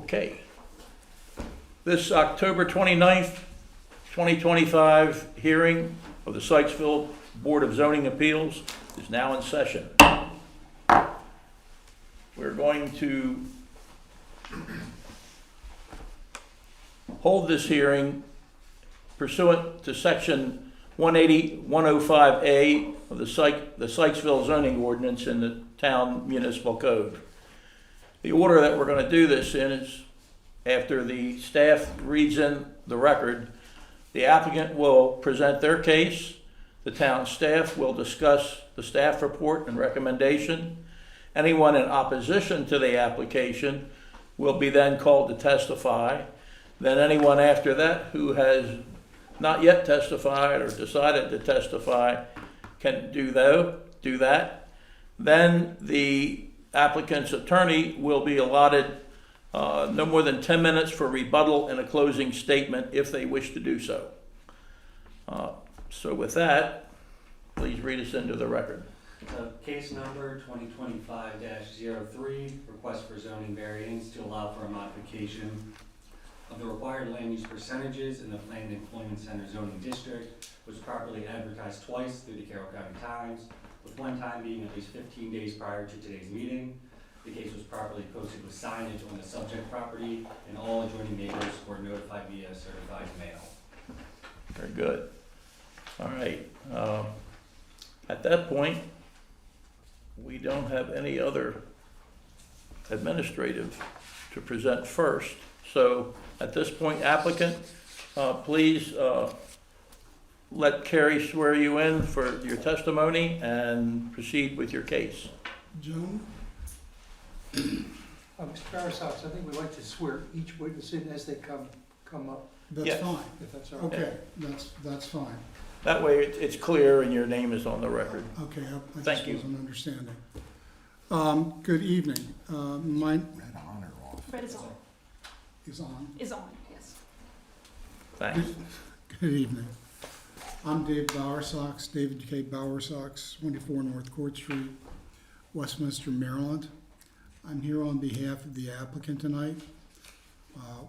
Okay. This October 29th, 2025 hearing of the Sykesville Board of Zoning Appeals is now in session. We're going to hold this hearing pursuant to section 105A of the Sykesville zoning ordinance in the town municipal code. The order that we're going to do this in is after the staff reads in the record, the applicant will present their case, the town staff will discuss the staff report and recommendation. Anyone in opposition to the application will be then called to testify. Then anyone after that who has not yet testified or decided to testify can do that. Then the applicant's attorney will be allotted no more than 10 minutes for rebuttal and a closing statement if they wish to do so. So with that, please read us into the record. Case number 2025-03, request for zoning variance to allow for a modification of the required land use percentages in the Planned Employment Center zoning district, was properly advertised twice through the Carroll County Times, with one time being at least 15 days prior to today's meeting. The case was properly posted with signage on the subject property, and all adjoining neighbors were notified via certified mail. Very good. All right. At that point, we don't have any other administrative to present first. So at this point, applicant, please let Carrie swear you in for your testimony and proceed with your case. Joan? Mr. Barasaks, I think we'd like to swear each witness in as they come up, That's Yes. fine. if that's all right. Okay, that's fine. That way it's clear and your name is on the record. Okay, I Thank just you. wasn't understanding. Good evening. Mine Red is on. is on. Is on, yes. Thanks. Good evening. I'm Dave Bowersox, David K. Bowersox, 24 North Court Street, Westminster, Maryland. I'm here on behalf of the applicant tonight,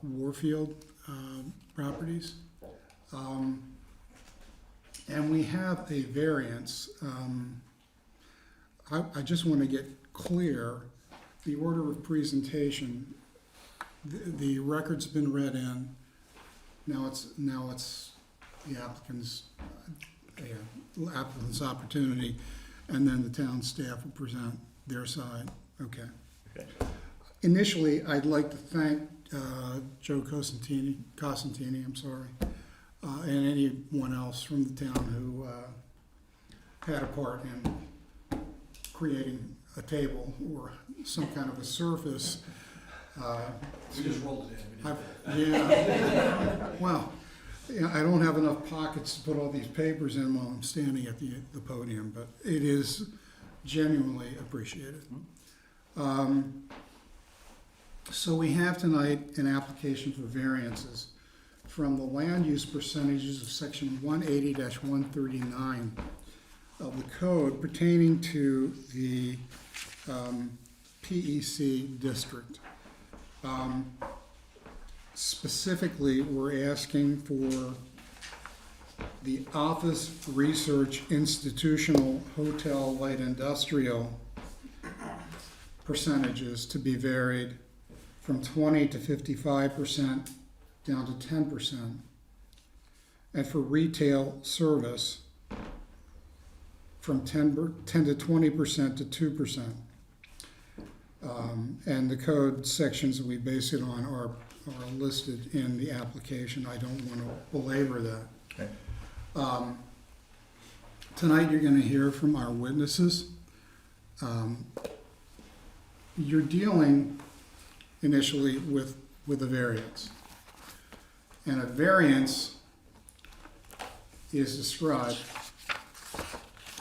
Warfield Properties. And we have a variance. I just want to get clear, the order of presentation, the record's been read in. Now it's the applicant's opportunity, and then the town staff will present their side. Okay. Initially, I'd like to thank Joe Cosentini, and anyone else from the town who had a part in creating a table or some kind of a surface. We just rolled it in. Yeah. Well, yeah, I don't have enough pockets to put all these papers in while I'm standing at the podium, but it is genuinely appreciated. So we have tonight an application for variances from the land use percentages of section 180-139 of the code pertaining to the PEC district. Specifically, we're asking for the office, research, institutional, hotel, light industrial percentages to be varied from 20 to 55% down to 10%. And for retail service, from 10 to 20% to 2%. And the code sections that we base it on are listed in the application. I don't want to belabor that. Okay. Tonight you're going to hear from our witnesses. You're dealing initially with a variance. And a variance is described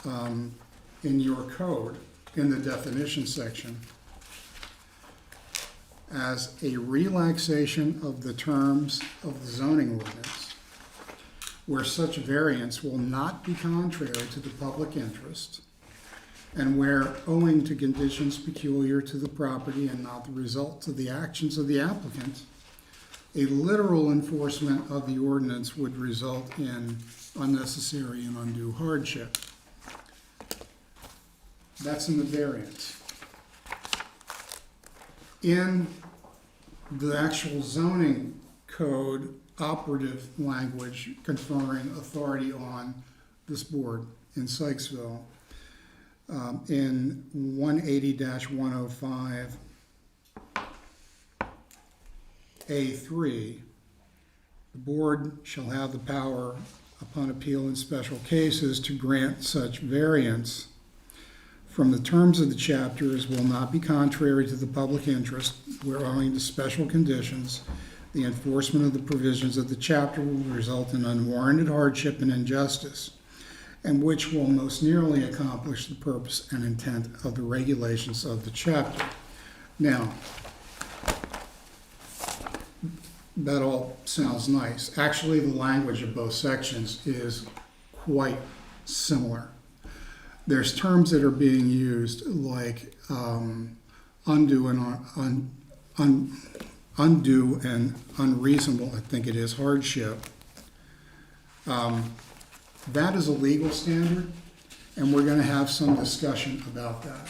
in your code, in the definition section, as a relaxation of the terms of the zoning ordinance, where such variance will not be contrary to the public interest and where, owing to conditions peculiar to the property and not the result of the actions of the applicant, a literal enforcement of the ordinance would result in unnecessary and undue hardship. That's in the variance. In the actual zoning code operative language conferring authority on this board in Sykesville, in 180-105 A3, the board shall have the power upon appeal in special cases to grant such variance from the terms of the chapter as will not be contrary to the public interest, where owing to special conditions, the enforcement of the provisions of the chapter will result in unwarranted hardship and injustice, and which will most nearly accomplish the purpose and intent of the regulations of the chapter. Now, that all sounds nice. Actually, the language of both sections is quite similar. There's terms that are being used like undue and unreasonable, I think it is, hardship. That is a legal standard, and we're going to have some discussion about that.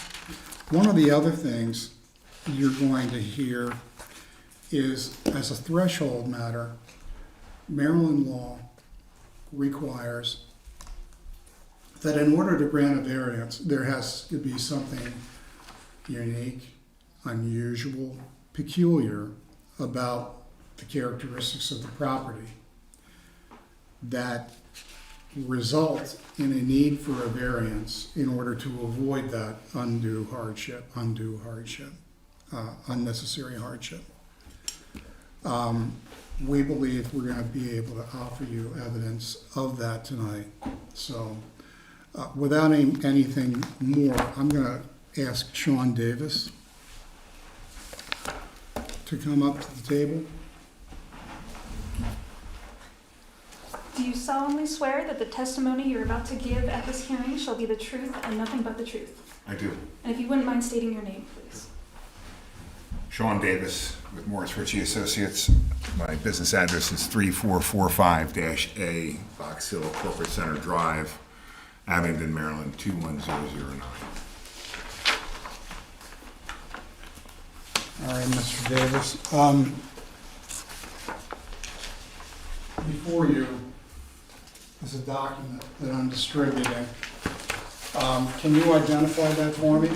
One of the other things you're going to hear is, as a threshold matter, Maryland law requires that in order to grant a variance, there has to be something unique, unusual, peculiar about the characteristics of the property that result in a need for a variance in order to avoid that undue hardship, unnecessary hardship. We believe we're going to be able to offer you evidence of that tonight. So without anything more, I'm going to ask Sean Davis to come up to the table. Do you solemnly swear that the testimony you're about to give at this hearing shall be the truth and nothing but the truth? I do. And if you wouldn't mind stating your name, please. Sean Davis with Morris Ritchie Associates. My business address is 3445-A Box Hill Corporate Center Drive, Abingdon, Maryland, 21009. All right, Mr. Davis. Before you is a document that I'm distributing. Can you identify that for me?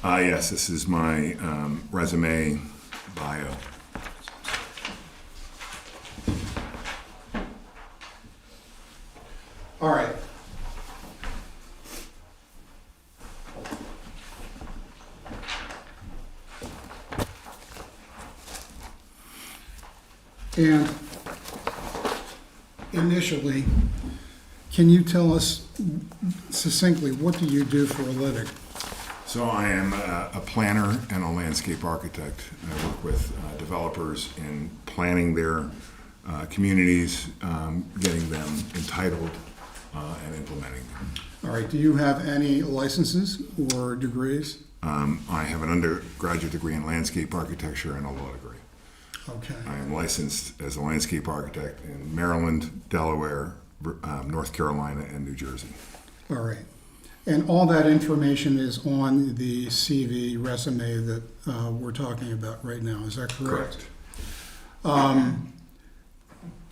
Yes, this is my resume bio. All right. And initially, can you tell us succinctly, what do you do for a living? So I am a planner and a landscape architect. I work with developers in planning their communities, getting them entitled, and implementing them. All right, do you have any licenses or degrees? I have an undergraduate degree in landscape architecture and a law degree. Okay. I am licensed as a landscape architect in Maryland, Delaware, North Carolina, and New Jersey. All right. And all that information is on the CV resume that we're talking about right now, is that correct? Correct.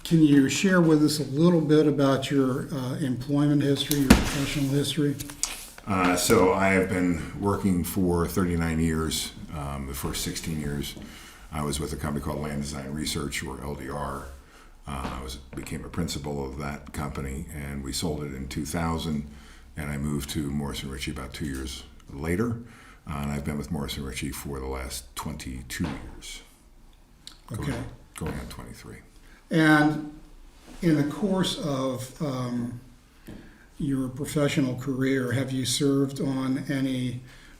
Can you share with us a little bit about your employment history, your professional history? So I have been working for 39 years. The first 16 years I was with a company called Land Design Research, or LDR. Became a principal of that company, and we sold it in 2000, and I moved to Morris Ritchie about 2 years later, and I've been with Morris Ritchie for the last 22 years. Okay. Going on 23. And in the course of your professional career, have you served on any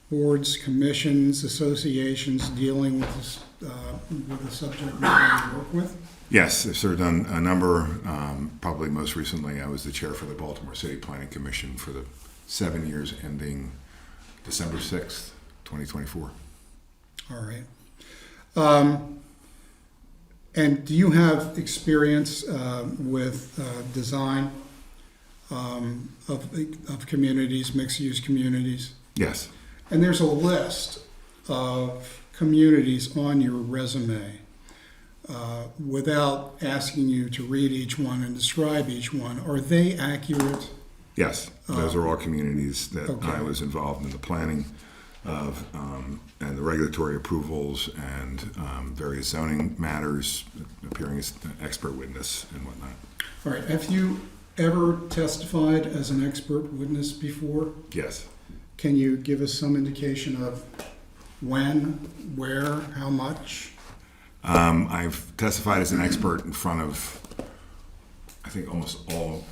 boards, commissions, associations dealing with the subject matter you work with? Yes, I've served on a number. Probably most recently, I was the chair for the Baltimore City Planning Commission for the 7 years ending December 6th, 2024. All right. And do you have experience with design of communities, mixed-use communities? Yes. And there's a list of communities on your resume. Without asking you to read each one and describe each one, are they accurate? Yes, those are all communities that Okay. I was involved in the planning of, and the regulatory approvals and various zoning matters, appearing as an expert witness and whatnot. All right. Have you ever testified as an expert witness before? Yes. Can you give us some indication of when, where, how much? I've testified as an expert in front of, I think, almost all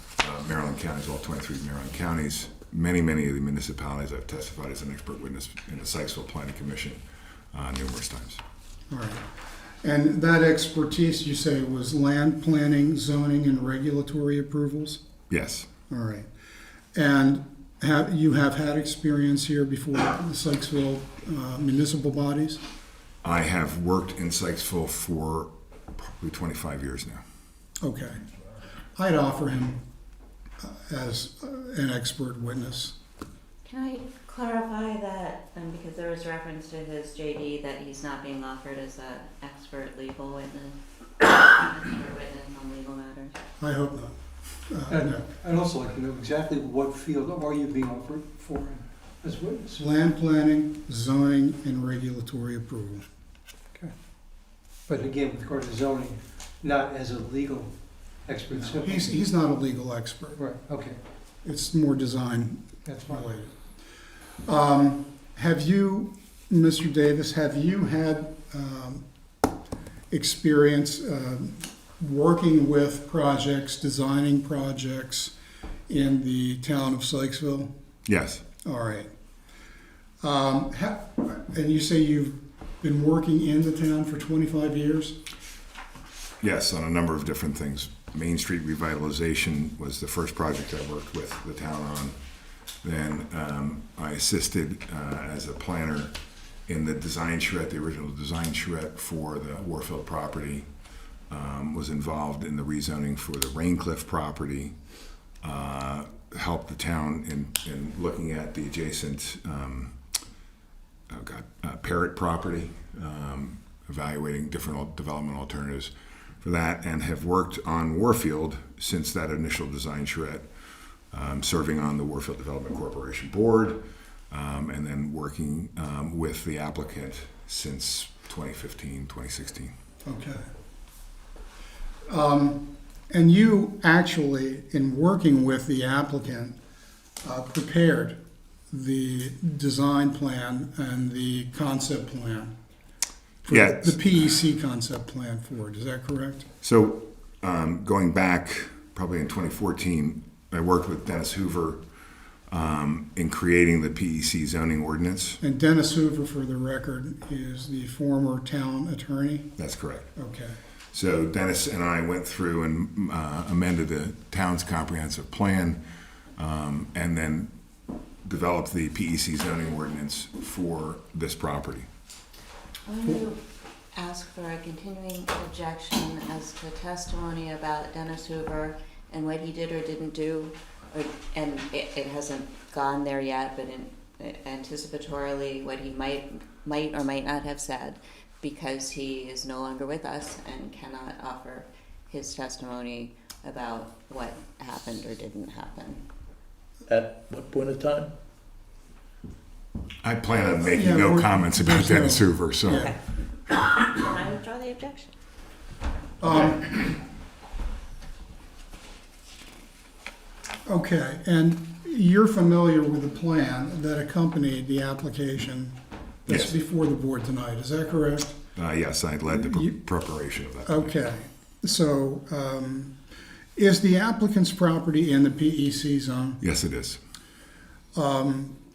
Maryland counties, all 23 Maryland counties. Many of the municipalities I've testified as an expert witness in the Sykesville Planning Commission numerous times. All right. And that expertise, you say, was land planning, zoning, and regulatory approvals? Yes. All right. And you have had experience here before the Sykesville municipal bodies? I have worked in Sykesville for probably 25 years now. Okay. I'd offer him as an expert witness. Can I clarify that, because there was reference to his JD, that he's not being offered as an expert legal witness, expert witness on legal matters? I hope not. No. I'd also like to know exactly what field are you being offered for him as witness? Land planning, zoning, and regulatory approval. Okay. But again, with regard to zoning, not as a legal expert. simply- He's not a legal expert. Right, okay, It's more design that's fine. related. Have you, Mr. Davis, have you had experience working with projects, designing projects in the town of Sykesville? Yes. All right. And you say you've been working in the town for 25 years? Yes, on a number of different things. Main Street revitalization was the first project I worked with the town on. Then I assisted as a planner in the design charrette, the original design charrette for the Warfield property. Was involved in the rezoning for the Raincliff property. Helped the town in looking at the adjacent Parrot property, evaluating different development alternatives for that, and have worked on Warfield since that initial design charrette, serving on the Warfield Development Corporation board, and then working with the applicant since 2015, 2016. Okay. And you actually, in working with the applicant, prepared the design plan and the concept plan? For Yes. The PEC concept plan for it, is that correct? So going back probably in 2014, I worked with Dennis Hoover in creating the PEC zoning ordinance. And Dennis Hoover, for the record, is the former town attorney? That's correct. Okay. So Dennis and I went through and amended the town's comprehensive plan, and then developed the PEC zoning ordinance for this property. I want to ask for a continuing objection as to testimony about Dennis Hoover and what he did or didn't do, and it hasn't gone there yet, but anticipatorily what he might or might not have said, because he is no longer with us and cannot offer his testimony about what happened or didn't happen. At what point in time? I plan on making Yeah, no we're- comments about there's no- Dennis Hoover, so. Yeah. Then I withdraw the objection. Okay, and you're familiar with the plan that accompanied the application that's Yes. before the board tonight, is that correct? Yes, I led the You- preparation of that. plan. Okay, so is the applicant's property in the PEC zone? Yes, it is.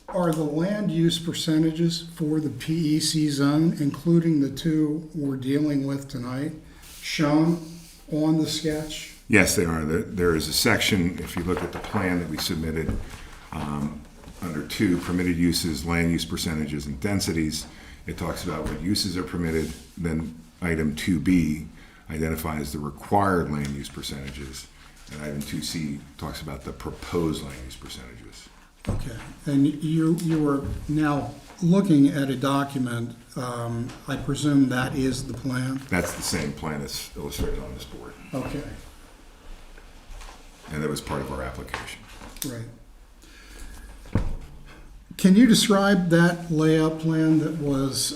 Are the land use percentages for the PEC zone, including the two we're dealing with tonight, shown on the sketch? Yes, they are. There is a section, if you look at the plan that we submitted, under 2, permitted uses, land use percentages, and densities. It talks about what uses are permitted. Then item 2B identifies the required land use percentages. And item 2C talks about the proposed land use percentages. Okay, and you were now looking at a document, I presume that is the plan? That's the same plan that's illustrated on this board. Okay, And that was part of our application. right. Can you describe that layout plan that was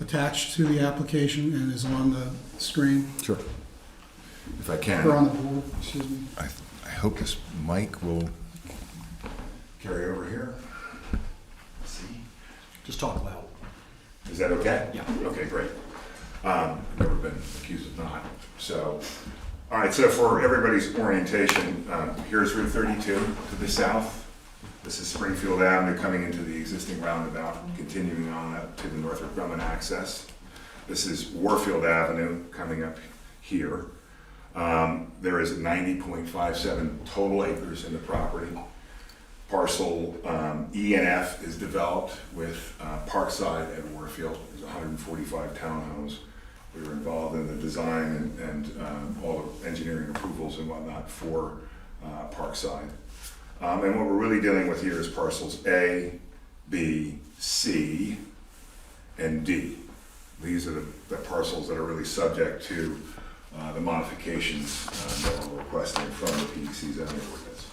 attached to the application and is on the screen, Sure. If I or can, on the board, excuse me? I hope this mic will carry over here. Let's see. Just talk loud. Is that okay? Yeah. Okay, great. Never been accused of not. So, all right, so for everybody's orientation, here's Route 32 to the south. This is Springfield Avenue coming into the existing roundabout, continuing on up to the Northrop Grumman access. This is Warfield Avenue coming up here. There is 90.57 total acres in the property. Parcel E and F is developed with Parkside at Warfield. There's 145 townhomes. We were involved in the design and all the engineering approvals and whatnot for Parkside. And what we're really dealing with here is parcels A, B, C, and D. These are the parcels that are really subject to the modifications that we're requesting from the PDC zoning ordinance.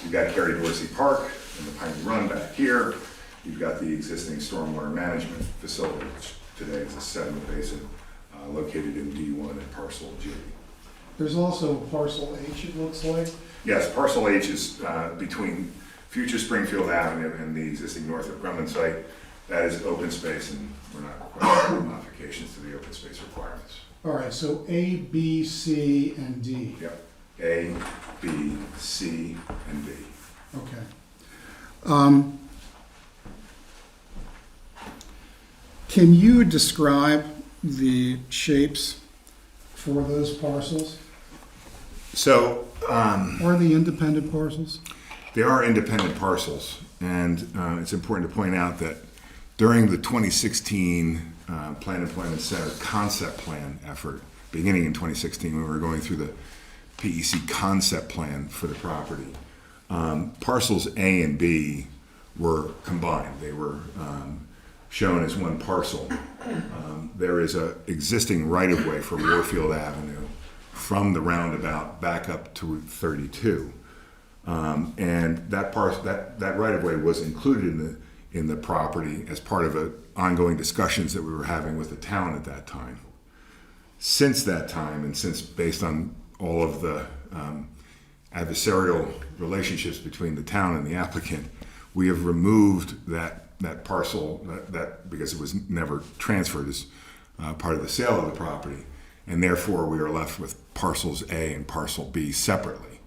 You've got Carrie Dorsey Park and the Piney Run back here. You've got the existing stormwater management facility, which today is a sediment basin located in D1 and parcel G. There's also parcel H, it looks like. Yes, parcel H is between future Springfield Avenue and the existing Northrop Grumman site. That is open space, and we're not requiring any modifications to the open space requirements. All right, so A, B, C, and D. Yep, A, B, C, and D. Okay. Can you describe the shapes for those parcels? So, Are they independent parcels? they are independent parcels, and it's important to point out that during the 2016 Plan Employment Center concept plan effort, beginning in 2016, when we were going through the PEC concept plan for the property, parcels A and B were combined. They were shown as one parcel. There is an existing right-of-way for Warfield Avenue from the roundabout back up to Route 32. And that right-of-way was included in the property as part of ongoing discussions that we were having with the town at that time. Since that time, and since based on all of the adversarial relationships between the town and the applicant, we have removed that parcel that because it was never transferred as part of the sale of the property, and therefore we are left with parcels A and parcel B separately.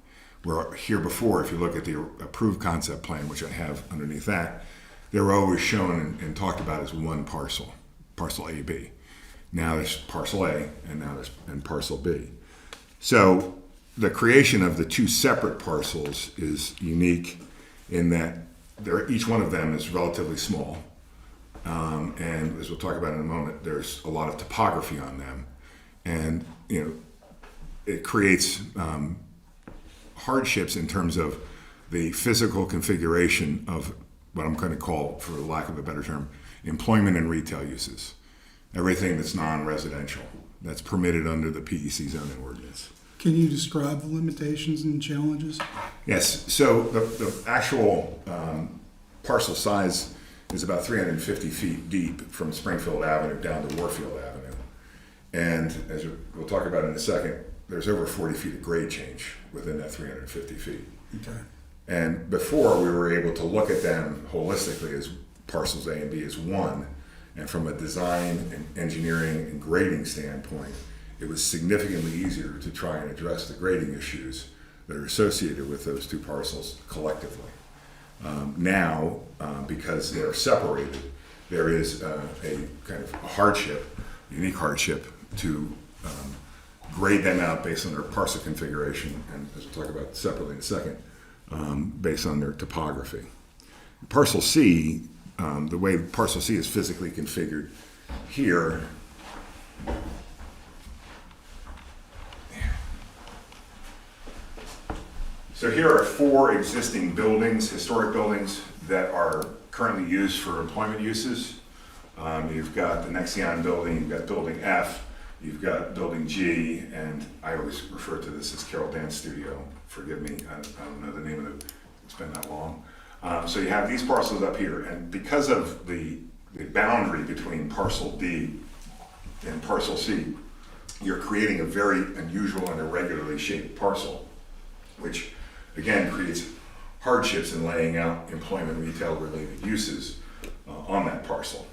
Where here before, if you look at the approved concept plan, which I have underneath that, they were always shown and talked about as one parcel, parcel AB. Now there's parcel A, and now there's parcel B. So the creation of the two separate parcels is unique in that each one of them is relatively small. And as we'll talk about in a moment, there's a lot of topography on them. And, it creates hardships in terms of the physical configuration of what I'm going to call, for lack of a better term, employment and retail uses. Everything that's non-residential, that's permitted under the PEC zoning ordinance. Can you describe the limitations and challenges? Yes, so the actual parcel size is about 350 feet deep from Springfield Avenue down to Warfield Avenue. And as we'll talk about in a second, there's over 40 feet of grade change within that 350 feet. Okay. And before, we were able to look at them holistically as parcels A and B as one. And from a design and engineering and grading standpoint, it was significantly easier to try and address the grading issues that are associated with those two parcels collectively. Now, because they are separated, there is a kind of a hardship, unique hardship, to grade them out based on their parcel configuration, and as we'll talk about separately in a second, based on their topography. Parcel C, the way Parcel C is physically configured here, so here are 4 existing buildings, historic buildings, that are currently used for employment uses. You've got the Nexion building, you've got building F, you've got building G, and I always refer to this as Carroll Dance Studio. Forgive me, I don't know the name of it, it's been that long. So you have these parcels up here, and because of the boundary between parcel D and parcel C, you're creating a very unusual and irregularly shaped parcel, which again creates hardships in laying out employment retail related uses on that parcel.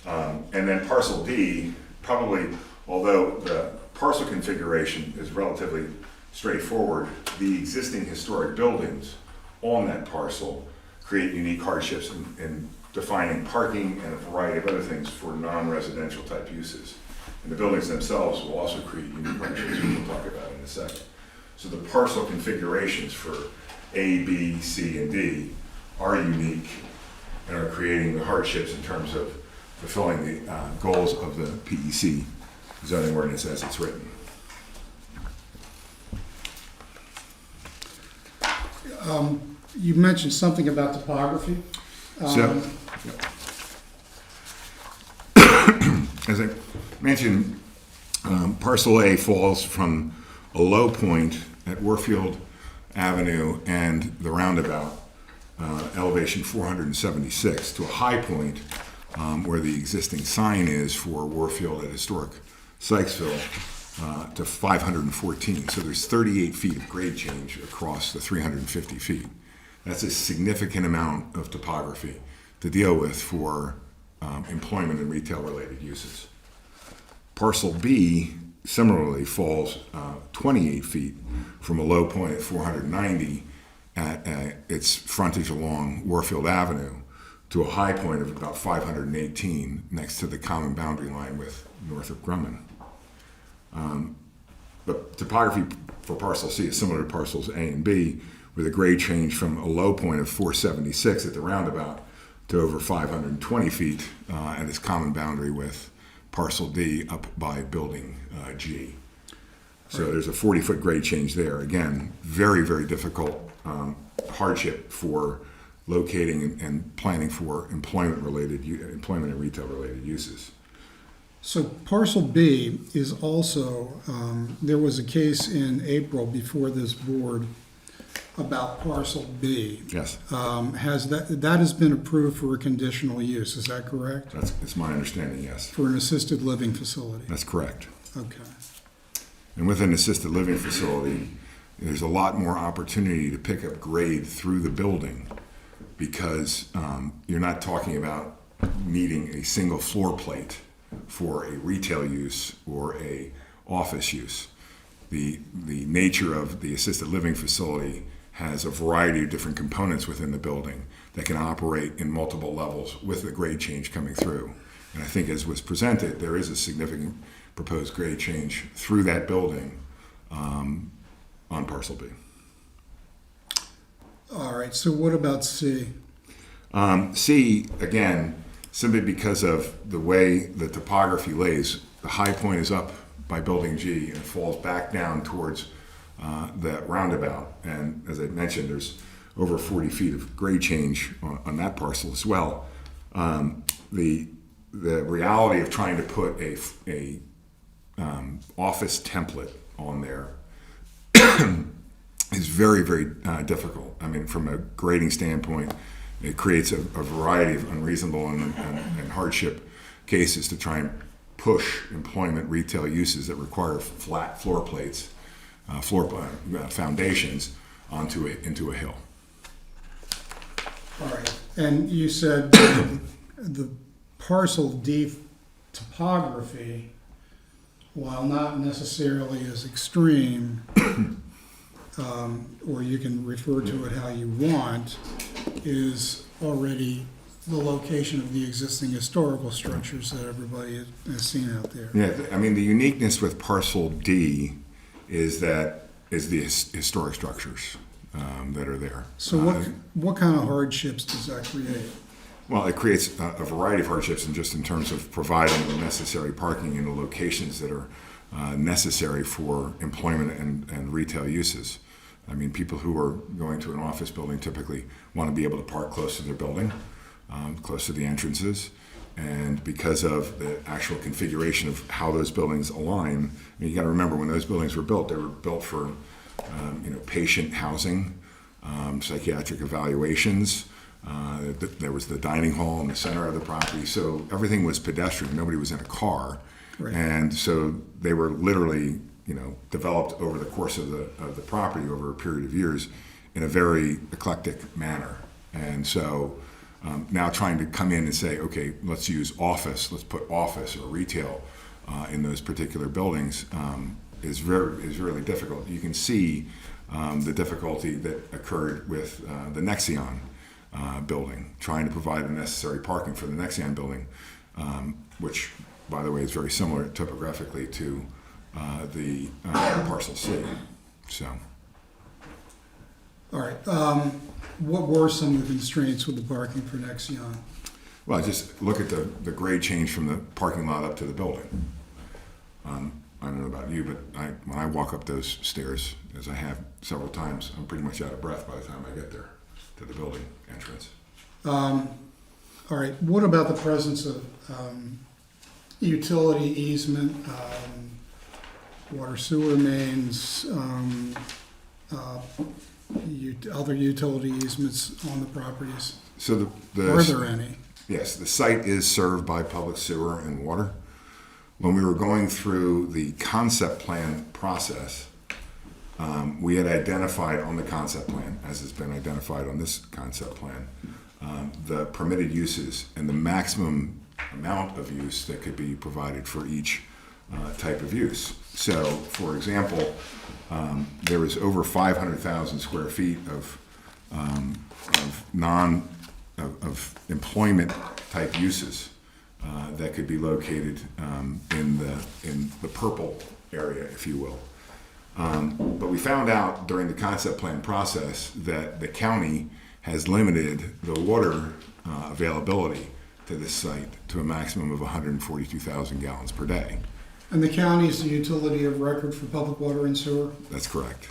And then parcel D, probably, although the parcel configuration is relatively straightforward, the existing historic buildings on that parcel create unique hardships in defining parking and a variety of other things for non-residential type uses. And the buildings themselves will also create unique hardships, which we'll talk about in a second. So the parcel configurations for A, B, C, and D are unique and are creating the hardships in terms of fulfilling the goals of the PEC zoning ordinance as it's written. You mentioned something about topography. So, as I mentioned, parcel A falls from a low point at Warfield Avenue and the roundabout, elevation 476, to a high point where the existing sign is for Warfield at historic Sykesville, to 514. So there's 38 feet of grade change across the 350 feet. That's a significant amount of topography to deal with for employment and retail related uses. Parcel B similarly falls 28 feet from a low point at 490 at its frontage along Warfield Avenue to a high point of about 518 next to the common boundary line with Northrop Grumman. But topography for parcel C is similar to parcels A and B, with a grade change from a low point of 476 at the roundabout to over 520 feet at its common boundary with parcel D up by building G. So there's a 40-foot grade change there. Again, very, very difficult hardship for locating and planning for employment and retail related uses. So parcel B is also, there was a case in April before this board about parcel B. Yes, That has been approved for a conditional use, is that correct? it's my understanding, yes. For an assisted living facility? That's correct. Okay. And with an assisted living facility, there's a lot more opportunity to pick up grade through the building because you're not talking about needing a single floor plate for a retail use or a office use. The nature of the assisted living facility has a variety of different components within the building that can operate in multiple levels with the grade change coming through. And I think as was presented, there is a significant proposed grade change through that building on parcel B. All right, so what about C? C, again, simply because of the way the topography lays, the high point is up by building G and it falls back down towards the roundabout. And as I mentioned, there's over 40 feet of grade change on that parcel as well. The reality of trying to put a office template on there is very, very difficult. I mean, from a grading standpoint, it creates a variety of unreasonable and hardship cases to try and push employment retail uses that require flat floor plates, foundations into a hill. All right, and you said the parcel D topography, while not necessarily as extreme, or you can refer to it how you want, is already the location of the existing historical structures that everybody has seen out there. Yeah, I mean, the uniqueness with parcel D is the historic structures. that are there. So what kind of hardships does that create? Well, it creates a variety of hardships, and just in terms of providing the necessary parking in the locations that are necessary for employment and retail uses. I mean, people who are going to an office building typically want to be able to park close to their building, close to the entrances. And because of the actual configuration of how those buildings align, I mean, you got to remember when those buildings were built, they were built for patient housing, psychiatric evaluations. There was the dining hall in the center of the property, so everything was pedestrian. Nobody was in a car, Right. and so they were literally, developed over the course of the property over a period of years in a very eclectic manner. And so now trying to come in and say, okay, let's use office, let's put office or retail in those particular buildings is really difficult. You can see the difficulty that occurred with the Nexion building, trying to provide the necessary parking for the Nexion building, which, by the way, is very similar topographically to the Parcel C. So, All right, what were some of the constraints with the parking for Nexion? well, just look at the grade change from the parking lot up to the building. I don't know about you, but when I walk up those stairs, as I have several times, I'm pretty much out of breath by the time I get there to the building entrance. All right, what about the presence of utility easement, water sewer mains, other utility easements on the properties? So Are there any? Yes, the site is served by public sewer and water. When we were going through the concept plan process, we had identified on the concept plan, as has been identified on this concept plan, the permitted uses and the maximum amount of use that could be provided for each type of use. So, for example, there was over 500,000 square feet of employment type uses that could be located in the purple area, if you will. But we found out during the concept plan process that the county has limited the water availability to this site to a maximum of 142,000 gallons per day. And the county is the utility of record for public water and sewer? That's correct.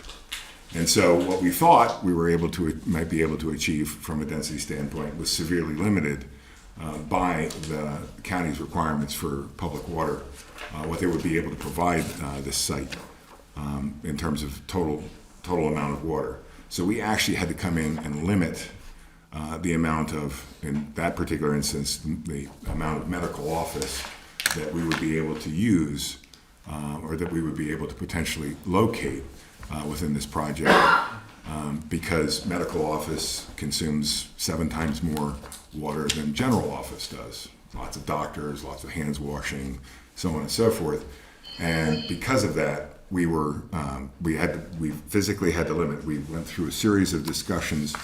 And so what we thought we were might be able to achieve from a density standpoint was severely limited by the county's requirements for public water, what they would be able to provide this site in terms of total amount of water. So we actually had to come in and limit the amount of, in that particular instance, the amount of medical office that we would be able to use or that we would be able to potentially locate within this project because medical office consumes 7 times more water than general office does. Lots of doctors, lots of hands washing, so on and so forth. And because of that, we physically had to limit. We went through a series of discussions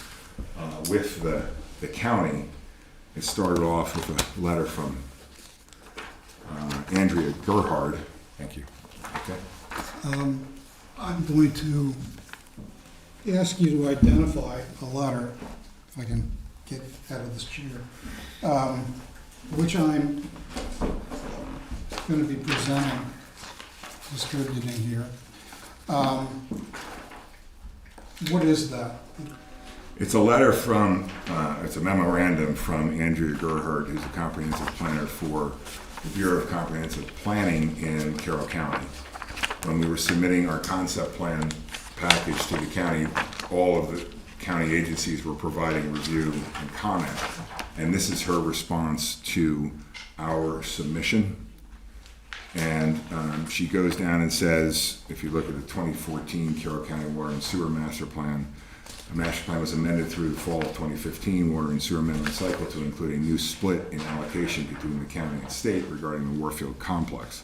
with the county. It started off with a letter from Andrea Gerhard. Thank you. Okay. I'm going to ask you to identify a letter, if I can get out of this chair, which I'm going to be presenting, distributing here. What is that? It's a letter from, it's a memorandum from Andrea Gerhard, who's a comprehensive planner for the Bureau of Comprehensive Planning in Carroll County. When we were submitting our concept plan package to the county, all of the county agencies were providing review and comment. And this is her response to our submission. And she goes down and says, if you look at the 2014 Carroll County Water and Sewer Master Plan, the master plan was amended through the fall of 2015 water and sewer amendment cycle to include a new split in allocation between the county and state regarding the Warfield complex.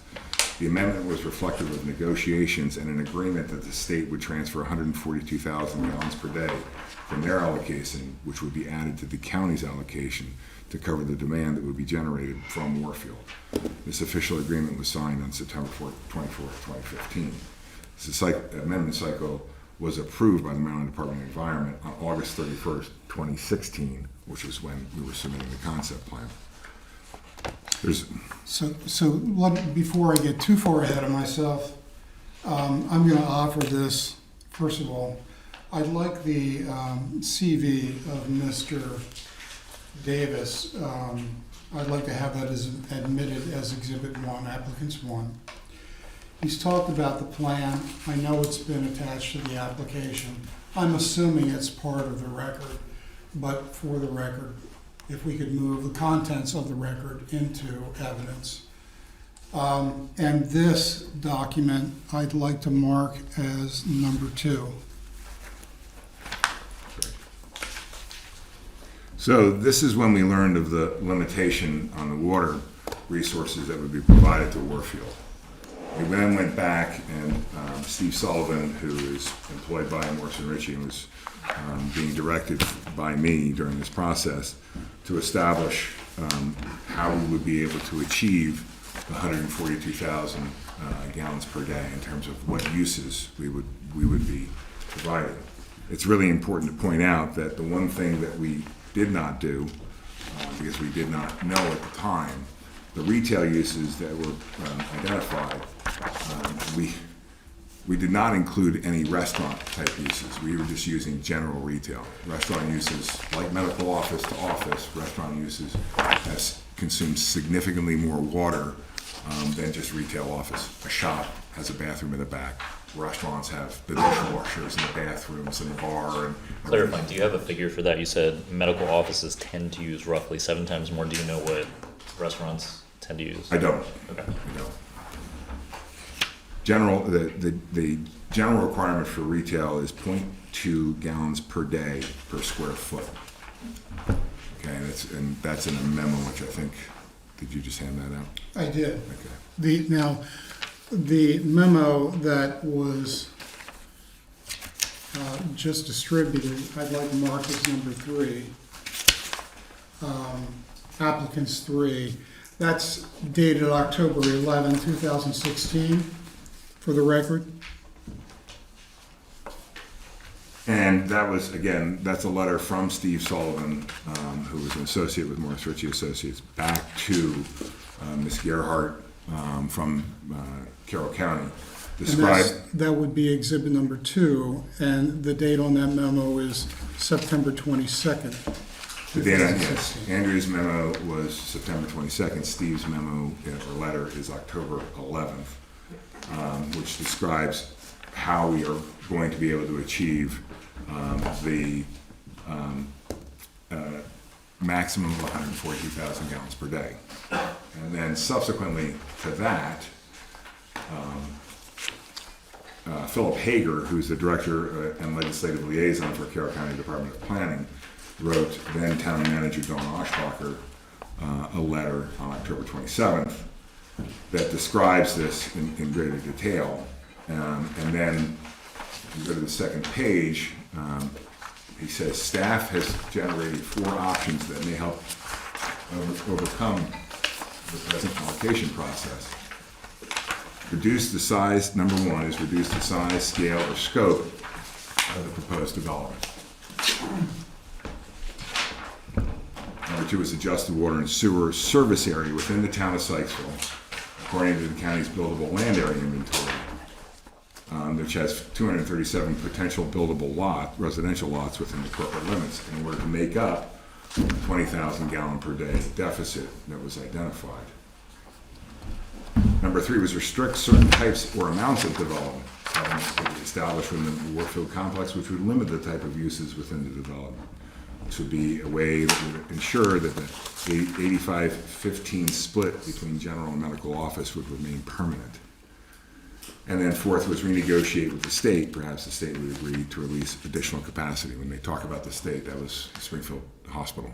The amendment was reflective of negotiations and an agreement that the state would transfer 142,000 gallons per day from their allocation, which would be added to the county's allocation to cover the demand that would be generated from Warfield. This official agreement was signed on September 24, 2015. This amendment cycle was approved by the Maryland Department of Environment on August 31st, 2016, which is when we were submitting the concept plan. Before I get too far ahead of myself, I'm going to offer this. First of all, I'd like the CV of Mr. Davis. I'd like to have that as admitted as Exhibit 1, Applicants 1. He's talked about the plan. I know it's been attached to the application. I'm assuming it's part of the record, but for the record, if we could move the contents of the record into evidence. And this document, I'd like to mark as number 2. So this is when we learned of the limitation on the water resources that would be provided to Warfield. We then went back and Steve Sullivan, who is employed by Morrison Ritchie and was being directed by me during this process to establish how we would be able to achieve the 142,000 gallons per day in terms of what uses we would be providing. It's really important to point out that the one thing that we did not do, because we did not know at the time, the retail uses that were identified, we did not include any restaurant type uses. We were just using general retail. Restaurant uses, like medical office to office, restaurant uses has consumed significantly more water than just retail office. A shop has a bathroom in the back. Restaurants have the dishwashers and the bathrooms and the bar. And clarifying, do you have a figure for that? You said medical offices tend to use roughly 7 times more. Do you know what restaurants tend to use? I don't. Okay. I don't. The general requirement for retail is 0.2 gallons per day per square foot. Okay, and that's in a memo, which I think, did you just hand that out? I did. Okay. The memo that was just distributed, I'd like to mark as number 3. Applicants 3. That's dated October 11, 2016, for the record. And that was, again, that's a letter from Steve Sullivan, who was an associate with Morris Ritchie Associates, back to Ms. Gerhardt from Carroll County. That would be exhibit number 2, and the date on that memo is September 22nd. The date on, yes, Andrew's memo was September 22nd. Steve's memo or letter is October 11th, which describes how we are going to be able to achieve the maximum of 142,000 gallons per day. And then subsequently to that, Philip Hager, who's the director and legislative liaison for Carroll County Department of Planning, wrote then Town Manager Dawn Oshbacher a letter on October 27th that describes this in greater detail. And then you go to the second page, he says, staff has generated 4 options that may help overcome the present allocation process. Reduce the size, number 1 is reduce the size, scale, or scope of the proposed development. Number 2 is adjust the water and sewer service area within the town of Sykesville according to the county's buildable land area inventory, which has 237 potential buildable residential lots within the corporate limits in order to make up the 20,000 gallon per day deficit that was identified. Number 3 was restrict certain types or amounts of development established within the Warfield complex, which would limit the type of uses within the development. This would be a way that would ensure that the 85-15 split between general and medical office would remain permanent. And then 4th was renegotiate with the state. Perhaps the state would agree to release additional capacity. When they talk about the state, that was Springfield Hospital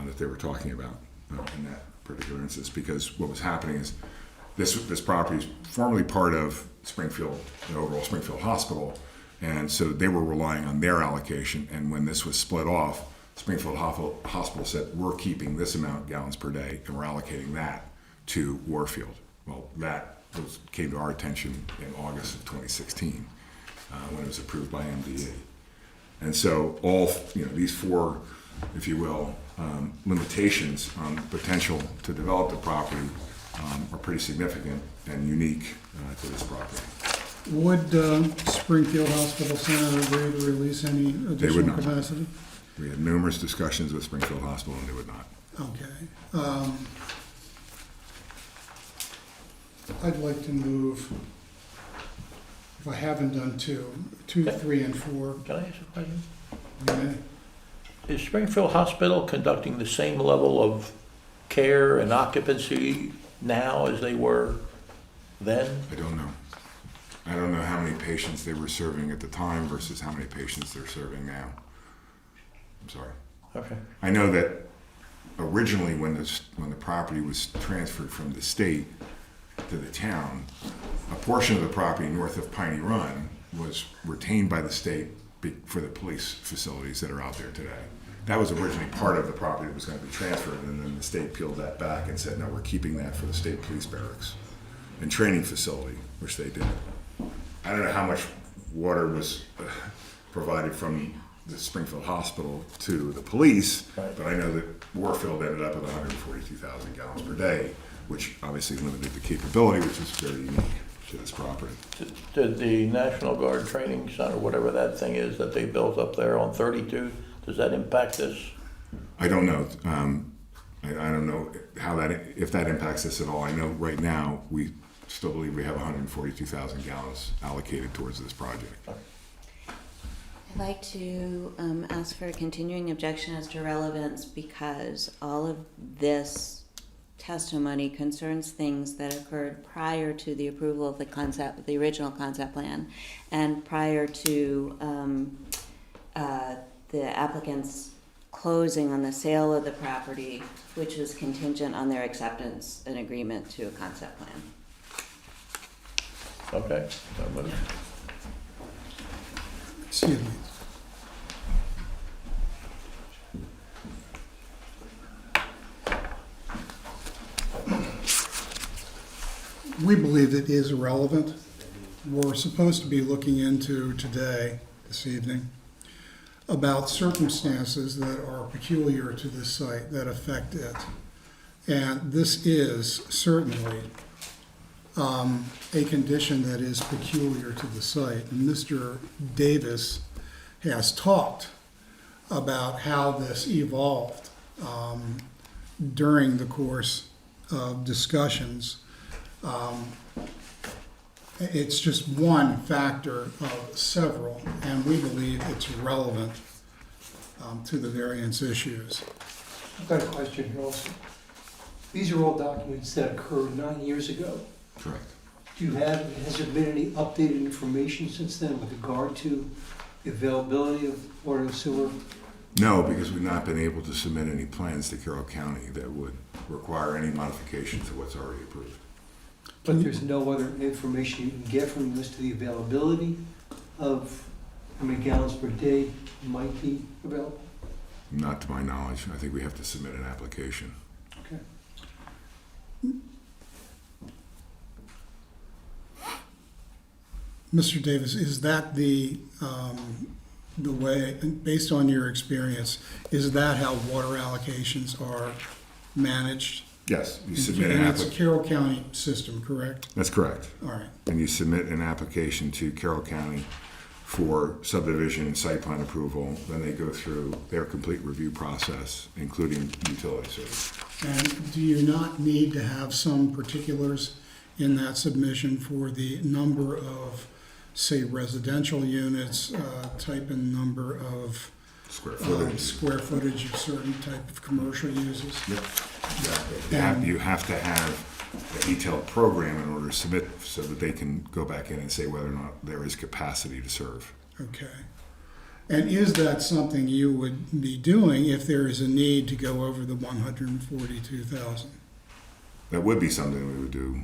that they were talking about in that particular instance, because what was happening is this property is formerly part of Springfield, the overall Springfield Hospital, and so they were relying on their allocation. And when this was split off, Springfield Hospital said, we're keeping this amount of gallons per day, and we're allocating that to Warfield. Well, that came to our attention in August of 2016. when it was approved by MDE. And so all, these four, if you will, limitations on potential to develop the property are pretty significant and unique to this property. Would Springfield Hospital Center agree to release any additional not. capacity? We had numerous discussions with Springfield Hospital and they would not. Okay. I'd like to move, if I haven't done two, 3, and 4. Can I ask a question? Okay. Is Springfield Hospital conducting the same level of care and occupancy now as they were then? I don't know. I don't know how many patients they were serving at the time versus how many patients they're serving now. I'm sorry. Okay. I know that originally when the property was transferred from the state to the town, a portion of the property north of Piney Run was retained by the state for the police facilities that are out there today. That was originally part of the property that was going to be transferred, and then the state peeled that back and said, no, we're keeping that for the state police barracks and training facility, which they did. I don't know how much water was provided from the Springfield Hospital to the police, Right. but I know that Warfield ended up with 142,000 gallons per day, which obviously limited the capability, which is very unique to this property. Did the National Guard Training Center, whatever that thing is that they built up there on 32, does that impact this? I don't know. I don't know if that impacts us at all. I know right now we still believe we have 142,000 gallons allocated towards this project. I'd like to ask for a continuing objection as to relevance because all of this testimony concerns things that occurred prior to the approval of the original concept plan, and prior to the applicant's closing on the sale of the property, which was contingent on their acceptance and agreement to a concept plan. Okay. So moved. Excuse me. We believe it is relevant. We're supposed to be looking into today, this evening, about circumstances that are peculiar to this site that affect it. And this is certainly a condition that is peculiar to the site. And Mr. Davis has talked about how this evolved during the course of discussions. It's just one factor of several, and we believe it's relevant to the variance issues. I've got a question here also. These are all documents that occurred 9 years ago. Correct. Has there been any updated information since then with regard to the availability of water and sewer? No, because we've not been able to submit any plans to Carroll County that would require any modification to what's already approved. But there's no other information you can get from them as to the availability of how many gallons per day might be available? Not to my knowledge. I think we have to submit an application. Okay. Mr. Davis, is that the way, based on your experience, is that how water allocations are managed? Yes, you submit an And it's a application. Carroll County system, correct? That's correct. All right. And you submit an application to Carroll County for subdivision and site plan approval. Then they go through their complete review process, including utility service. And do you not need to have some particulars in that submission for the number of, say, residential units, type and number of Square footage. square footage of certain type of commercial uses? Yep. Exactly. You have to have a detailed program in order to submit so that they can go back in and say whether or not there is capacity to serve. Okay. And is that something you would be doing if there is a need to go over the 142,000? That would be something we would do,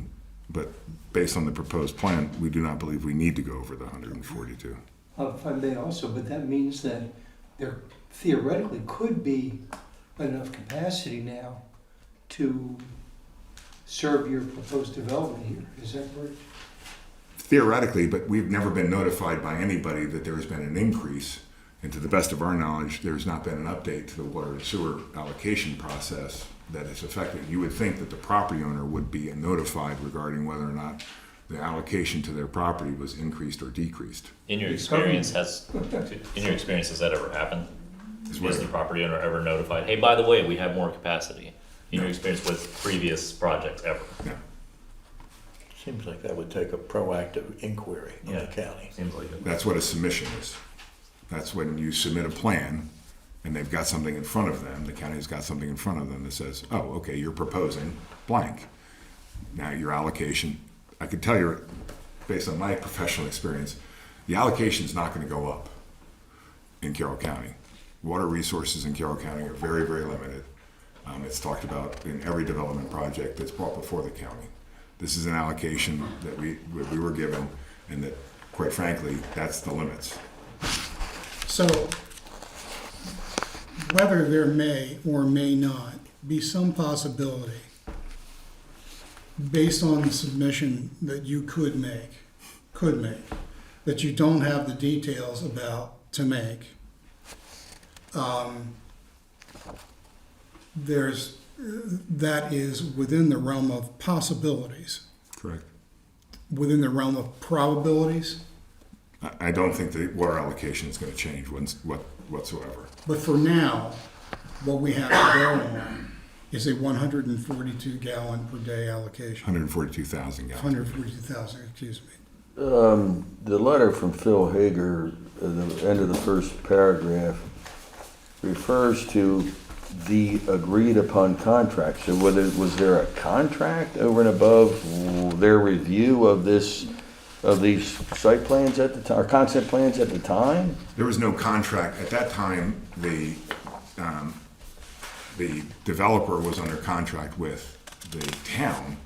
but based on the proposed plan, we do not believe we need to go over the 142. If I may also, but that means that there theoretically could be enough capacity now to serve your proposed development here. Is that right? theoretically, but we've never been notified by anybody that there has been an increase. And to the best of our knowledge, there's not been an update to the water and sewer allocation process that is affected. You would think that the property owner would be notified regarding whether or not the allocation to their property was increased or decreased. In your experience, has that ever happened? Is Is the property owner ever notified, hey, by the way, we have more capacity? In your experience with previous projects ever? No. Seems like that would take a proactive inquiry in the Yeah. county. Seems like it. That's what a submission is. That's when you submit a plan and they've got something in front of them, the county's got something in front of them that says, oh, okay, you're proposing blank. Now your allocation, I can tell you, based on my professional experience, the allocation's not gonna go up in Carroll County. Water resources in Carroll County are very, very limited. It's talked about in every development project that's brought before the county. This is an allocation that we were given, and that, quite frankly, that's the limits. So whether there may or may not be some possibility, based on the submission that you could make, that you don't have the details about to make, that is within the realm of possibilities. Correct. Within the realm of probabilities. I don't think the water allocation is gonna change whatsoever. But for now, what we have to go on is a 142 gallon per day allocation. 142,000 gallons. 142,000, excuse me. The letter from Phil Hager, at the end of the first paragraph, refers to the agreed upon contract. So was there a contract over and above their review of these site plans at the time, or concept plans at the time? There was no contract. At that time, the developer was under contract with the town.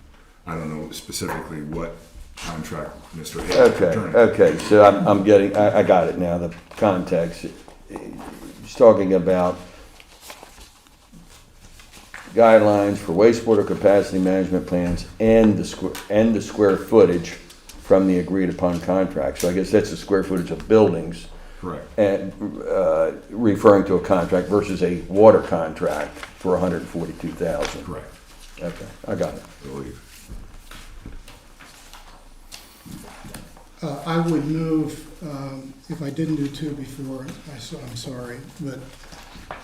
I don't know specifically what contract Mr. Hager. Okay, so I'm getting, I got it now, the context. He's talking about guidelines for wastewater capacity management plans and the square footage from the agreed upon contract. So I guess that's the square footage of buildings. Correct. And referring to a contract versus a water contract for 142,000. Correct. Okay, I got it. I believe. I would move, if I didn't do 2 before, I'm sorry, but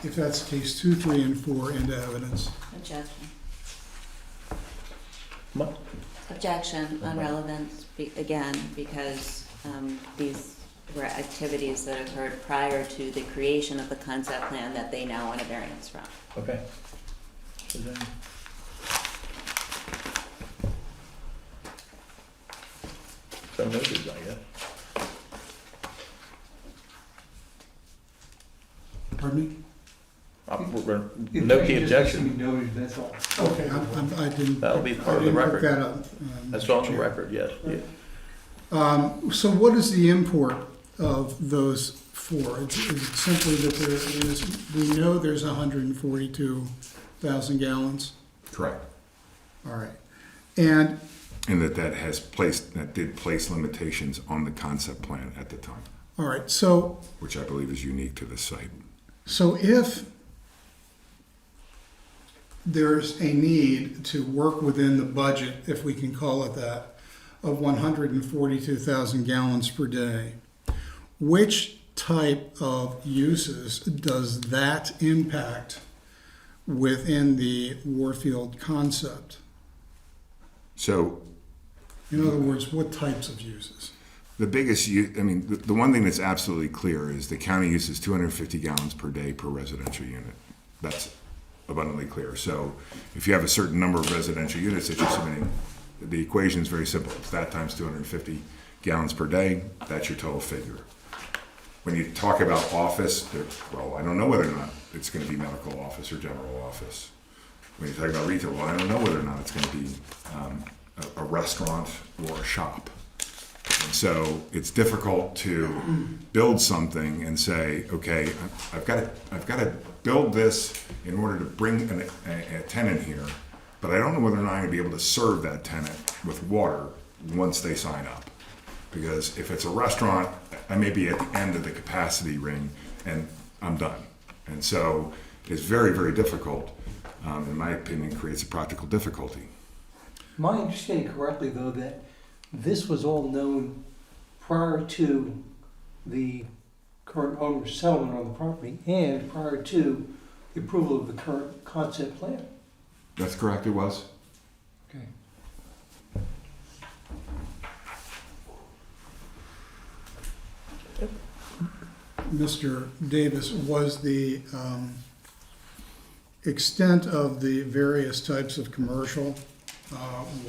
if that's the case, 2, 3, and 4 into evidence. Objection. What? Objection on relevance, again, because these were activities that occurred prior to the creation of the concept plan that they now want a variance from. Okay. So then- So noted, I guess. Pardon me? We're gonna note the objection. Noted, that's all. Okay, I didn't. That'll be part of I the didn't pick record. that up. That's Mr. on the Chair. record, yes. Yeah. So what is the import of those 4? Is it simply that there is, we know there's 142,000 gallons? Correct. All right. And, And that did place limitations on the concept plan at the time, all right, so which I believe is unique to this site. So if there's a need to work within the budget, if we can call it that, of 142,000 gallons per day, which type of uses does that impact within the Warfield concept? So In other words, what types of uses? the biggest the one thing that's absolutely clear is the county uses 250 gallons per day per residential unit. That's abundantly clear. So if you have a certain number of residential units that you're submitting, the equation is very simple. It's that times 250 gallons per day, that's your total figure. When you talk about office, well, I don't know whether or not it's going to be medical office or general office. When you talk about retail, well, I don't know whether or not it's going to be a restaurant or a shop. And so it's difficult to build something and say, okay, I've got to build this in order to bring a tenant here, but I don't know whether or not I'm going to be able to serve that tenant with water once they sign up. Because if it's a restaurant, I may be at the end of the capacity ring and I'm done. And so it's very, very difficult, in my opinion, creates a practical difficulty. Am I understanding correctly, though, that this was all known prior to the current owner's settlement on the property and prior to the approval of the current concept plan? That's correct, it was. Okay. Mr. Davis, was the extent of the various types of commercial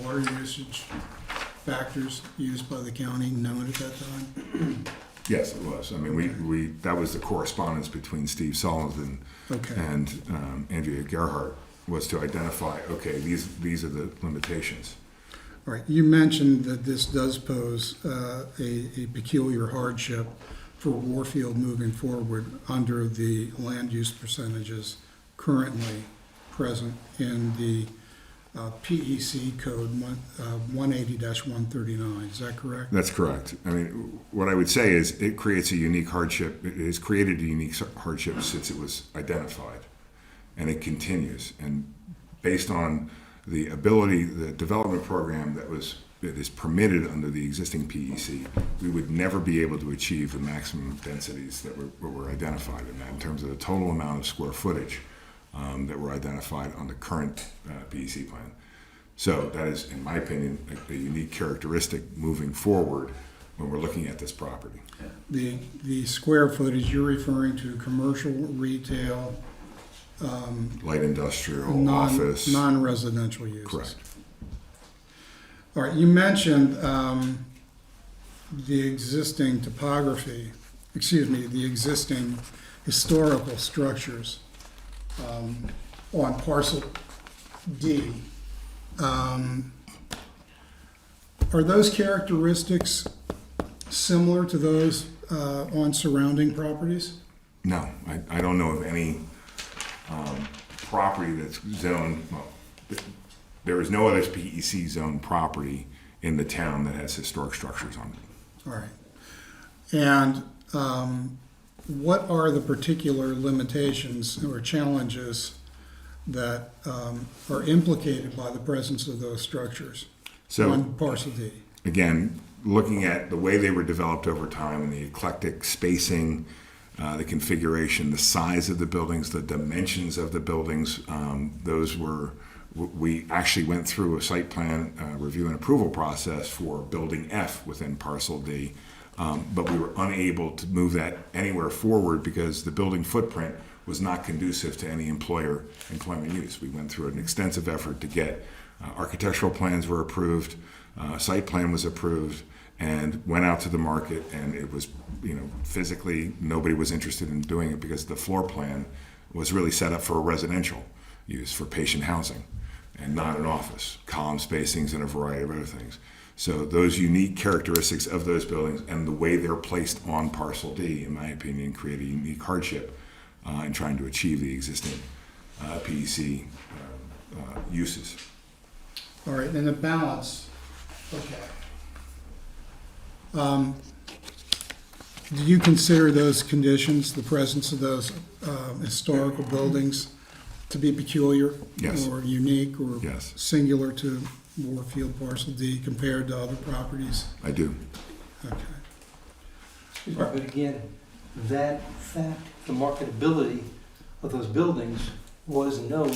water usage factors used by the county known at that time? Yes, it was. I mean, we that was the correspondence between Steve Sullivan Okay. and Andrea Gerhardt, was to identify, okay, these are the limitations. All right, you mentioned that this does pose a peculiar hardship for Warfield moving forward under the land use percentages currently present in the PEC code 180-139. Is that correct? That's correct. I mean, what I would say is it creates a unique hardship. It has created a unique hardship since it was identified, and it continues. And based on the ability, the development program that is permitted under the existing PEC, we would never be able to achieve the maximum densities that were identified in that, in terms of the total amount of square footage that were identified on the current PEC plan. So that is, in my opinion, a unique characteristic moving forward when we're looking at this property. The square footage, you're referring to commercial, retail, Light industrial, office. non-residential uses. Correct. All right, you mentioned the existing topography, the existing historical structures on parcel D. Are those characteristics similar to those on surrounding properties? No, I don't know of any property that's zoned, well, there is no other PEC zone property in the town that has historic structures on it. All right. And what are the particular limitations or challenges that are implicated by the presence of those structures on parcel D? Again, looking at the way they were developed over time and the eclectic spacing, the configuration, the size of the buildings, the dimensions of the buildings, we actually went through a site plan review and approval process for building F within parcel D, but we were unable to move that anywhere forward because the building footprint was not conducive to any employment use. We went through an extensive effort to get architectural plans were approved, site plan was approved, and went out to the market, and it was, physically nobody was interested in doing it because the floor plan was really set up for a residential use, for patient housing, and not an office, column spacings and a variety of other things. So those unique characteristics of those buildings and the way they're placed on parcel D, in my opinion, create a unique hardship in trying to achieve the existing PEC uses. All right, and the balance, okay. Do you consider those conditions, the presence of those historical buildings, to be peculiar? Yes. Or unique or Yes. singular to Warfield Parcel D compared to other properties? I do. Okay. Excuse me, but again, that fact, the marketability of those buildings was known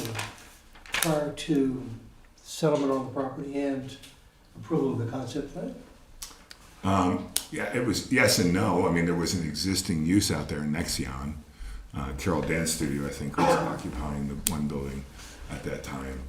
prior to settlement on the property and approval of the concept plan? Yeah, it was yes and no. I mean, there was an existing use out there in Nexion. Carroll Dance Studio, I think, was occupying the one building at that time.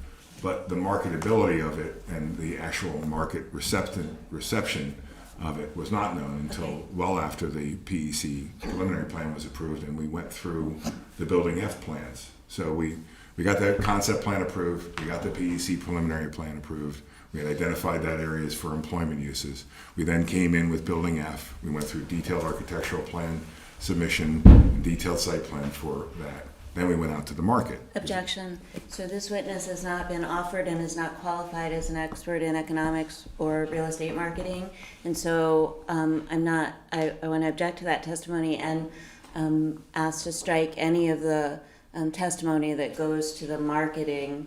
But the marketability of it and the actual market reception of it was not known until well after the PEC preliminary plan was approved, and we went through the building F plans. So we got the concept plan approved, we got the PEC preliminary plan approved, we had identified that areas for employment uses. We then came in with building F, we went through detailed architectural plan submission, and detailed site plan for that. Then we went out to the market. Objection. So this witness has not been offered and is not qualified as an expert in economics or real estate marketing. And so I want to object to that testimony and ask to strike any of the testimony that goes to the marketing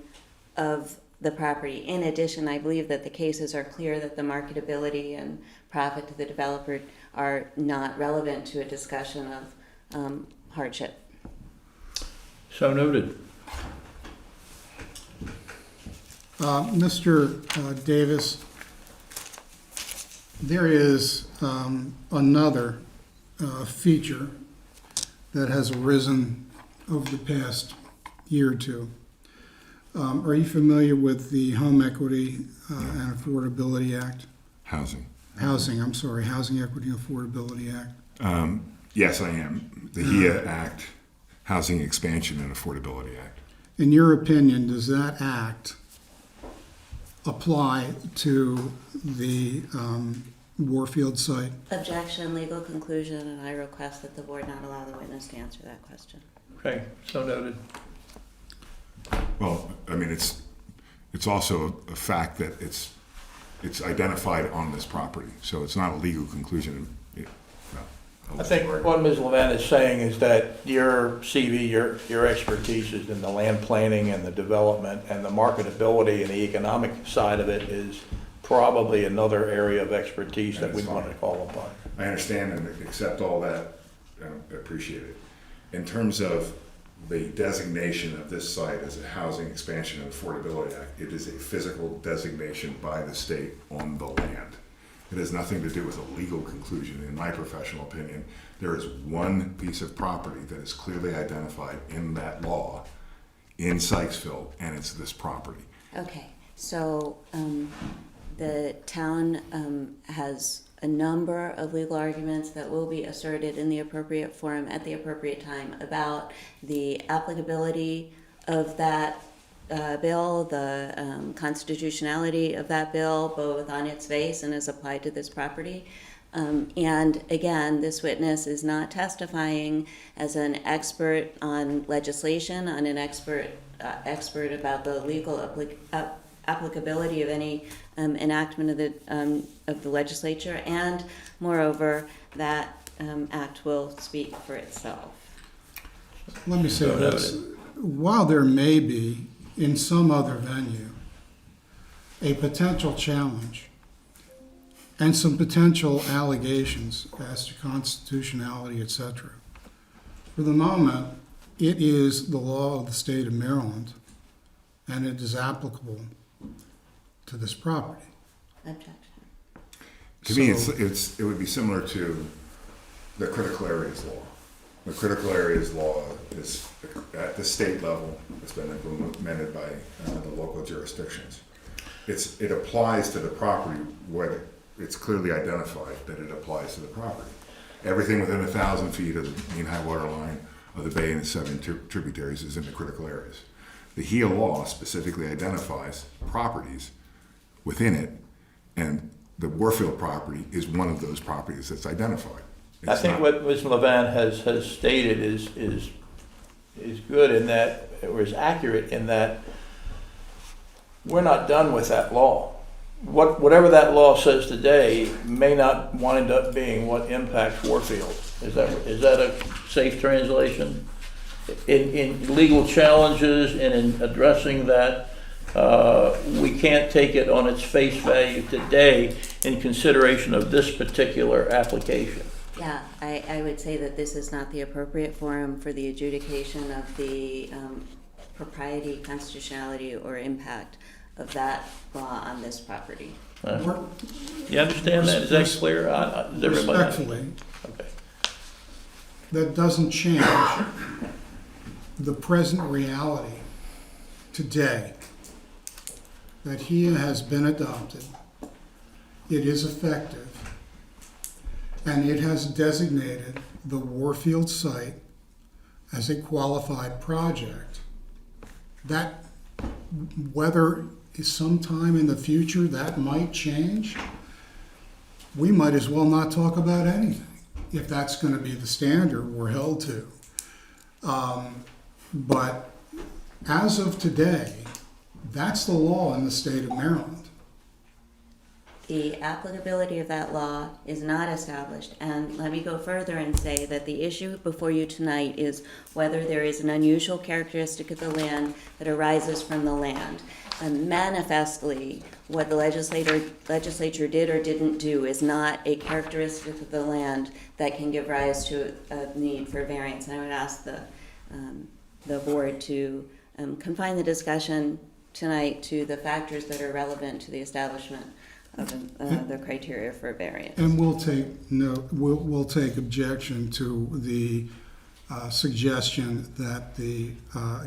of the property. In addition, I believe that the cases are clear that the marketability and profit to the developer are not relevant to a discussion of hardship. So noted. Mr. Davis, there is another feature that has arisen over the past year or two. Are you familiar with the Home Equity and Affordability Act? Housing. Housing Equity and Affordability Act. Yes, I am. The HEA Act, Housing Expansion and Affordability Act. In your opinion, does that act apply to the Warfield site? Objection, legal conclusion, and I request that the board not allow the witness to answer that question. Okay, so noted. Well, I mean, it's also a fact that it's identified on this property, so it's not a legal conclusion. I think what Ms. Levin is saying is that your CV, your expertise is in the land planning and the development, and the marketability and the economic side of it is probably another area of expertise that we want to call upon. I understand and accept all that. I appreciate it. In terms of the designation of this site as a Housing Expansion and Affordability Act, it is a physical designation by the state on the land. It has nothing to do with a legal conclusion. In my professional opinion, there is one piece of property that is clearly identified in that law in Sykesville, and it's this property. Okay, so the town has a number of legal arguments that will be asserted in the appropriate forum at the appropriate time about the applicability of that bill, the constitutionality of that bill, both on its face and as applied to this property. And again, this witness is not testifying as an expert on legislation, on an expert about the legal applicability of any enactment of the legislature, and moreover, that act will speak for itself. Let me say this. While there may be, in some other venue, a potential challenge and some potential allegations as to constitutionality, etc., for the moment, it is the law of the state of Maryland, and it is applicable to this property. Objection. To me, it would be similar to the critical areas law. The critical areas law is at the state level. It's been implemented by the local jurisdictions. It applies to the property where it's clearly identified that it applies to the property. Everything within 1,000 feet of the mean high water line of the bay and its 7 tributaries is in the critical areas. The HEA law specifically identifies properties within it, and the Warfield property is one of those properties that's identified. I think what Ms. Levin has stated is good in that, or is accurate in that, we're not done with that law. Whatever that law says today may not wind up being what impacts Warfield. Is that a safe translation? In legal challenges and in addressing that, we can't take it on its face value today in consideration of this particular application. Yeah, I would say that this is not the appropriate forum for the adjudication of the propriety, constitutionality, or impact of that law on this property. You understand that? Is that clear? Is everybody? Respectfully, Okay. that doesn't change the present reality today that HEA has been adopted, it is effective, and it has designated the Warfield site as a qualified project. That, whether sometime in the future that might change, we might as well not talk about anything if that's going to be the standard we're held to. But as of today, that's the law in the state of Maryland. The applicability of that law is not established, and let me go further and say that the issue before you tonight is whether there is an unusual characteristic of the land that arises from the land. And manifestly, what the legislature did or didn't do is not a characteristic of the land that can give rise to a need for variance. And I would ask the board to confine the discussion tonight to the factors that are relevant to the establishment of the criteria for variance. And we'll take objection to the suggestion that the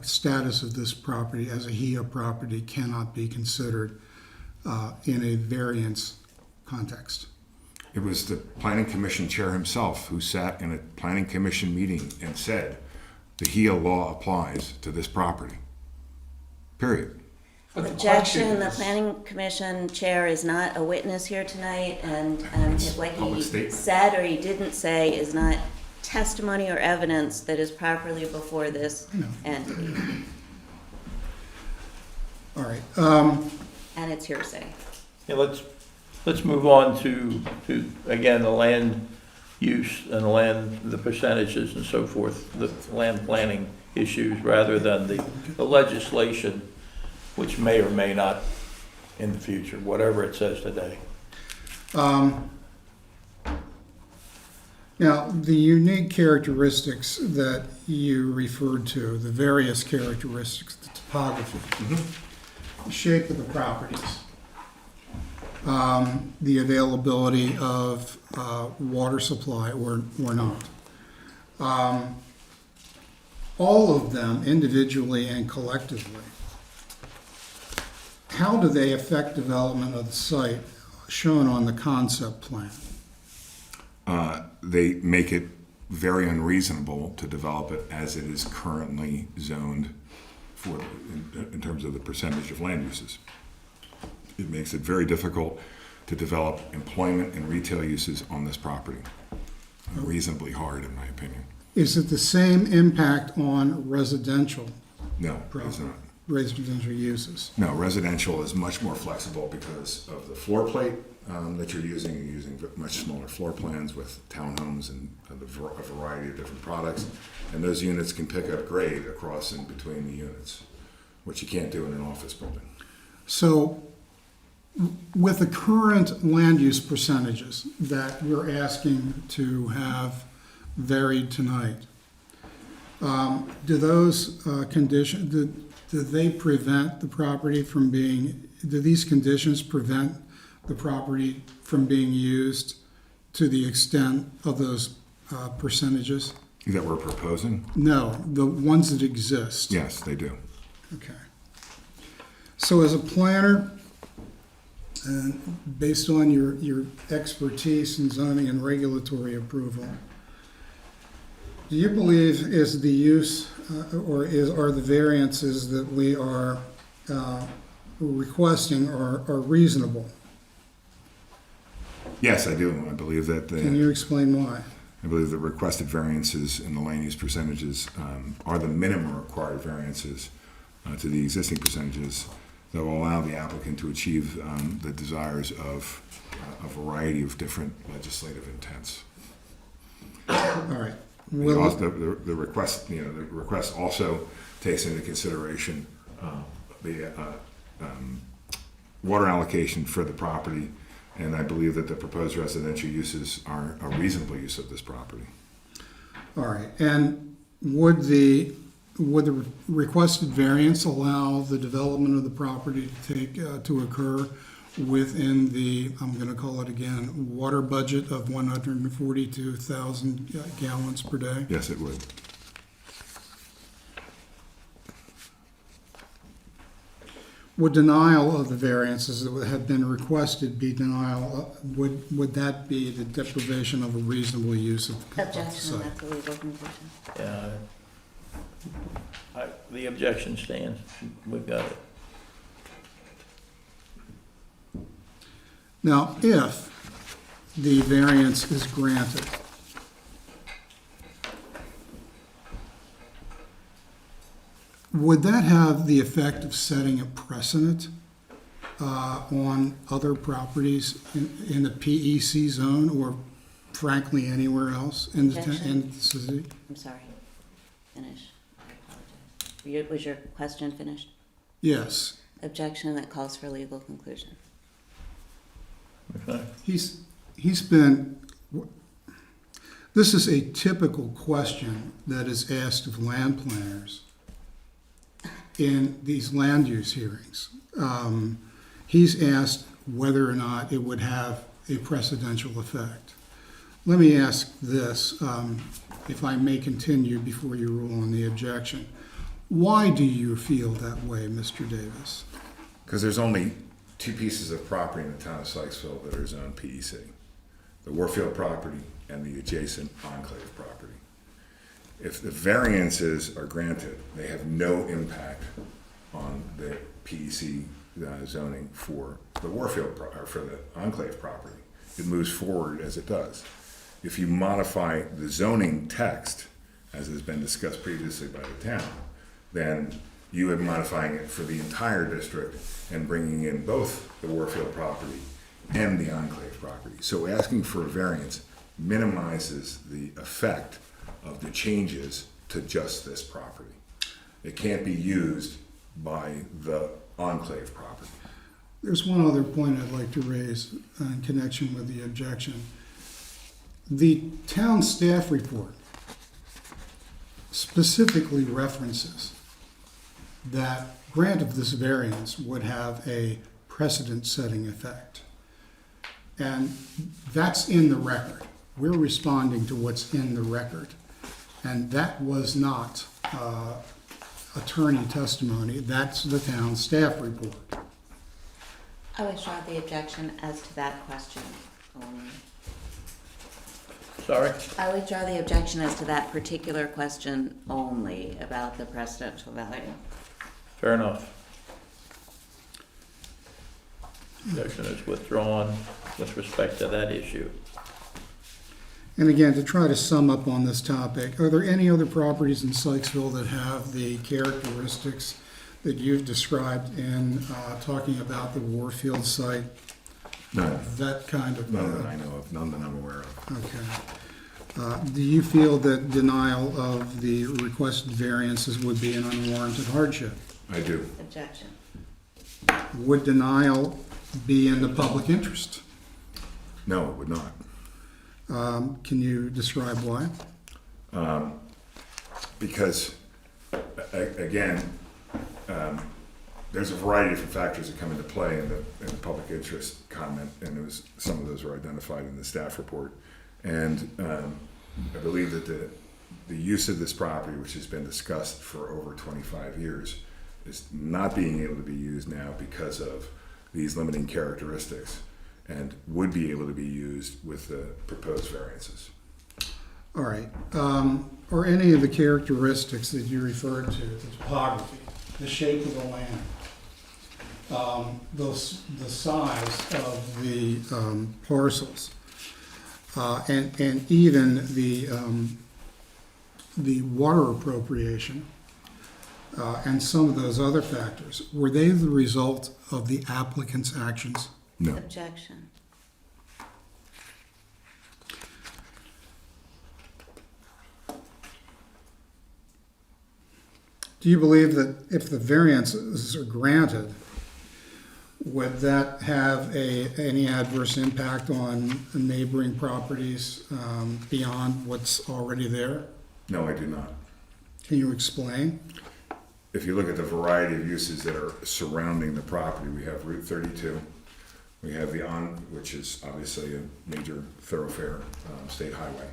status of this property as a HIA property cannot be considered in a variance context. It was the planning commission chair himself who sat in a planning commission meeting and said, the HIA law applies to this property. Period. But the Objection, question the is- planning commission chair is not a witness here tonight, and what Public he statement. said or he didn't say is not testimony or evidence that is properly before this No. entity, All right. and it's hearsay. Yeah, let's move on to again, the land use and the percentages and so forth, the land planning issues, rather than the legislation, which may or may not in the future, whatever it says today. Now, the unique characteristics that you referred to, the various characteristics, the topography, the shape of the properties, the availability of water supply or not. All of them individually and collectively, how do they affect development of the site shown on the concept plan? They make it very unreasonable to develop it as it is currently zoned for, in terms of the percentage of land uses. It makes it very difficult to develop employment and retail uses on this property. Reasonably hard, in my opinion. Is it the same impact on residential No, it's not. residential uses? No, residential is much more flexible because of the floor plate that you're using. You're using much smaller floor plans with townhomes and a variety of different products. And those units can pick up grade across and between the units, which you can't do in an office building. So with the current land use percentages that we're asking to have varied tonight, do those conditions, do they prevent the property from being, do these conditions prevent the property from being used to the extent of those percentages? That we're proposing? No, the ones that exist. Yes, they do. Okay. So as a planner, and based on your expertise in zoning and regulatory approval, do you believe is the use are the variances that we are requesting are reasonable? Yes, I do. I believe that Can you explain why? I believe the requested variances in the land use percentages are the minimum required variances to the existing percentages that will allow the applicant to achieve the desires of a variety of different legislative intents. All right. The request also takes into consideration the water allocation for the property, and I believe that the proposed residential uses are a reasonable use of this property. All right. And would the requested variance allow the development of the property to occur within the, I'm going to call it again, water budget of 142,000 gallons per day? Yes, it would. Would denial of the variances that have been requested be denial, would that be the deprivation of a reasonable use of the Objection, site? that's a legal conclusion. Yeah, the objection stands. We've got it. Now, if the variance is granted, Would that have the effect of setting a precedent on other properties in the PEC zone, or frankly anywhere else in the in the city? I'm sorry. Finish. I apologize. Was your question finished? Yes. Objection that calls for legal conclusion. Okay. He's been. This is a typical question that is asked of land planners in these land use hearings. He's asked whether or not it would have a precedential effect. Let me ask this, if I may continue before you rule on the objection. Why do you feel that way, Mr. Davis? Because there's only two pieces of property in the town of Sykesville that are zoned PEC. The Warfield property and the adjacent enclave property. If the variances are granted, they have no impact on the PEC zoning for the Warfield, or for the enclave property. It moves forward as it does. If you modify the zoning text, as has been discussed previously by the town, then you are modifying it for the entire district and bringing in both the Warfield property and the enclave property. So asking for a variance minimizes the effect of the changes to just this property. It can't be used by the enclave property. There's one other point I'd like to raise in connection with the objection. The town staff report specifically references that grant of this variance would have a precedent-setting effect. And that's in the record. We're responding to what's in the record. And that was not attorney testimony. That's the town staff report. I withdraw the objection as to that question only. Sorry? I withdraw the objection as to that particular question only about the precedential value. Fair enough. Objection is withdrawn with respect to that issue. And again, to try to sum up on this topic, are there any other properties in Sykesville that have the characteristics that you've described in talking about the Warfield site? None. That kind of... None that I know of, none that I'm aware of. Okay. Do you feel that denial of the requested variances would be an unwarranted hardship? I do. Objection. Would denial be in the public interest? No, it would not. Can you describe why? Because, again, there's a variety of different factors that come into play in the public interest comment, and some of those were identified in the staff report. And I believe that the use of this property, which has been discussed for over 25 years, is not being able to be used now because of these limiting characteristics, and would be able to be used with the proposed variances. All right. Are any of the characteristics that you referred to, the topography, the shape of the land, the size of the parcels, and even the water appropriation, and some of those other factors, were they the result of the applicant's actions? No. Objection. Do you believe that if the variances are granted, would that have any adverse impact on neighboring properties beyond what's already there? No, I do not. Can you explain? If you look at the variety of uses that are surrounding the property, we have Route 32. We have which is obviously a major thoroughfare, state highway.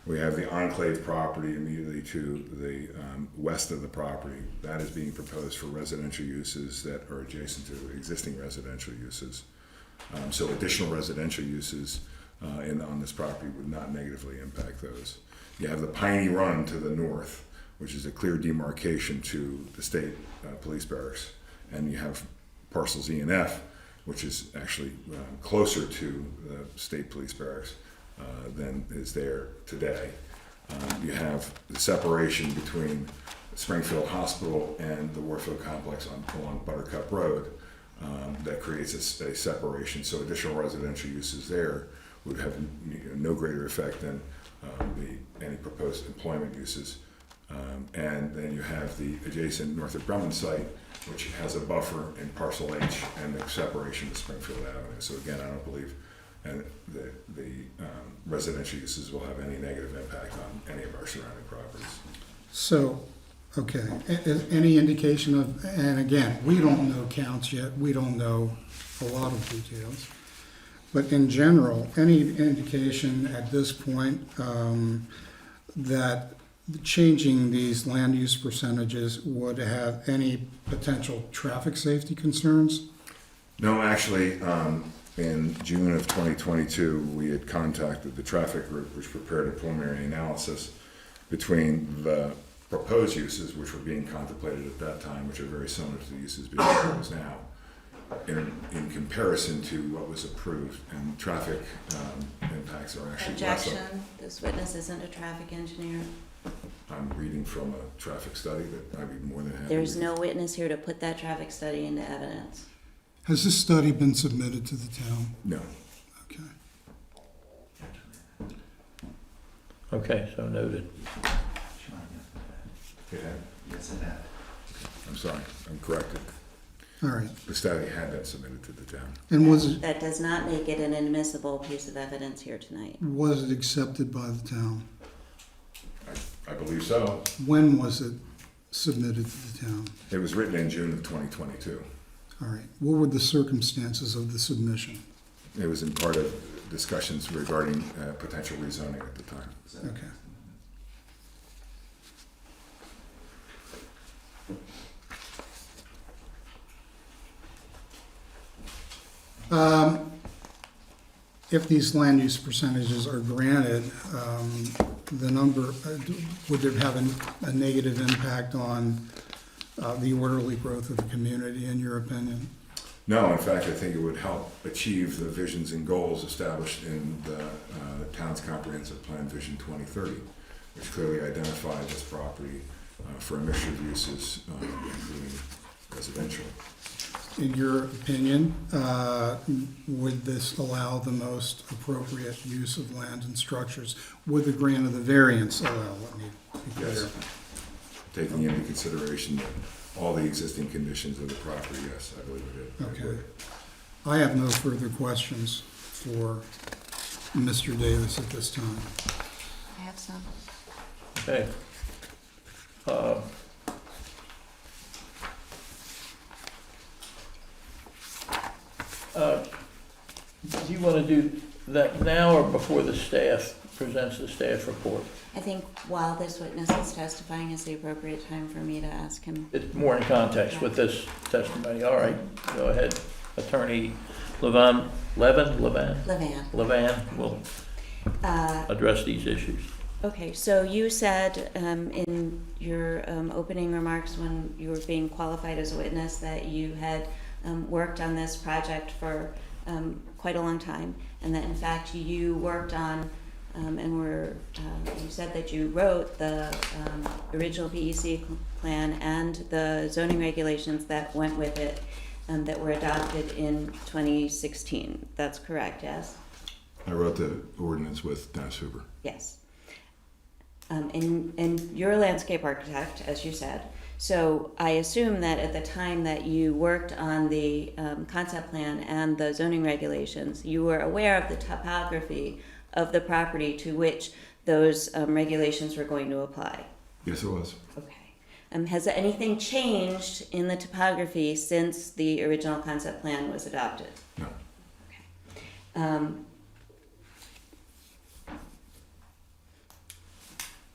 We have the enclave property immediately to the west of the property. That is being proposed for residential uses that are adjacent to existing residential uses. So additional residential uses on this property would not negatively impact those. You have the Piney Run to the north, which is a clear demarcation to the state police barracks. And you have parcels E and F, which is actually closer to the state police barracks than is there today. You have the separation between Springfield Hospital and the Warfield Complex along Buttercup Road. That creates a separation, so additional residential uses there would have no greater effect than any proposed employment uses. And then you have the adjacent Northrop Grumman site, which has a buffer in parcel H and the separation of Springfield Avenue. So again, I don't believe the residential uses will have any negative impact on any of our surrounding properties. So, okay, any indication of, and again, we don't know counts yet, we don't know a lot of details, but in general, any indication at this point that changing these land use percentages would have any potential traffic safety concerns? No, actually, in June of 2022, we had contacted the traffic group, which prepared a preliminary analysis between the proposed uses, which were being contemplated at that time, which are very similar to the uses being proposed now, in comparison to what was approved, and traffic impacts are actually less. Objection, this witness isn't a traffic engineer. I'm reading from a traffic study that I'd be more than happy. There's to- no witness here to put that traffic study into evidence. Has this study been submitted to the town? No. Okay. Okay, so noted. Yes, it had. I'm sorry, I'm corrected. All right. The study had been submitted to the town. And was That does not make it an admissible piece of evidence here tonight. it accepted by the town? I believe so. When was it submitted to the town? It was written in June of 2022. All right. What were the circumstances of the submission? It was in part of discussions regarding potential rezoning at the time. Okay. If these land use percentages are granted, the number, would there have a negative impact on the orderly growth of the community, in your opinion? No, in fact, I think it would help achieve the visions and goals established in the town's comprehensive plan, Vision 2030, which clearly identified this property for a mixture of uses, including residential. In your opinion, would this allow the most appropriate use of land and structures? Would the grant of the variance allow? Let me be clear. Yes. Taking into consideration all the existing conditions of the property, yes, I believe it did. Okay. I have no further questions for Mr. Davis at this time. I have some. Okay. Do you want to do that now or before the staff presents the staff report? I think while this witness is testifying is the appropriate time for me to ask him. It's more in context with this testimony. All right, go ahead. Attorney Levan will address these issues. Okay, so you said in your opening remarks when you were being qualified as a witness that you had worked on this project for quite a long time, and that in fact you worked on you said that you wrote the original PEC plan and the zoning regulations that went with it that were adopted in 2016. That's correct, yes? I wrote the ordinance with Dennis Hoover. Yes. And you're a landscape architect, as you said. So I assume that at the time that you worked on the concept plan and the zoning regulations, you were aware of the topography of the property to which those regulations were going to apply. Yes, it was. Okay. Has anything changed in the topography since the original concept plan was adopted? No. Okay.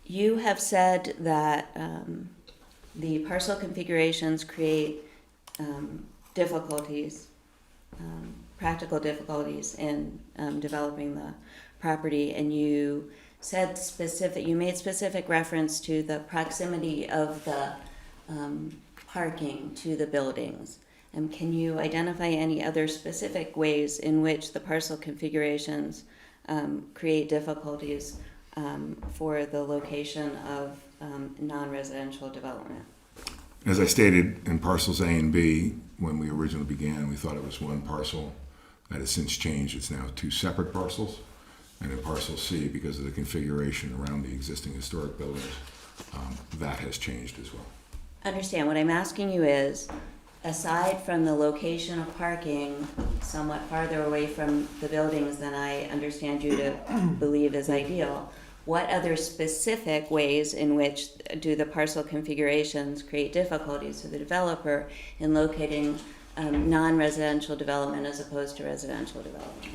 You have said that the parcel configurations create difficulties, practical difficulties in developing the property, and you made specific reference to the proximity of the parking to the buildings. Can you identify any other specific ways in which the parcel configurations create difficulties for the location of non-residential development? As I stated, in parcels A and B, when we originally began, we thought it was one parcel. That has since changed. It's now two separate parcels. And in parcel C, because of the configuration around the existing historic buildings, that has changed as well. Understand, what I'm asking you is, aside from the location of parking somewhat farther away from the buildings than I understand you to believe is ideal, what other specific ways in which do the parcel configurations create difficulties for the developer in locating non-residential development as opposed to residential development?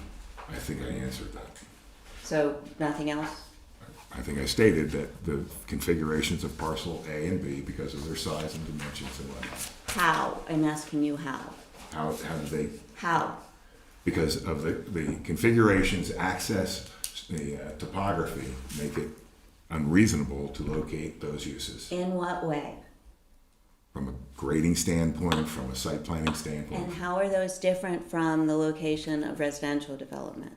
I think I answered that. So nothing else? I think I stated that the configurations of parcel A and B, because of their size and dimensions and whatnot. How? I'm asking you how. How did they? How? Because of the configurations, access, the topography, make it unreasonable to locate those uses. In what way? From a grading standpoint, from a site planning standpoint. And how are those different from the location of residential development?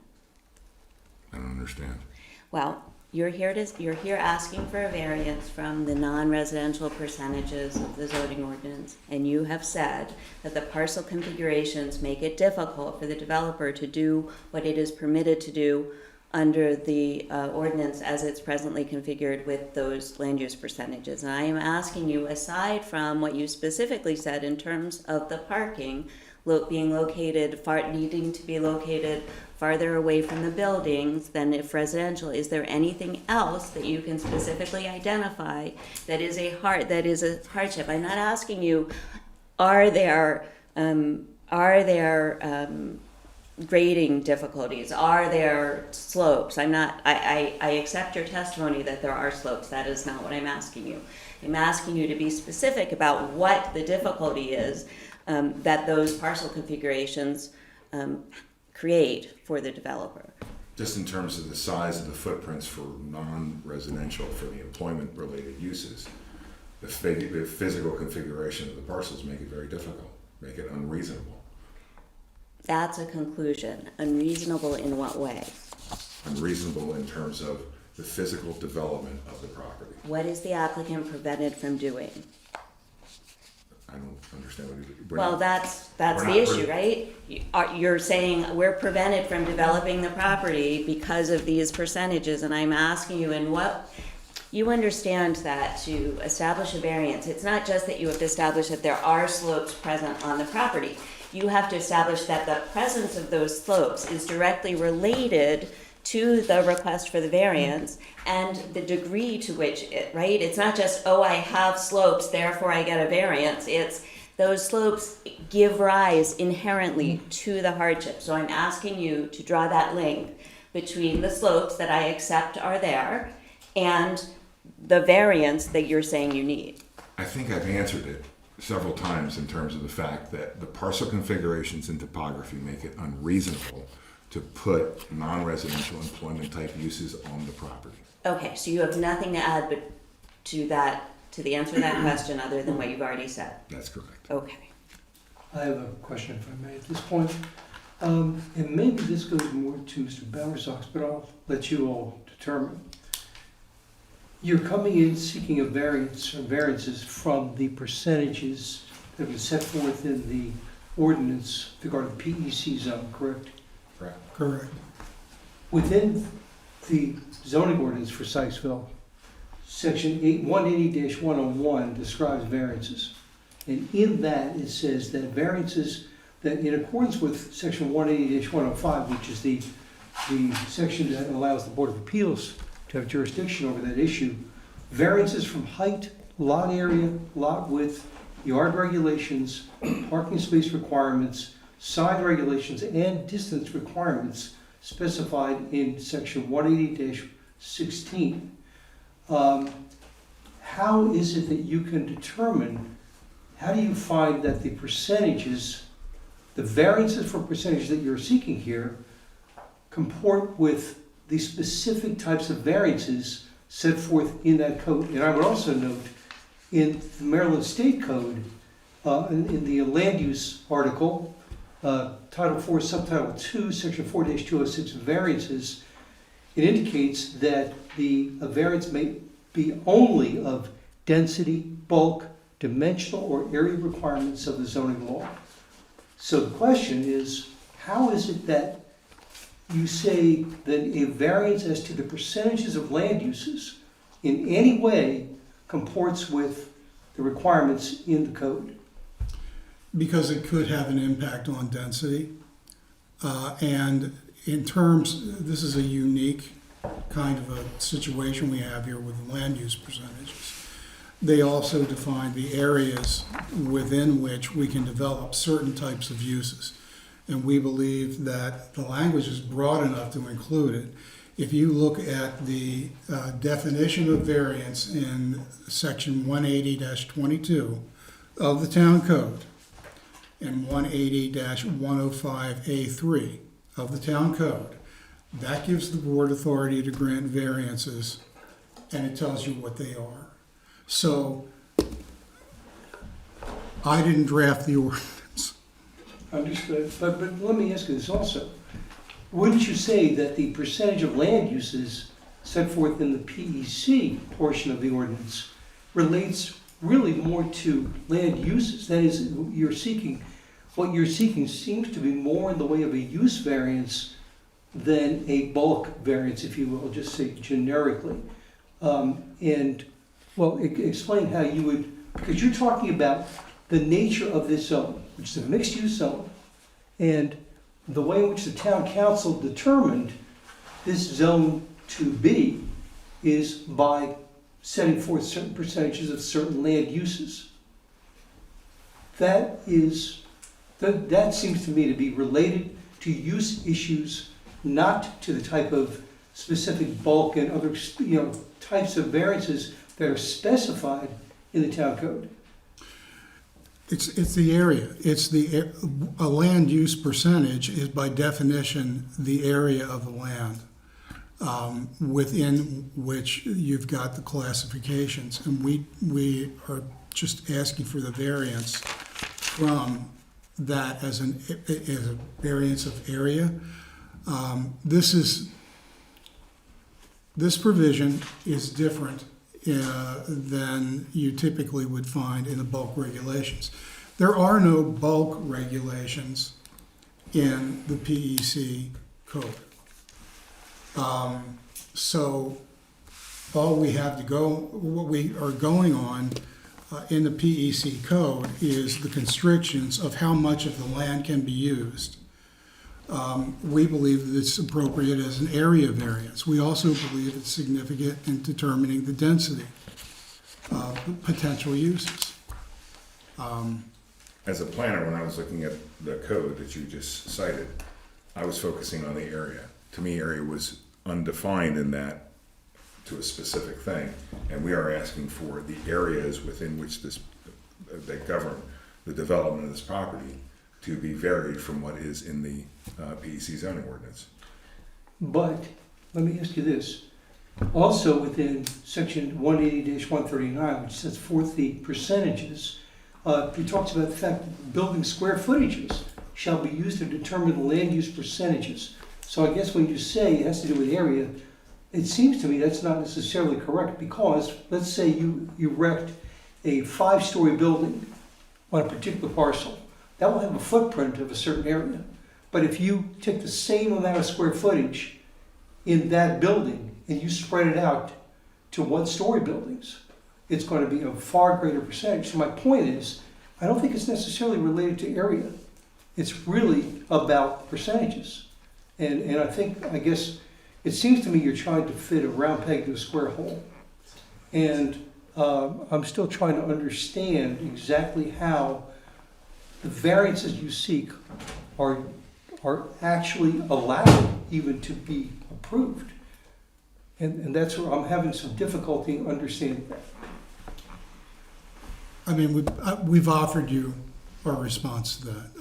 I don't understand. Well, you're here asking for a variance from the non-residential percentages of the zoning ordinance, and you have said that the parcel configurations make it difficult for the developer to do what it is permitted to do under the ordinance as it's presently configured with those land use percentages. And I am asking you, aside from what you specifically said in terms of the parking being located, needing to be located farther away from the buildings than if residential, is there anything else that you can specifically identify that is a hardship? I'm not asking you, are there grading difficulties? Are there slopes? I accept your testimony that there are slopes. That is not what I'm asking you. I'm asking you to be specific about what the difficulty is that those parcel configurations create for the developer. Just in terms of the size of the footprints for non-residential, for the employment-related uses, the physical configuration of the parcels make it very difficult, make it unreasonable. That's a conclusion. Unreasonable in what way? Unreasonable in terms of the physical development of the property. What is the applicant prevented from doing? I don't understand what you're... Well, that's we're the not- issue, right? You're saying we're prevented from developing the property because of these percentages, and I'm asking you, in what, you understand that to establish a variance, it's not just that you have to establish that there are slopes present on the property. You have to establish that the presence of those slopes is directly related to the request for the variance and the degree to which right? It's not just, oh, I have slopes, therefore I get a variance. It's those slopes give rise inherently to the hardship. So I'm asking you to draw that link between the slopes that I accept are there and the variance that you're saying you need. I think I've answered it several times in terms of the fact that the parcel configurations and topography make it unreasonable to put non-residential employment type uses on the property. Okay, so you have nothing to add but to the answer to that question other than what you've already said. That's correct. Okay. I have a question, if I may, at this point. And maybe this goes more to Mr. Bowersox, but I'll let you all determine. You're coming in seeking a variance or variances from the percentages that have been set forth in the ordinance regarding the PEC zone, correct? Correct. Correct. Within the zoning ordinance for Sykesville, section 180-101 describes variances. And in that, it says that variances that in accordance with section 180-105, which is the section that allows the Board of Appeals to have jurisdiction over that issue, variances from height, lot area, lot width, yard regulations, parking space requirements, side regulations, and distance requirements specified in section 180-16. How is it that you can determine, how do you find that the percentages, the variances for percentages that you're seeking here comport with the specific types of variances set forth in that code? And I would also note in the Maryland State Code, in the land use article, Title 4, Subtitle 2, Section 4-206, variances, it indicates that a variance may be only of density, bulk, dimensional, or area requirements of the zoning law. So the question is, how is it that you say that a variance as to the percentages of land uses in any way comports with the requirements in the code? Because it could have an impact on density. And in terms, this is a unique kind of a situation we have here with land use percentages. They also define the areas within which we can develop certain types of uses. And we believe that the language is broad enough to include it. If you look at the definition of variance in section 180-22 of the town code and 180-105A3 of the town code, that gives the board authority to grant variances, and it tells you what they are. So I didn't draft the ordinance. Understood. But let me ask you this also. Wouldn't you say that the percentage of land uses set forth in the PEC portion of the ordinance relates really more to land uses? That is, what you're seeking seems to be more in the way of a use variance than a bulk variance, if you will, just say generically. Explain how you would, because you're talking about the nature of this zone, which is a mixed-use zone, and the way in which the town council determined this zone to be is by setting forth certain percentages of certain land uses. That seems to me to be related to use issues, not to the type of specific bulk and other types of variances that are specified in the town code. It's the area. A land use percentage is by definition the area of the land within which you've got the classifications. And we are just asking for the variance from that as a variance of area. This provision is different than you typically would find in the bulk regulations. There are no bulk regulations in the PEC code. So what we are going on in the PEC code is the constrictions of how much of the land can be used. We believe that it's appropriate as an area variance. We also believe it's significant in determining the density of potential uses. As a planner, when I was looking at the code that you just cited, I was focusing on the area. To me, area was undefined in that to a specific thing, and we are asking for the areas within which that govern the development of this property to be varied from what is in the PEC zoning ordinance. But let me ask you this. Also within section 180-139, which sets forth the percentages, it talks about the fact that building square footages shall be used to determine the land use percentages. So I guess when you say it has to do with area, it seems to me that's not necessarily correct, because let's say you erect a 5-story building on a particular parcel. That will have a footprint of a certain area. But if you take the same amount of square footage in that building and you spread it out to 1-story buildings, it's going to be a far greater percentage. So my point is, I don't think it's necessarily related to area. It's really about percentages. And I guess, it seems to me you're trying to fit a round peg to a square hole. And I'm still trying to understand exactly how the variances you seek are actually allowed even to be approved. And that's where I'm having some difficulty understanding that. I mean, we've offered you our response to that.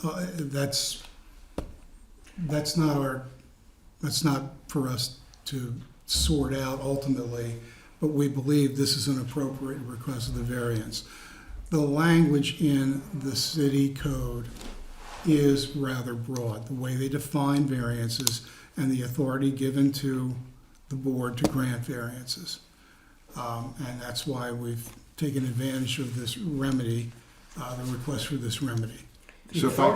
That's not for us to sort out ultimately, but we believe this is an appropriate request of the variance. The language in the city code is rather broad. The way they define variances and the authority given to the board to grant variances. And that's why we've taken advantage of this remedy, the request for this remedy. So if I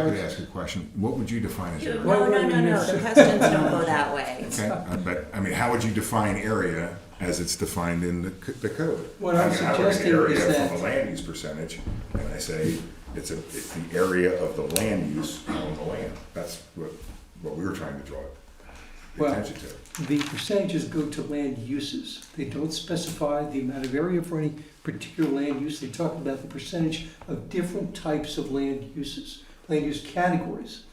could ask a question, what would you define as area? No, the questions don't go that way. Okay, but, I mean, how would you define area as it's defined in the code? What I'm I would suggesting area is that- from the land use percentage, and I say it's the area of the land use on the land. That's what we were trying to draw Well, attention to. The percentages go to land uses. They don't specify the amount of area for any particular land use. They talk about the percentage of different types of land uses, land use categories.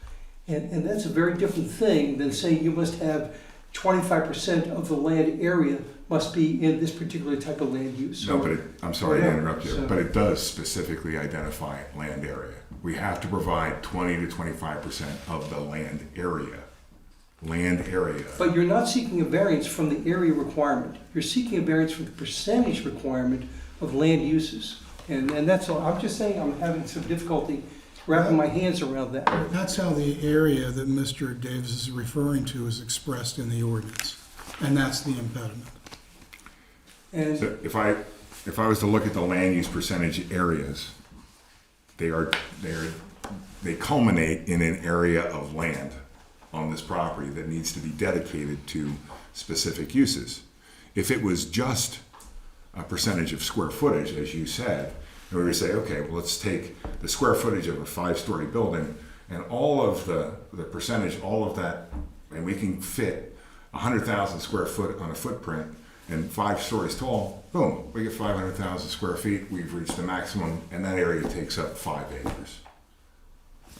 And that's a very different thing than saying you must have 25% of the land area must be in this particular type of land use. No, but I'm sorry to whatever. interrupt you, So- but it does specifically identify land area. We have to provide 20 to 25% of the land area. Land area. But you're not seeking a variance from the area requirement. You're seeking a variance from the percentage requirement of land uses. And that's all. I'm just saying I'm having some difficulty wrapping my hands around that. That's how the area that Mr. Davis is referring to is expressed in the ordinance, and that's the impediment. And So if I was to look at the land use percentage areas, they culminate in an area of land on this property that needs to be dedicated to specific uses. If it was just a percentage of square footage, as you said, and we would say, okay, well, let's take the square footage of a 5-story building and all of the percentage, all of that, and we can fit 100,000 square foot on a footprint and 5 stories tall, boom, we get 500,000 square feet, we've reached the maximum, and that area takes up 5 acres.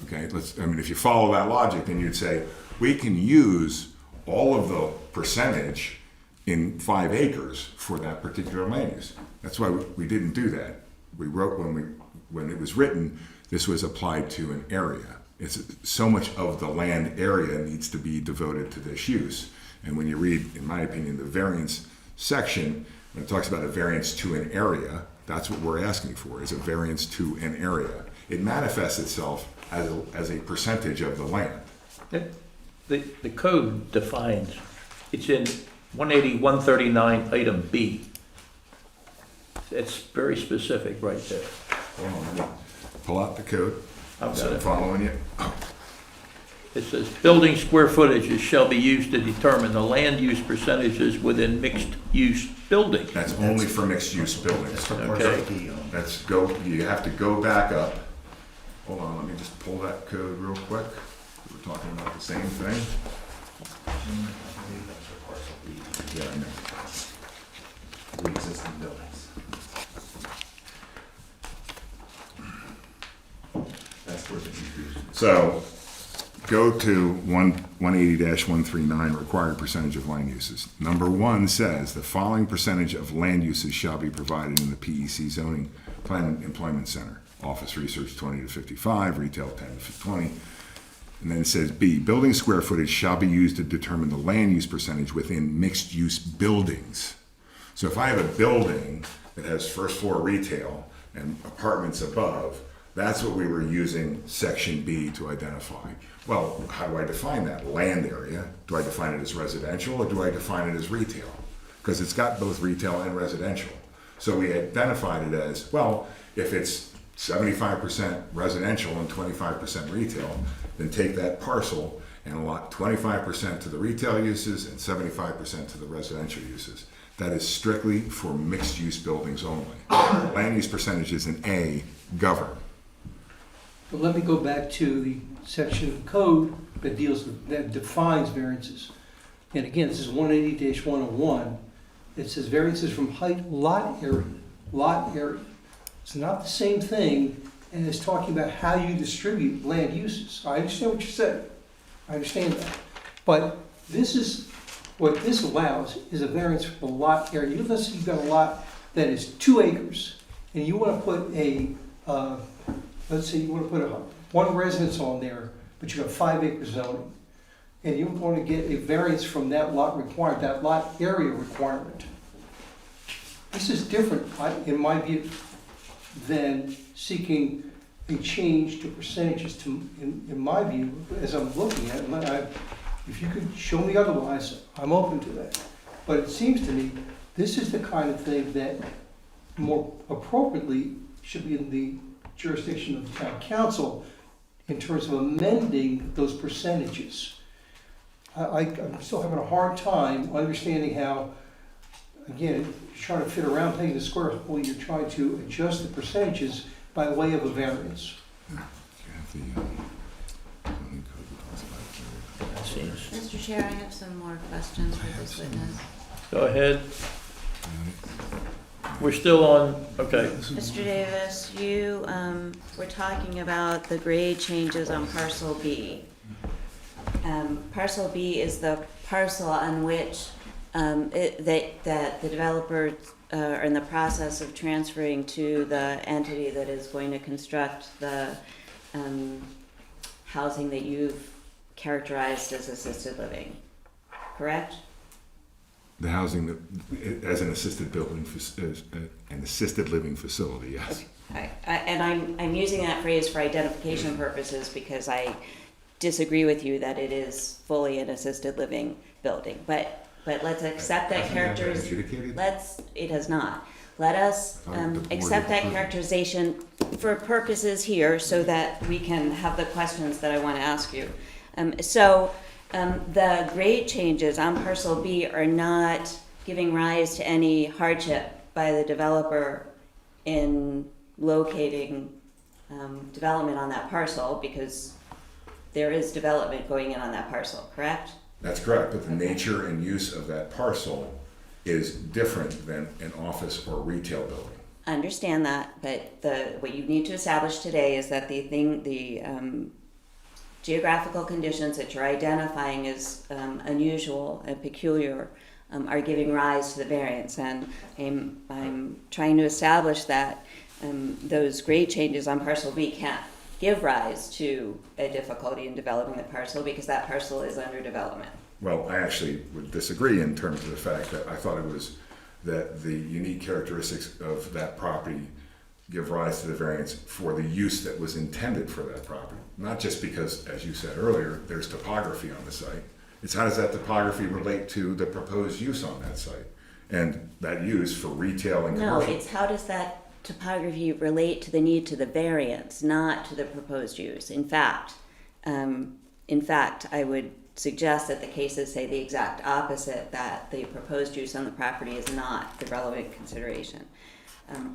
Okay, if you follow that logic, then you'd say, we can use all of the percentage in 5 acres for that particular land use. That's why we didn't do that. We wrote, when it was written, this was applied to an area. It's so much of the land area needs to be devoted to this use. And when you read, in my opinion, the variance section, when it talks about a variance to an area, that's what we're asking for, is a variance to an area. It manifests itself as a percentage of the land. The code defines, it's in 180-139 item B. It's very specific right there. Hold on, let me pull out the code. I'm So I'm gonna- following you. It says, building square footages shall be used to determine the land use percentages within mixed-use buildings. That's only for mixed-use buildings. Okay. You have to go back up. Hold on, let me just pull that code real quick. We're talking about the same thing. Yeah, I know. Pre-existing buildings. That's where the confusion is. So, go to 180-139, required percentage of land uses. Number 1 says, the following percentage of land uses shall be provided in the PEC zoning plan employment center. Office research 20 to 55, retail 10 to 20. And then it says B, building square footage shall be used to determine the land use percentage within mixed use buildings. So if I have a building that has first floor retail and apartments above, that's what we were using section B to identify. Well, how do I define that? Land area. Do I define it as residential or do I define it as retail? Because it's got both retail and residential. So we identified it as, well, if it's 75% residential and 25% retail, then take that parcel and allot 25% to the retail uses and 75% to the residential uses. That is strictly for mixed-use buildings only. Land use percentages in A govern. But let me go back to the section of the code that that defines variances. And again, this is 180-101. It says variances from height, lot area, lot area. It's not the same thing as talking about how you distribute land uses. I understand what you said. I understand that. But what this allows is a variance for the lot area. Let's say you've got a lot that is 2 acres and you want to put let's say you want to put one residence on there, but you have 5 acre zoning. And you want to get a variance from that lot area requirement. This is different, in my view, than seeking a change to percentages. In my view, as I'm looking at it, If you could show me otherwise, I'm open to that. But it seems to me, this is the kind of thing that more appropriately should be in the jurisdiction of the town council in terms of amending those percentages. I'm still having a hard time understanding how, again, you're trying to fit around taking the square hole, you're trying to adjust the percentages by way of a variance. You have the zoning code that talks about it. Mr. Chair, I have some more questions for this witness. Go ahead. We're still on, okay. Mr. Davis, you were talking about the grade changes on parcel B. Parcel B is the parcel on which that the developer are in the process of transferring to the entity that is going to construct the housing that you've characterized as assisted living, correct? The housing that, as an assisted building, as an assisted living facility, yes. And I'm using that phrase for identification purposes because I disagree with you that it is fully an assisted living building. But let's accept that Adjudicated? it has not. Let us accept that characterization for purposes here so that we can have the questions that I want to ask you. The grade changes on parcel B are not giving rise to any hardship by the developer in locating development on that parcel because there is development going in on that parcel, correct? That's correct, but the nature and use of that parcel is different than an office or retail building. I understand that, but what you need to establish today is that the geographical conditions that you're identifying as unusual and peculiar are giving rise to the variance, and I'm trying to establish that those grade changes on parcel B can't give rise to a difficulty in developing the parcel because that parcel is under development. Well, I actually would disagree in terms of the fact that I thought it was that the unique characteristics of that property give rise to the variance for the use that was intended for that property. Not just because, as you said earlier, there's topography on the site. It's how does that topography relate to the proposed use on that site? And that use for retail and commercial. No, it's how does that topography relate to the need to the variance, not to the proposed use. In fact, I would suggest that the cases say the exact opposite, that the proposed use on the property is not the relevant consideration.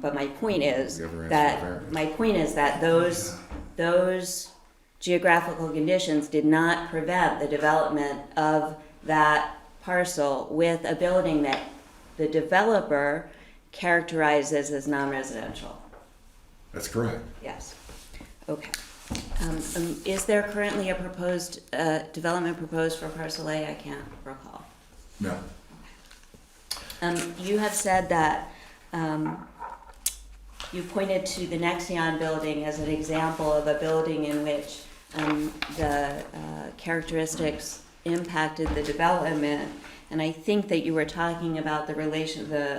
But my point is that those geographical conditions did not prevent the development of that parcel with a building that the developer characterizes as non-residential. That's correct. Yes. Okay. Is there currently a proposed development proposed for parcel A? I can't recall. No. You have said that you pointed to the Nexion building as an example of a building in which the characteristics impacted the development, and I think that you were talking about the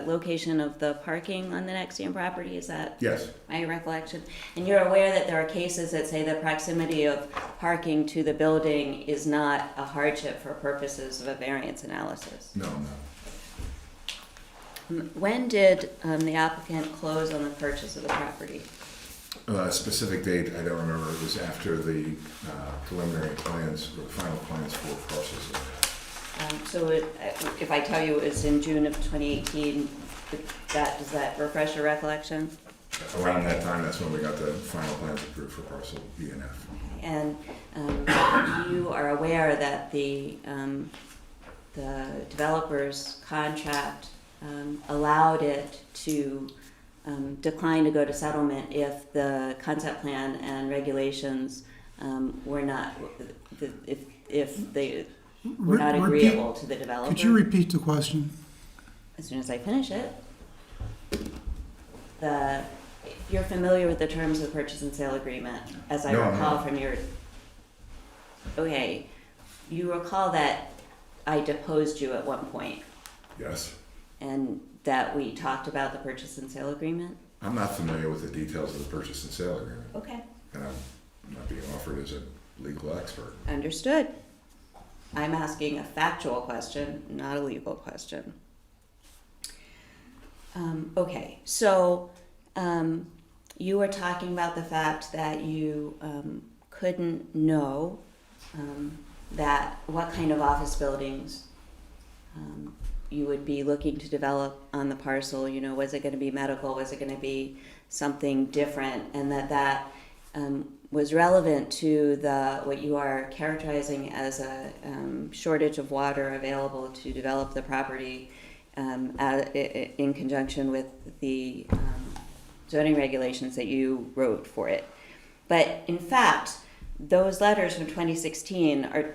location of the parking on the Nexion property. Is that Yes. my recollection? And you're aware that there are cases that say the proximity of parking to the building is not a hardship for purposes of a variance analysis. No. When did the applicant close on the purchase of the property? Specific date, I don't remember. It was after the preliminary plans, or the final plans for parcels. If I tell you it's in June of 2018, does that refresh your recollection? Around that time, that's when we got the final plans approved for parcel B and F. And you are aware that the developer's contract allowed it to decline to go to settlement if the concept plan and regulations were not agreeable to the developer. Could you repeat the question? As soon as I finish it. You're familiar with the terms of the purchase and sale agreement, as I recall from your. Okay, you recall that I deposed you at one point. Yes. And that we talked about the purchase and sale agreement? I'm not familiar with the details of the purchase and sale agreement. Okay. And I'm not being offered as a legal expert. Understood. I'm asking a factual question, not a legal question. Okay, so you were talking about the fact that you couldn't know that what kind of office buildings you would be looking to develop on the parcel. You know, was it going to be medical? Was it going to be something different? And that was relevant to what you are characterizing as a shortage of water available to develop the property in conjunction with the zoning regulations that you wrote for it. But in fact, those letters from 2016 are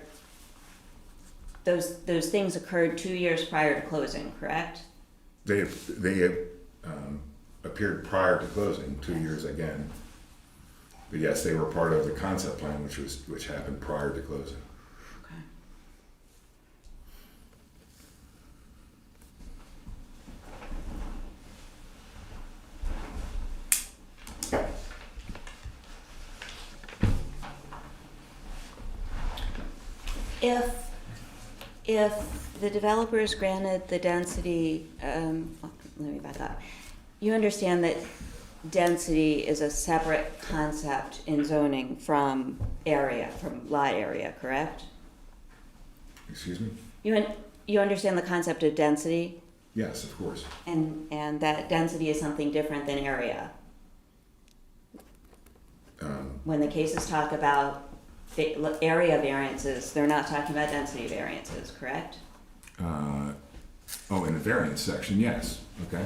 those things occurred 2 years prior to closing, correct? They appeared prior to closing, 2 years again. But yes, they were part of the concept plan, which happened prior to closing. Okay. If the developers granted the density, let me back up. You understand that density is a separate concept in zoning from lot area, correct? Excuse me? You understand the concept of density, Yes, of course. and that density is something different than area. When the cases talk about area variances, they're not talking about density variances, correct? In the variance section, yes. Okay.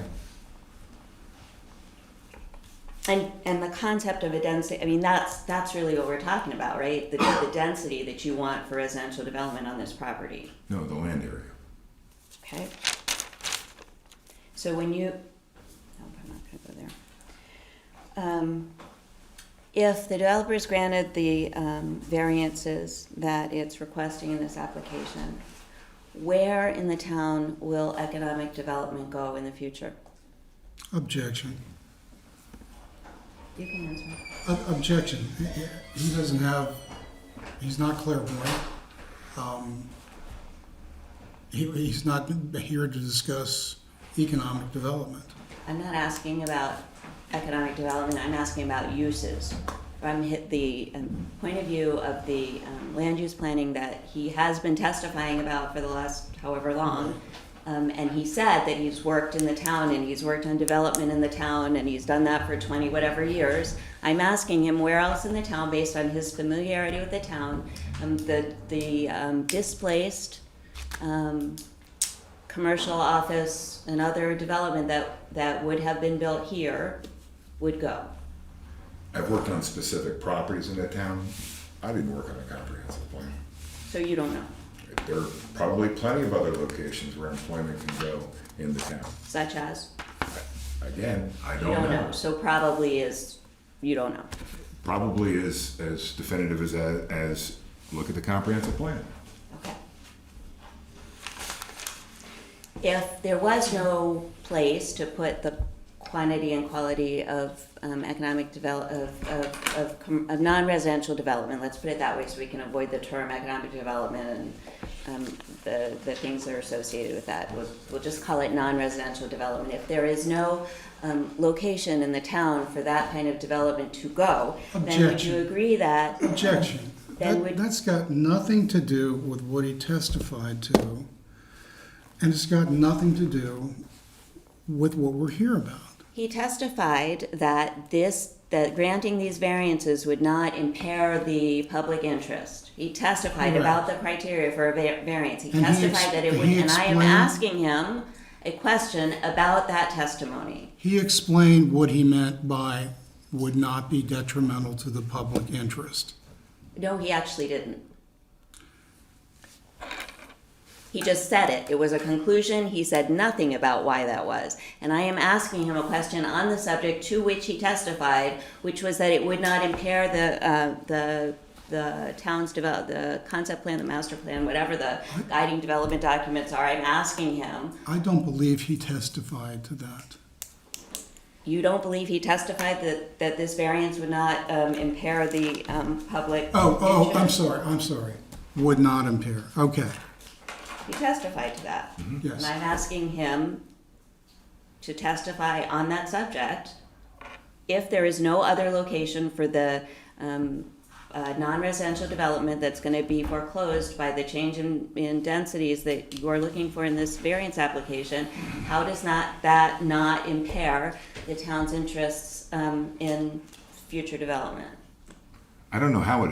And the concept of a density, I mean, that's really what we're talking about, right? The density that you want for residential development on this property. No, the land area. Okay. So when you, no, I'm not gonna go there. If the developers granted the variances that it's requesting in this application, where in the town will economic development go in the future? Objection. You can answer. Objection. He doesn't have, he's not clairvoyant. He's not here to discuss economic development. I'm not asking about economic development, I'm asking about uses. From the point of view of the land use planning that he has been testifying about for the last however long. And he said that he's worked in the town and he's worked on development in the town and he's done that for 20 whatever years. I'm asking him where else in the town, based on his familiarity with the town, the displaced commercial office and other development that would have been built here would go. I've worked on specific properties in the town. I didn't work on a comprehensive plan. So you don't know, There are probably plenty of other locations where employment can go in the town. such as? Again, I You don't don't know. know, so probably is, you don't know. Probably is as definitive as look at the comprehensive plan. Okay. If there was no place to put the quantity and quality of economic of non-residential development, let's put it that way so we can avoid the term economic development and the things that are associated with that. We'll just call it non-residential development. If there is no location in the town for that kind of development to go, then would Objection. you agree that? Objection. That's got nothing to do with what he testified to, and it's got nothing to do with what we're here about. He testified that granting these variances would not impair the public interest. He testified Correct. about the criteria for a variance. He And he testified that it would, he and I am explained- asking him a question about that testimony. He explained what he meant by would not be detrimental to the public interest. No, he actually didn't. He just said it. It was a conclusion. He said nothing about why that was. And I am asking him a question on the subject to which he testified, which was that it would not impair the town's the concept plan, the master plan, whatever the guiding development documents are. I'm asking him. I don't believe he testified to that. You don't believe he testified that this variance would not impair the public Oh, I'm interest? sorry. Would not impair, okay, He testified to that. And yes. I'm asking him to testify on that subject if there is no other location for the non-residential development that's going to be foreclosed by the change in densities that you are looking for in this variance application. How does that not impair the town's interests in future development? I don't know how it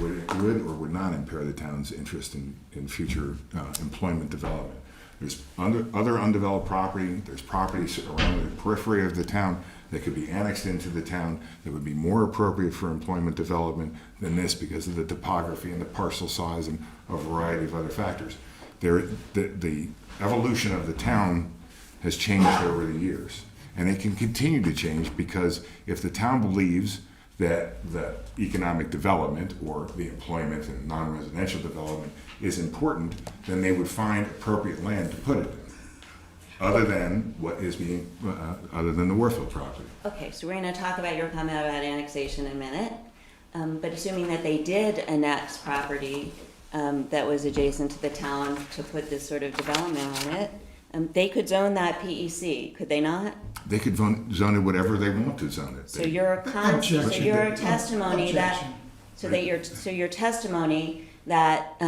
would or would not impair the town's interest in future employment development. There's other undeveloped property, there's properties around the periphery of the town that could be annexed into the town that would be more appropriate for employment development than this because of the topography and the parcel size and a variety of other factors. The evolution of the town has changed over the years, and it can continue to change because if the town believes that the economic development or the employment and non-residential development is important, then they would find appropriate land to put it in, other than what is being, other than the Warfield property. Okay, so we're going to talk about your comment about annexation in a minute. But assuming that they did annex property that was adjacent to the town to put this sort of development on it, they could zone that PEC, could they not? They could zone it whatever they want to zone it. So your testimony that, Objection. your testimony that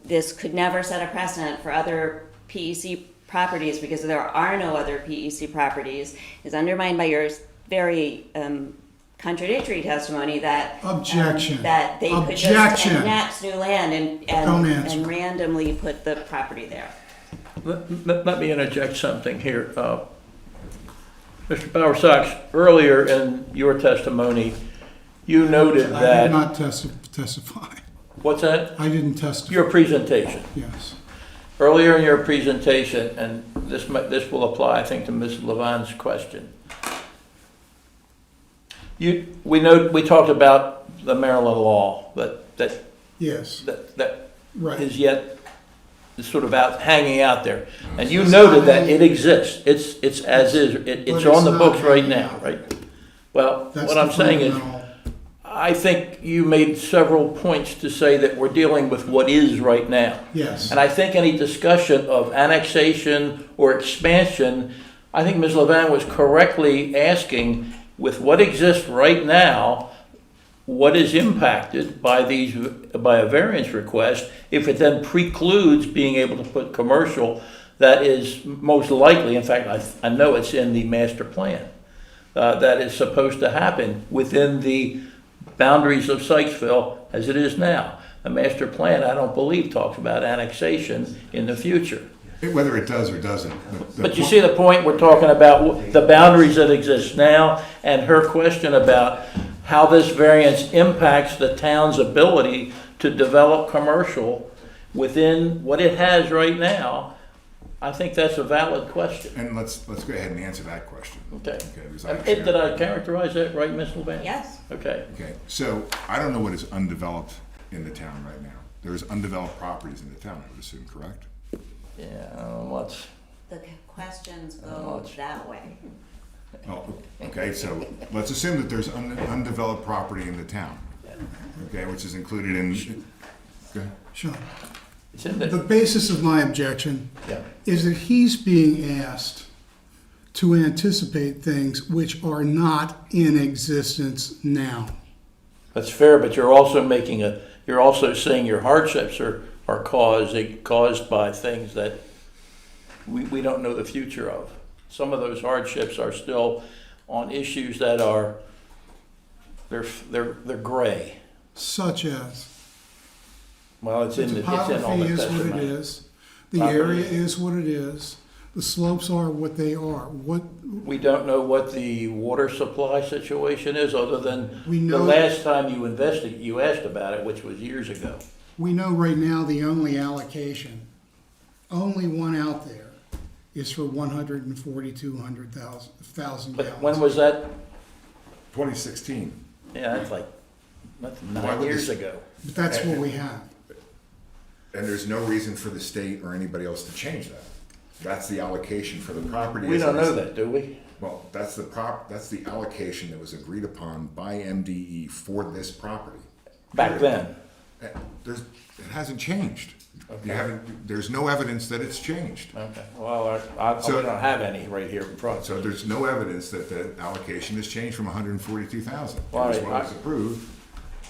this could never set a precedent for other PEC properties because there are no other PEC properties is undermined by your very contradictory testimony that Objection. That they could just Objection. annex new land Don't answer. and randomly put the property there. Let me interject something here. Mr. Bowersox, earlier in your testimony, you noted I did that, not testify. what's that? I didn't testify, Your presentation. yes. Earlier in your presentation, and this will apply, I think, to Ms. Levine's question. We talked about the Maryland law that Yes, right. is yet sort of hanging out there, and you noted that it exists. It's as is. It's But on it's the not books right hanging now, out. right? Well, That's what the I'm saying is, fundamental- I think you made several points to say that we're dealing with what is right now. Yes, And I think any discussion of annexation or expansion, I think Ms. Levine was correctly asking, with what exists right now, what is impacted by a variance request, if it then precludes being able to put commercial, that is most likely, in fact, I know it's in the master plan, that is supposed to happen within the boundaries of Sykesville as it is now. The master plan, I don't believe, talks about annexation in the future. Whether it does or doesn't. But you see the point, we're talking about the boundaries that exist now, and her question about how this variance impacts the town's ability to develop commercial within what it has right now, I think that's a valid question. And let's go ahead and answer that question. Okay. Because I share- Did I characterize that right, Ms. Levine? Yes. Okay. Okay, so I don't know what is undeveloped in the town right now. There's undeveloped properties in the town, I would assume, correct? Yeah, what's, The questions go much. that way. Oh, okay, so let's assume that there's undeveloped property in the town, okay, which is included in, okay. Sean. it's in The the, basis of my objection yeah. is that he's being asked to anticipate things which are not in existence now. That's fair, but you're also you're also saying your hardships are caused by things that we don't know the future of. Some of those hardships are still on issues that are, they're gray. Such as, Well, it's the in all topography the is what it testimony. is, the Property. area is what it is, the slopes are what they are. We don't know what the water supply situation is, other than We the know- last time you asked about it, which was years ago. We know right now the only allocation, only one out there, is for 142,000 But gallons. when was that? 2016. Yeah, that's Why 9 would years this- ago. But that's what we have. And there's no reason for the state or anybody else to change that. That's the allocation for the property. We as don't it is. know that, do we? Well, that's the allocation that was agreed upon by MDE for this property. Back then. It hasn't changed. Okay. You haven't, there's no evidence that it's changed. Okay, well, we don't have any right here in front. So there's no evidence that the allocation has changed from 142,000. Well, That was what was approved.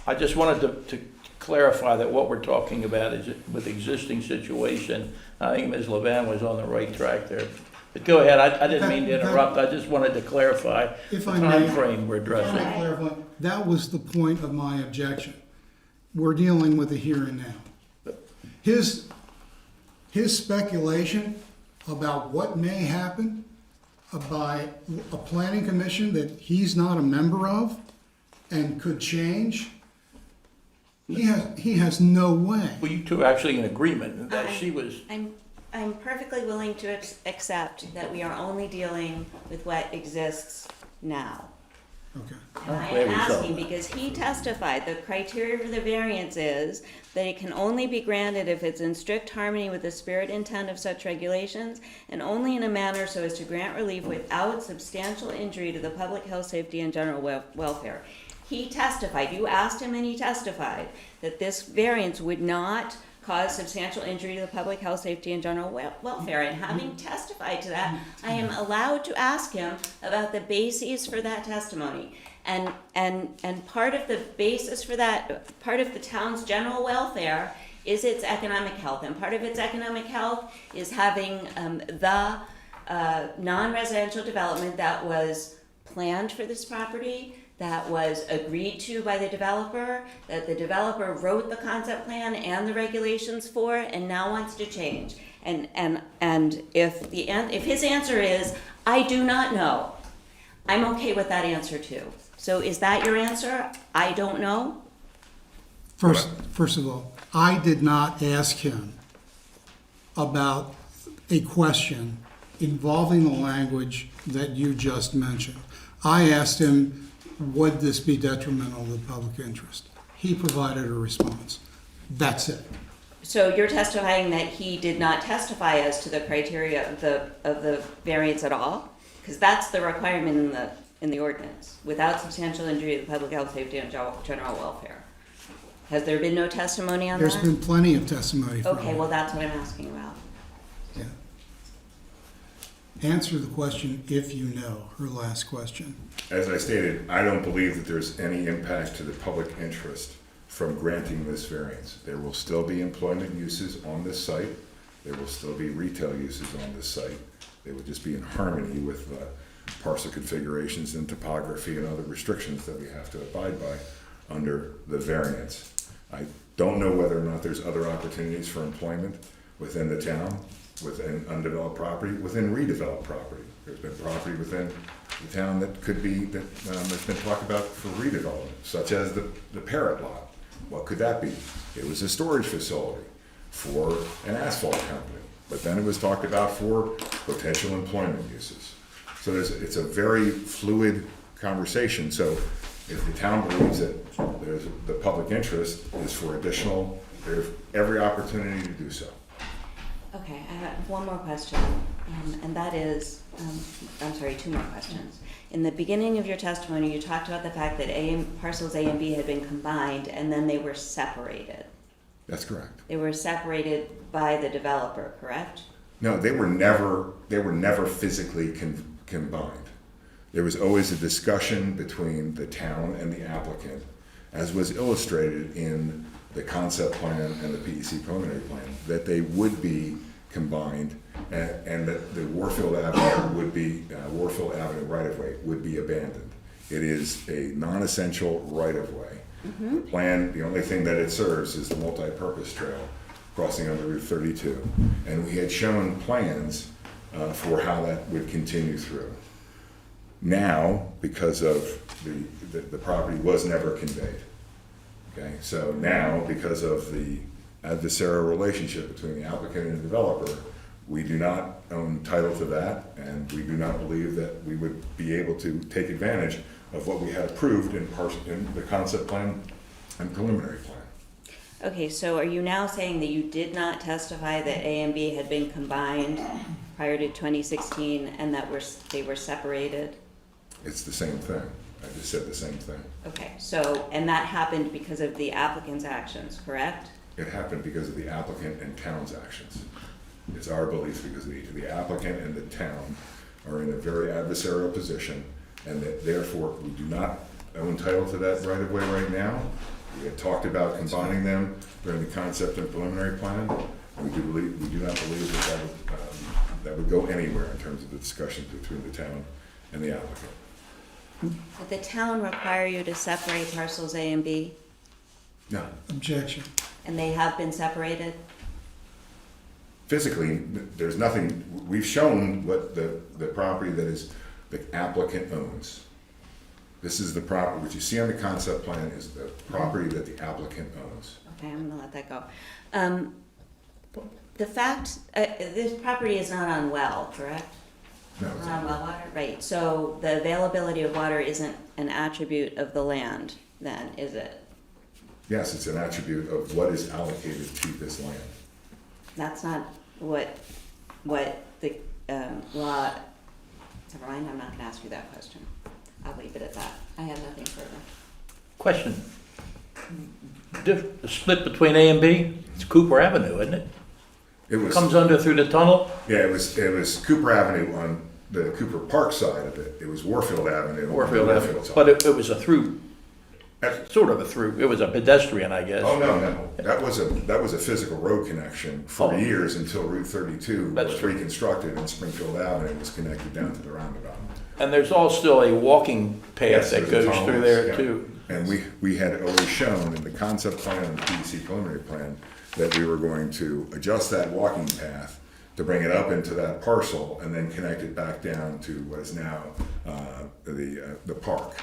I just wanted to clarify that what we're talking about is with existing situation. I think Ms. Levan was on the right track there. But go ahead, I didn't mean to interrupt, I just wanted to clarify the If I may- timeframe we're addressing. Let me clarify. That was the point of my objection. We're dealing with the here and now. His speculation about what may happen by a planning commission that he's not a member of and could change, he has no way. Well, you two are actually in agreement that she was, I'm perfectly willing to accept that we are only dealing with what exists now. Okay. And I There am we go. asking because he testified the criteria for the variance is that it can only be granted if it's in strict harmony with the spirit and intent of such regulations and only in a manner so as to grant relief without substantial injury to the public health, safety, and general welfare. He testified, you asked him and he testified that this variance would not cause substantial injury to the public health, safety, and general welfare. And having testified to that, I am allowed to ask him about the bases for that testimony. And part of the basis for that, part of the town's general welfare is its economic health. And part of its economic health is having the non-residential development that was planned for this property, that was agreed to by the developer, that the developer wrote the concept plan and the regulations for, and now wants to change. And if his answer is, I do not know, I'm okay with that answer too. So is that your answer? I don't know? First of all, I did not ask him about a question involving the language that you just mentioned. I asked him, would this be detrimental to the public interest? He provided a response. That's it. So you're testifying that he did not testify as to the criteria of the variance at all? Because that's the requirement in the ordinance, without substantial injury to the public health, safety, and general welfare. Has there been no testimony on that? There's been plenty of testimony from Okay, him. well, that's what I'm asking about. Yeah. Answer the question if you know, her last question. As I stated, I don't believe that there's any impact to the public interest from granting this variance. There will still be employment uses on this site. There will still be retail uses on this site. They would just be in harmony with parcel configurations and topography and other restrictions that we have to abide by under the variance. I don't know whether or not there's other opportunities for employment within the town, within undeveloped property, within redeveloped property. There's been property within the town that could be, there's been talk about for redevelopment, such as the Parrot lot. What could that be? It was a storage facility for an asphalt company, but then it was talked about for potential employment uses. So it's a very fluid conversation. So if the town believes that the public interest is for additional, there's every opportunity to do so. Okay, I have one more question, and that is, two more questions. In the beginning of your testimony, you talked about the fact that parcels A and B had been combined and then they were separated. That's correct. They were separated by the developer, correct? No, they were never physically combined. There was always a discussion between the town and the applicant, as was illustrated in the concept plan and the PEC preliminary plan, that they would be combined and that the Warfield Avenue would be, Warfield Avenue right-of-way would be abandoned. It is a non-essential right-of-way. The plan, the only thing that it serves is the multi-purpose trail crossing under Route 32. And we had shown plans for how that would continue through. Now, because of the property was never conveyed. Okay, so now, because of the adversarial relationship between the applicant and the developer, we do not own title to that, and we do not believe that we would be able to take advantage of what we had approved in the concept plan and preliminary plan. Okay, so are you now saying that you did not testify that A and B had been combined prior to 2016 and that they were separated? It's the same thing. I just said the same thing. Okay, so, and that happened because of the applicant's actions, correct? It happened because of the applicant and town's actions. It's our belief because the applicant and the town are in a very adversarial position, and that therefore we do not own title to that right of way right now. We had talked about combining them during the concept and preliminary plan. We do not believe that would go anywhere in terms of the discussions between the town and the applicant. Did the town require you to separate parcels A and B, No, Objection. and they have been separated? physically, there's nothing, we've shown what the property that is the applicant owns. This is the property, what you see on the concept plan is the property that the applicant owns. Okay, I'm gonna let that go. The fact, this property is not on well, correct? No, it's Not on well water, right, so the availability of water isn't an attribute of the land then, is it? yes, it's an attribute of what is allocated to this land. That's not what the law, never mind, I'm not gonna ask you that question. I'll leave it at that. I have nothing further. Question. The split between A and B, it's Cooper Avenue, isn't it? It was, Comes under through the tunnel? yeah, it was Cooper Avenue on the Cooper Park side of it. It was Warfield Avenue. on the Warfield Avenue, side. but it was a through, sort of a through, it was a pedestrian, I guess. Oh, no, that was a physical road connection for Oh. years until Route 32 That's was true. reconstructed and Springfield Avenue was connected down to the roundabout. And there's also a walking path Yes, that there's a goes tunnel, through there yeah. too. And we had always shown in the concept plan and the PDC preliminary plan that we were going to adjust that walking path to bring it up into that parcel and then connect it back down to what is now the park.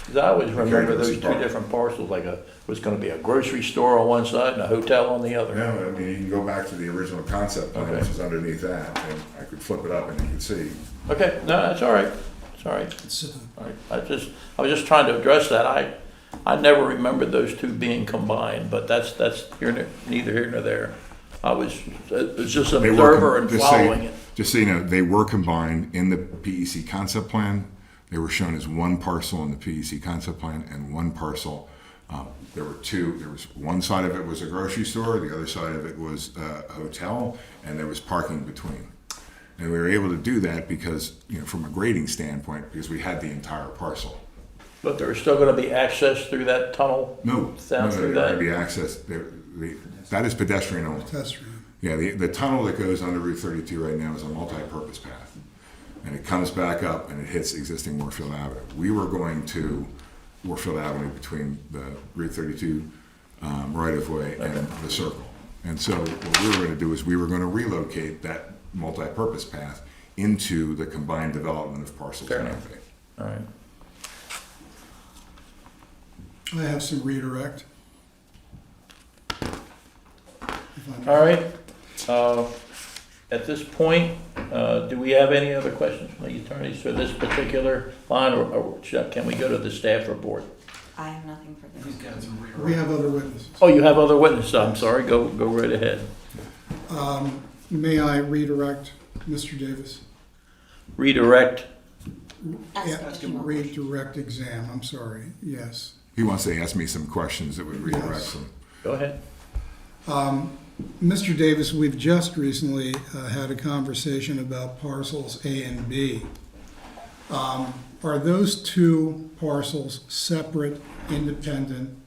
'Cause I always remember those Carroll two County. different parcels, like was gonna be a grocery store on one side and a hotel on the other. No, I mean, you can go back to the original concept plan, Okay. which is underneath that, and I could flip it up and you can see. Okay, no, that's all right, it's all right. It's, All right. I was just trying to address that. I never remembered those two being combined, but that's neither here nor there. I was just an They were observer and just following it. Just so you know, they were combined in the PEC concept plan. They were shown as one parcel in the PEC concept plan and one parcel. There were two. There was one side of it was a grocery store, the other side of it was a hotel, and there was parking between. And we were able to do that because, from a grading standpoint, because we had the entire parcel. But there's still gonna be access through that tunnel? No, Down through there'd that? be access. That is pedestrian only. pedestrian. Yeah, the tunnel that goes under Route 32 right now is a multi-purpose path. And it comes back up and it hits existing Warfield Avenue. We were going to Warfield Avenue between the Route 32 right-of-way and the circle. And so what we were going to do is we were going to relocate that multi-purpose path into the combined development of parcels Fair A and enough. B. All right. I have some redirect. If I may. All right. At this point, do we have any other questions from the attorneys for this particular line, or can we go to the staff report? I have nothing further. We have other witnesses. Oh, you have other witnesses, I'm sorry, go right ahead. May I redirect Mr. Davis? Redirect, Ask Yeah, additional redirect exam, I'm sorry, yes. He wants to ask me some questions that would redirect Yes. them. go ahead. Mr. Davis, we've just recently had a conversation about parcels A and B. Are those two parcels separate, independent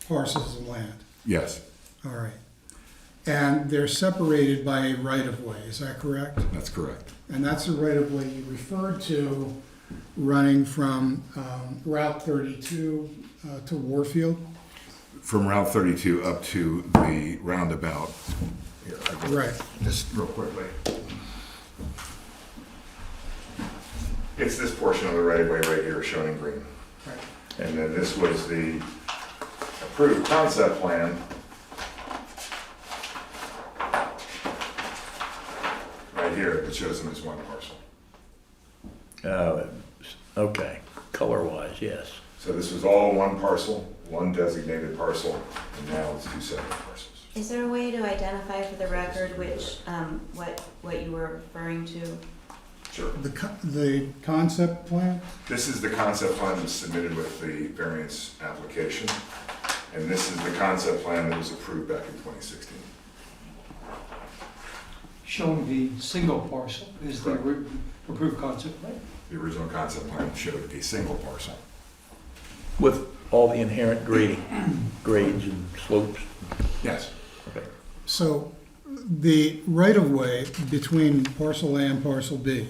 parcels of land? Yes, All right. And they're separated by a right-of-way, is that correct? that's correct. And that's a right-of-way you referred to running from Route 32 to Warfield? From Route 32 up to the roundabout. Here, I can- Right. Just real quickly. It's this portion of the right-of-way right here shown in green. Right. And then this was the approved concept plan. Right here, that shows them as one parcel. Okay, color-wise, yes. So this was all one parcel, one designated parcel, and now it's two separate parcels. Is there a way to identify for the record which, what you were referring to? Sure. The concept plan? This is the concept plan that was submitted with the variance application, and this is the concept plan that was approved back in 2016. Showing the single parcel is the approved concept plan. The original concept plan showed a single parcel. With all the inherent grades and slopes. Yes. So the right-of-way between parcel A and parcel B,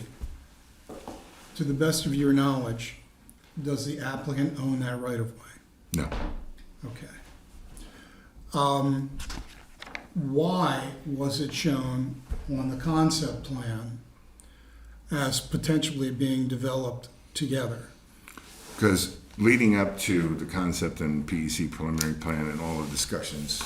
to the best of your knowledge, does the applicant own that right-of-way? No. Okay. Why was it shown on the concept plan as potentially being developed together? Because leading up to the concept and PEC preliminary plan and all the discussions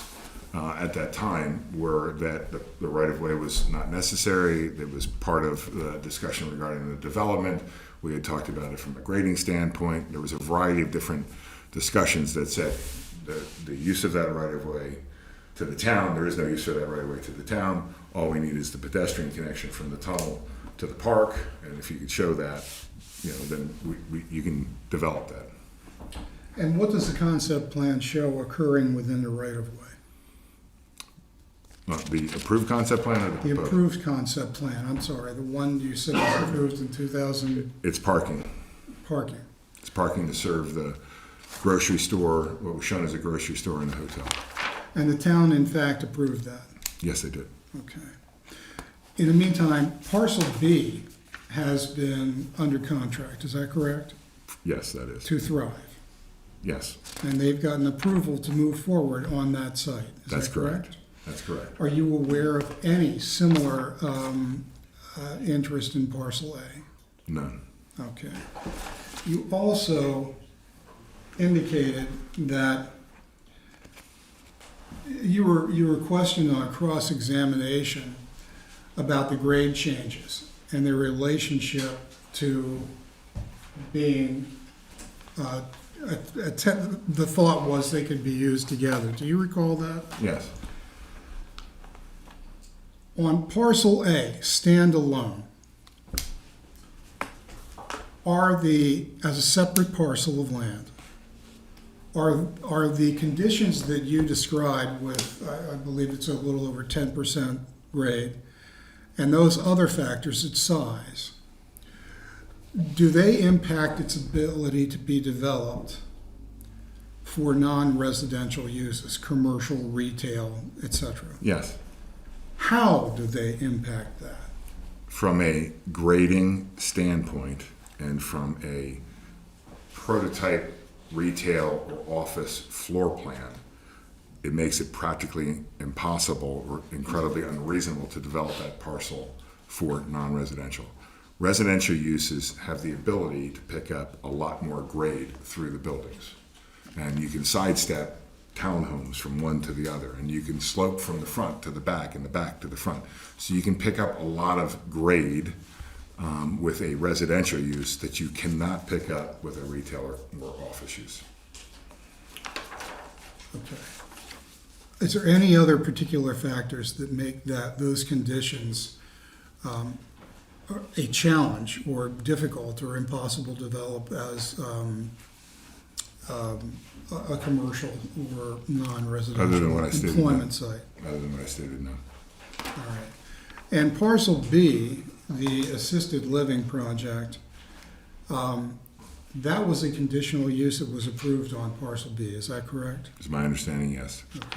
at that time were that the right-of-way was not necessary. It was part of the discussion regarding the development. We had talked about it from a grading standpoint. There was a variety of different discussions that said the use of that right-of-way to the town, there is no use for that right-of-way to the town. All we need is the pedestrian connection from the tunnel to the park, and if you could show that, then you can develop that. And what does the concept plan show occurring within the right-of-way? The approved concept plan or the The proposed? approved concept plan, I'm sorry, the one you said was approved in 2000, It's parking. parking. It's parking to serve the grocery store, what was shown as a grocery store and a hotel. And the town, in fact, approved that. Yes, they did. Okay. In the meantime, parcel B has been under contract, is that correct? Yes, that is. To Thrive. Yes, And they've gotten approval to move forward on that site, is that's that correct? correct. That's correct. Are you aware of any similar interest in parcel A? None. Okay. You also indicated that you were questioned on cross-examination about the grade changes and their relationship to being, the thought was they could be used together. Do you recall that? Yes. On parcel A, standalone, as a separate parcel of land, are the conditions that you described with, I believe it's a little over 10% grade, and those other factors, its size, do they impact its ability to be developed for non-residential uses, commercial, retail, etc.? Yes. How do they impact that? From a grading standpoint and from a prototype retail or office floor plan, it makes it practically impossible or incredibly unreasonable to develop that parcel for non-residential. Residential uses have the ability to pick up a lot more grade through the buildings. And you can sidestep townhomes from one to the other, and you can slope from the front to the back and the back to the front. So you can pick up a lot of grade with a residential use that you cannot pick up with a retailer or office use. Okay. Is there any other particular factors that make those conditions a challenge or difficult or impossible to develop as a commercial or Other than what I non-residential stated, employment no. site? Other than what I stated, no. All right. And parcel B, the assisted living project, that was a conditional use that was approved on parcel B, is that correct? Is my understanding, yes. Okay.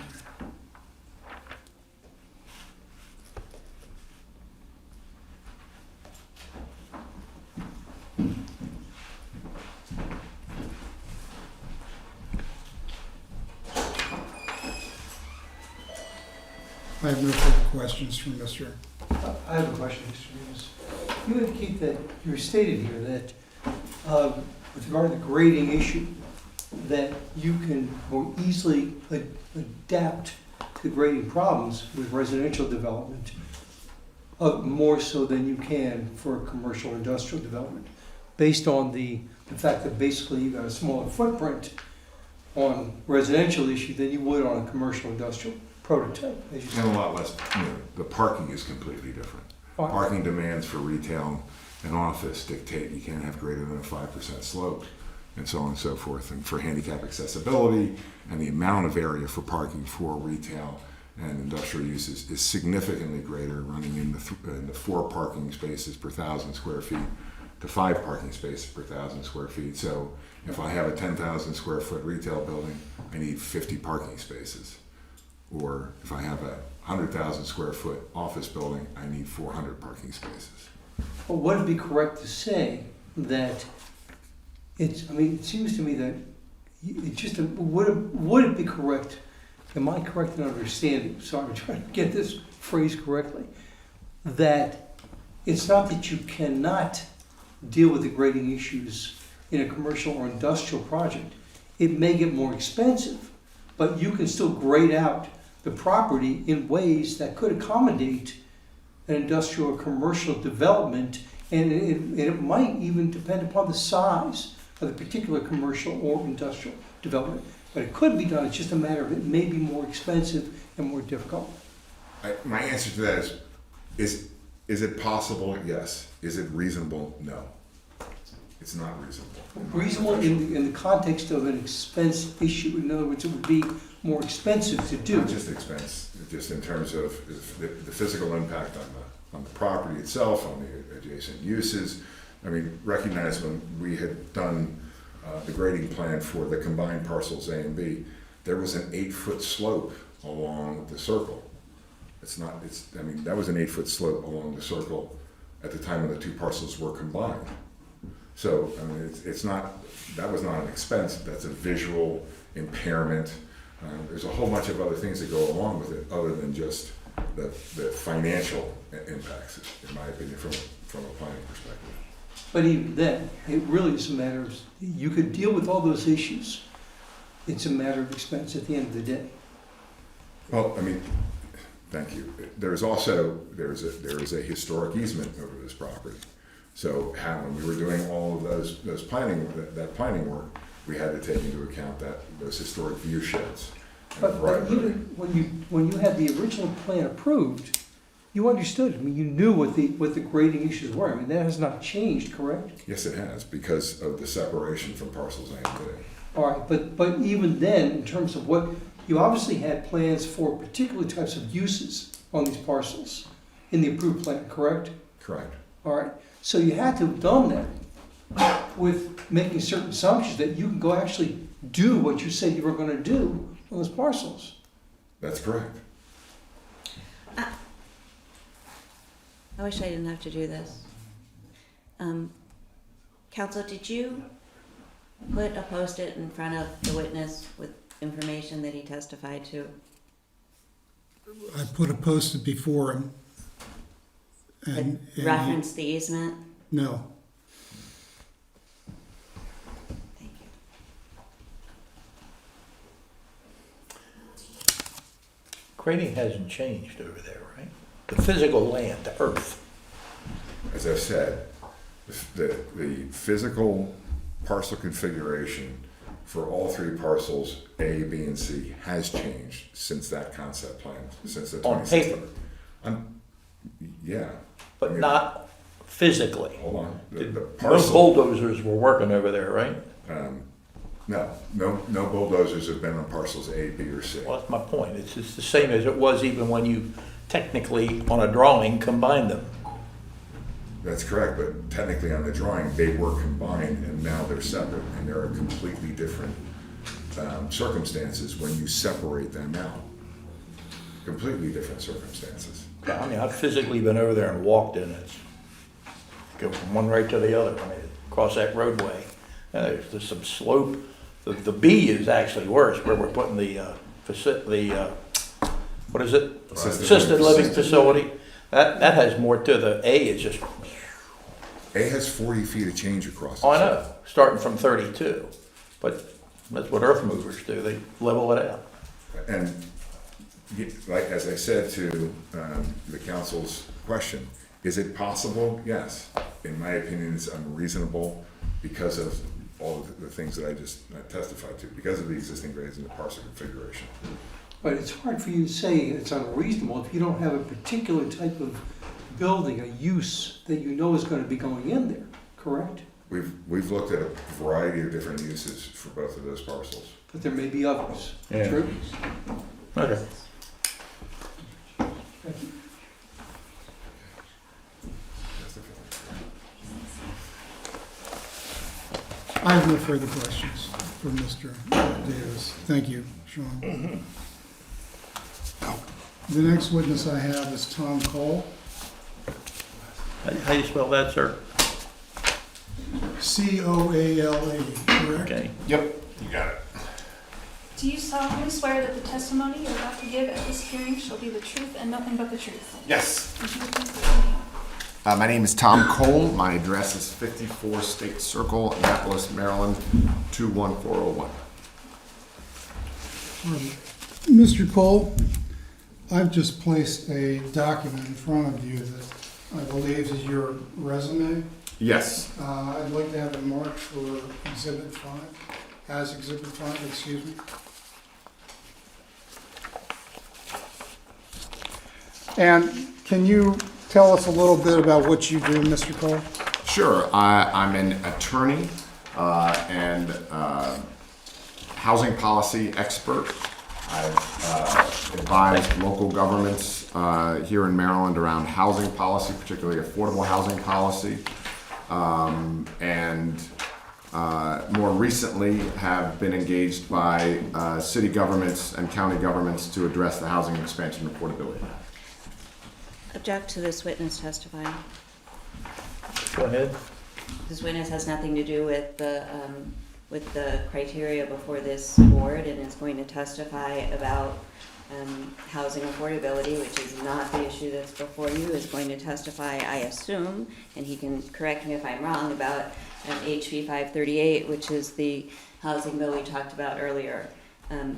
I have no further questions from Mr. I have a question, Mr. Davis. You indicate that, you stated here that with regard to the grading issue, that you can more easily adapt to grading problems with residential development, more so than you can for commercial industrial development, based on the fact that basically you've got a smaller footprint on residential issue than you would on a commercial industrial prototype, as you And a said. lot less, the parking is completely different. Parking demands for retail and office dictate you can't have greater than a 5% slope, and so on and so forth. And for handicap accessibility and the amount of area for parking for retail and industrial uses is significantly greater, running in the 4 parking spaces per 1,000 square feet to 5 parking spaces per 1,000 square feet. So if I have a 10,000 square foot retail building, I need 50 parking spaces. Or if I have a 100,000 square foot office building, I need 400 parking spaces. Well, would it be correct to say that it's, I mean, it seems to me that it's just, would it be correct, am I correct in understanding, sorry, I'm trying to get this phrase correctly, that it's not that you cannot deal with the grading issues in a commercial or industrial project. It may get more expensive, but you can still grade out the property in ways that could accommodate an industrial or commercial development, and it might even depend upon the size of the particular commercial or industrial development. But it could be done, it's just a matter of it may be more expensive and more difficult. My answer to that is it possible? Yes. Is it reasonable? No. It's not reasonable. Reasonable in the context of an expense issue. In other words, it would be more expensive to do. Not just expense, just in terms of the physical impact on the property itself, on the adjacent uses. I mean, recognize when we had done the grading plan for the combined parcels A and B, there was an 8-foot slope along the circle. I mean, that was an 8-foot slope along the circle at the time when the 2 parcels were combined. So, I mean, that was not an expense, that's a visual impairment. There's a whole bunch of other things that go along with it other than just the financial impacts, in my opinion, from a planning perspective. But even then, it really is a matter of, you could deal with all those issues. It's a matter of expense at the end of the day. Well, I mean, thank you. There's also, there is a historic easement over this property. So when we were doing all of those planning work, we had to take into account those historic view sheds. But even when you had the original plan approved, you understood. I mean, you knew what the grading issues were. I mean, that has not changed, correct? Yes, it has, because of the separation from parcels A and B. All right, but even then, in terms of what, you obviously had plans for particular types of uses on these parcels in the approved plan, correct? Correct. All right, so you had to have done that with making certain assumptions that you can go actually do what you said you were going to do on those parcels. That's correct. I wish I didn't have to do this. Counsel, did you put a Post-it in front of the witness with information that he testified to? I put a Post-it before him. And Reference the easement? No. Thank you. Grading hasn't changed over there, right? The physical land, the earth. As I've said, the physical parcel configuration for all 3 parcels, A, B, and C, has changed since that concept plan, since the On 2016. paper. Yeah. But not physically. Hold on. The No parcel, bulldozers were working over there, right? no bulldozers have been on parcels A, B, or C. Well, that's my point. It's just the same as it was even when you technically, on a drawing, combined them. That's correct, but technically on the drawing, they were combined and now they're separate, and there are completely different circumstances when you separate them out. Completely different circumstances. I mean, I've physically been over there and walked in it. Go from one right to the other, I mean, across that roadway. And there's some slope. The B is actually worse, where we're putting what is it? Assisted living facility. That has more to the A is just. A has 40 feet of change across. Oh, I know, starting from 32, but that's what earth movers do. They level it out. And like as I said to the council's question, is it possible? Yes. In my opinion, it's unreasonable because of all of the things that I just testified to, because of the existing grades and the parcel configuration. But it's hard for you to say it's unreasonable if you don't have a particular type of building, a use that you know is gonna be going in there, correct? We've looked at a variety of different uses for both of those parcels. But there may be others, Yeah. true? Okay. I have no further questions for Mr. Davis. Thank you, Sean. The next witness I have is Tom Cole, How do you spell that, sir? Coale, correct? Okay. Yep, you got it. Do you solemnly swear that the testimony you're about to give at this hearing shall be the truth and nothing but the truth? Yes. Would you please state your name? My name is Tom Cole. My address is 54 State Circle, Annapolis, Maryland, 21401. Mr. Cole, I've just placed a document in front of you that I believe is your resume. Yes. I'd like to have it marked for Exhibit 5, as Exhibit 5, excuse me. And can you tell us a little bit about what you do, Mr. Cole? Sure. I'm an attorney and housing policy expert. I've advised local governments here in Maryland around housing policy, particularly affordable housing policy. And more recently have been engaged by city governments and county governments to address the housing expansion affordability. Object to this witness testifying. Go ahead. This witness has nothing to do with the criteria before this board and is going to testify about housing affordability, which is not the issue that's before you, is going to testify, I assume, and he can correct me if I'm wrong, about HB 538, which is the housing bill we talked about earlier. None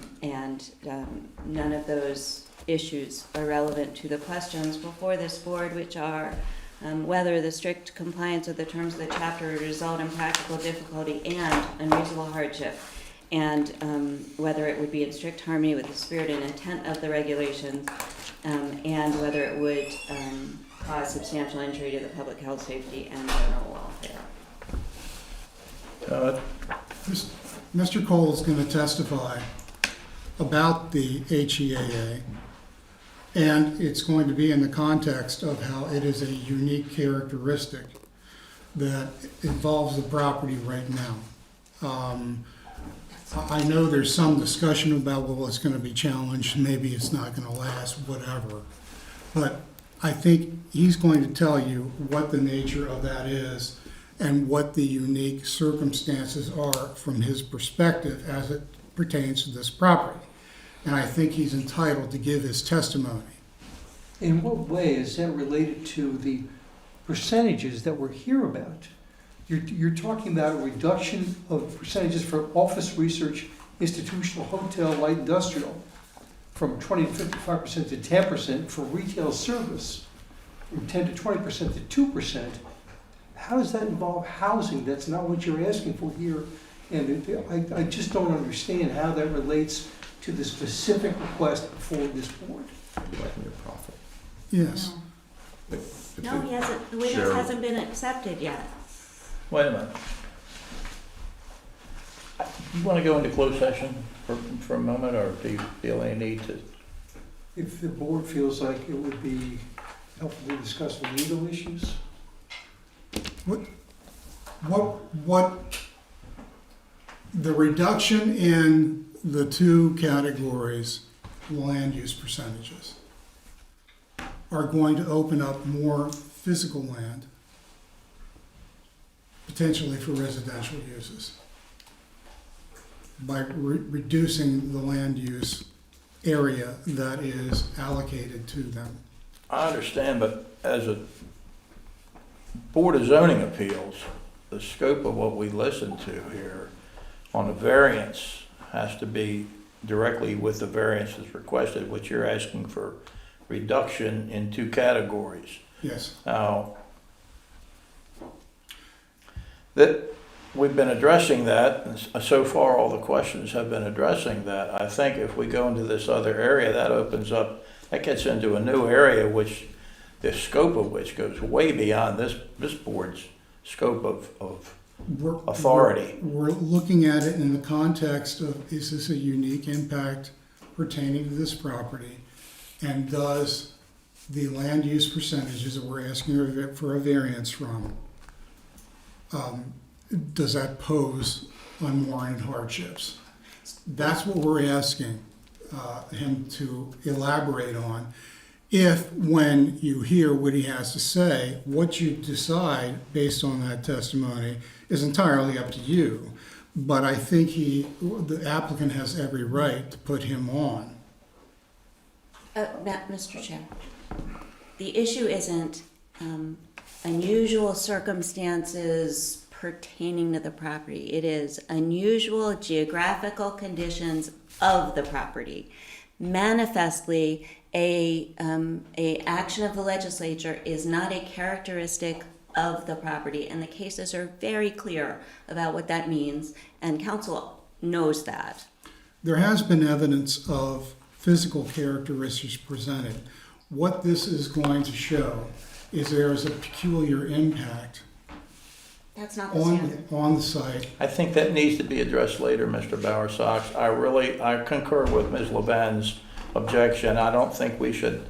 of those issues are relevant to the questions before this board, which are whether the strict compliance with the terms of the chapter would result in practical difficulty and unreasonable hardship, and whether it would be in strict harmony with the spirit and intent of the regulations, and whether it would cause substantial injury to the public health, safety, and general welfare. Mr. Cole is going to testify about the HEAA, and it's going to be in the context of how it is a unique characteristic that involves the property right now. I know there's some discussion about, well, it's going to be challenged, maybe it's not going to last, whatever. But I think he's going to tell you what the nature of that is and what the unique circumstances are from his perspective as it pertains to this property. And I think he's entitled to give his testimony. In what way is that related to the percentages that we're here about? You're talking about a reduction of percentages for office research, institutional, hotel, light industrial, from 20 to 55% to 10%, for retail service, from 10 to 20% to 2%. How does that involve housing? That's not what you're asking for here. And I just don't understand how that relates to the specific request before this board. Liking your profit. Yes. No, he hasn't, the witness Sure. hasn't been accepted yet. Wait a minute. You want to go into closed session for a moment, or do you feel any need to? If the board feels like it would be helpful to discuss the legal issues. What the reduction in the two categories, land use percentages, are going to open up more physical land, potentially for residential uses, by reducing the land use area that is allocated to them. I understand, but as a Board of Zoning Appeals, the scope of what we listen to here on a variance has to be directly with the variances requested, which you're asking for reduction in two categories. Yes. Now, that we've been addressing that, and so far all the questions have been addressing that. I think if we go into this other area, that opens up, that gets into a new area which the scope of which goes way beyond this board's scope of We're- authority. We're looking at it in the context of, is this a unique impact pertaining to this property? And does the land use percentages that we're asking for a variance from, does that pose unwarranted hardships? That's what we're asking him to elaborate on. If, when you hear what he has to say, what you decide based on that testimony is entirely up to you. But I think the applicant has every right to put him on. Mr. Chair, the issue isn't unusual circumstances pertaining to the property. It is unusual geographical conditions of the property. Manifestly, a action of the legislature is not a characteristic of the property, and the cases are very clear about what that means, and council knows that. There has been evidence of physical characteristics presented. What this is going to show is there is a peculiar impact That's not the standard. on the site. I think that needs to be addressed later, Mr. Bowersox. I concur with Ms. Levin's objection. I don't think we should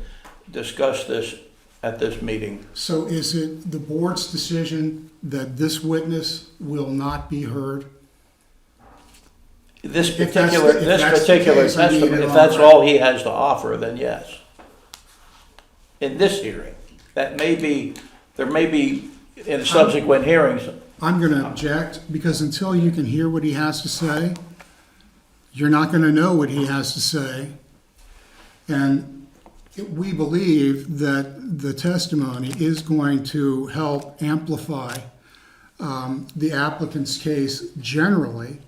discuss this at this meeting. So is it the board's decision that this witness will not be heard? This If that's particular the case, I need it testimony, if on that's record. all he has to offer, then yes. In this hearing, there may be in subsequent hearings. I'm going to object because until you can hear what he has to say, you're not going to know what he has to say. And we believe that the testimony is going to help amplify the applicant's case generally.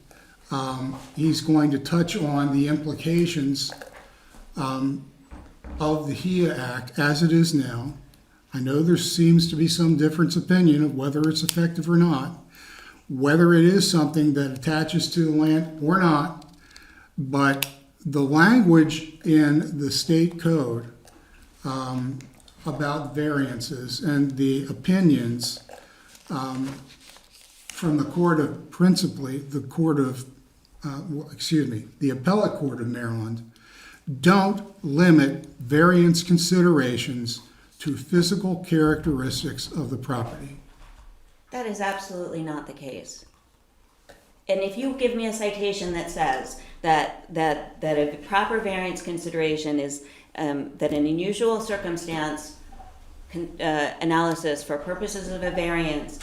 He's going to touch on the implications of the HEA Act as it is now. I know there seems to be some difference of opinion of whether it's effective or not, whether it is something that attaches to the land or not, but the language in the state code about variances and the opinions from the court of, principally the court of, the appellate court of Maryland, don't limit variance considerations to physical characteristics of the property. That is absolutely not the case. And if you give me a citation that says that a proper variance consideration is that an unusual circumstance analysis for purposes of a variance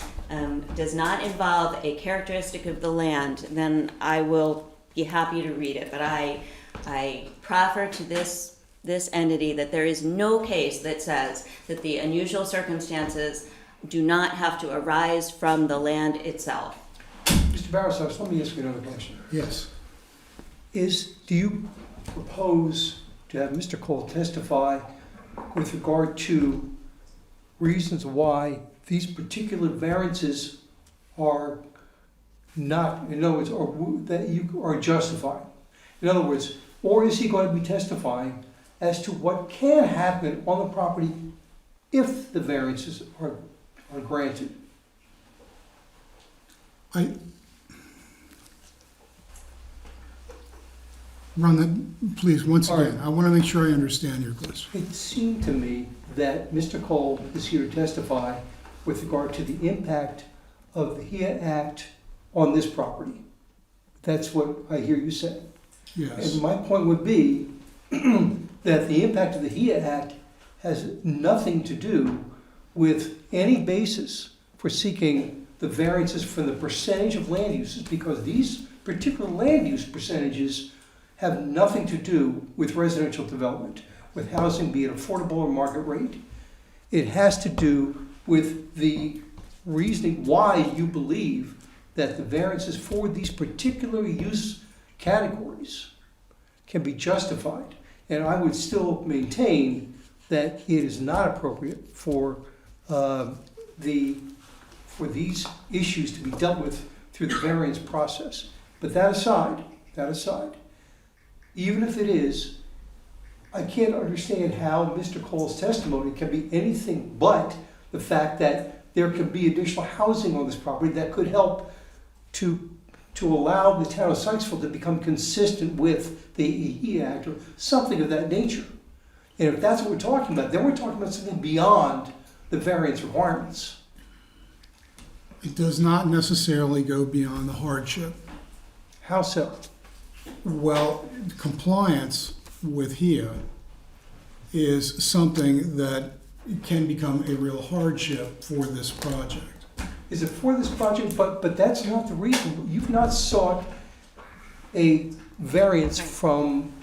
does not involve a characteristic of the land, then I will be happy to read it. But I proffer to this entity that there is no case that says that the unusual circumstances do not have to arise from the land itself. Mr. Bowersox, let me ask you another question. Yes. Do you propose to have Mr. Cole testify with regard to reasons why these particular variances are not, in other words, or that you are justified? In other words, or is he going to be testifying as to what can happen on the property if the variances are granted? Run that, please, once again. I want to make sure I understand your question. It seemed to me that Mr. Cole is here to testify with regard to the impact of the HEA Act on this property. That's what I hear you say. Yes. And my point would be that the impact of the HEA Act has nothing to do with any basis for seeking the variances from the percentage of land uses, because these particular land use percentages have nothing to do with residential development, with housing, be it affordable or market rate. It has to do with the reasoning why you believe that the variances for these particular use categories can be justified. And I would still maintain that it is not appropriate for these issues to be dealt with through the variance process. But that aside, even if it is, I can't understand how Mr. Cole's testimony can be anything but the fact that there could be additional housing on this property that could help to allow the town of Sykesville to become consistent with the AE Act or something of that nature. And if that's what we're talking about, then we're talking about something beyond the variance requirements. It does not necessarily go beyond the hardship. How so? Well, compliance with HIA is something that can become a real hardship for this project. Is it for this project? But that's not the reason. You've not sought a variance from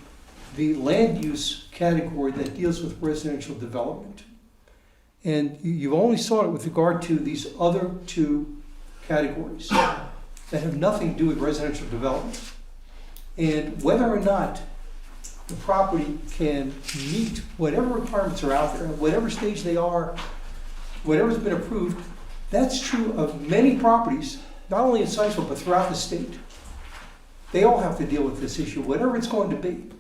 the land use category that deals with residential development. And you've only sought it with regard to these other two categories that have nothing to do with residential development. And whether or not the property can meet whatever requirements are out there, whatever stage they are, whatever's been approved, that's true of many properties, not only in Sykesville, but throughout the state. They all have to deal with this issue, whatever it's going to be.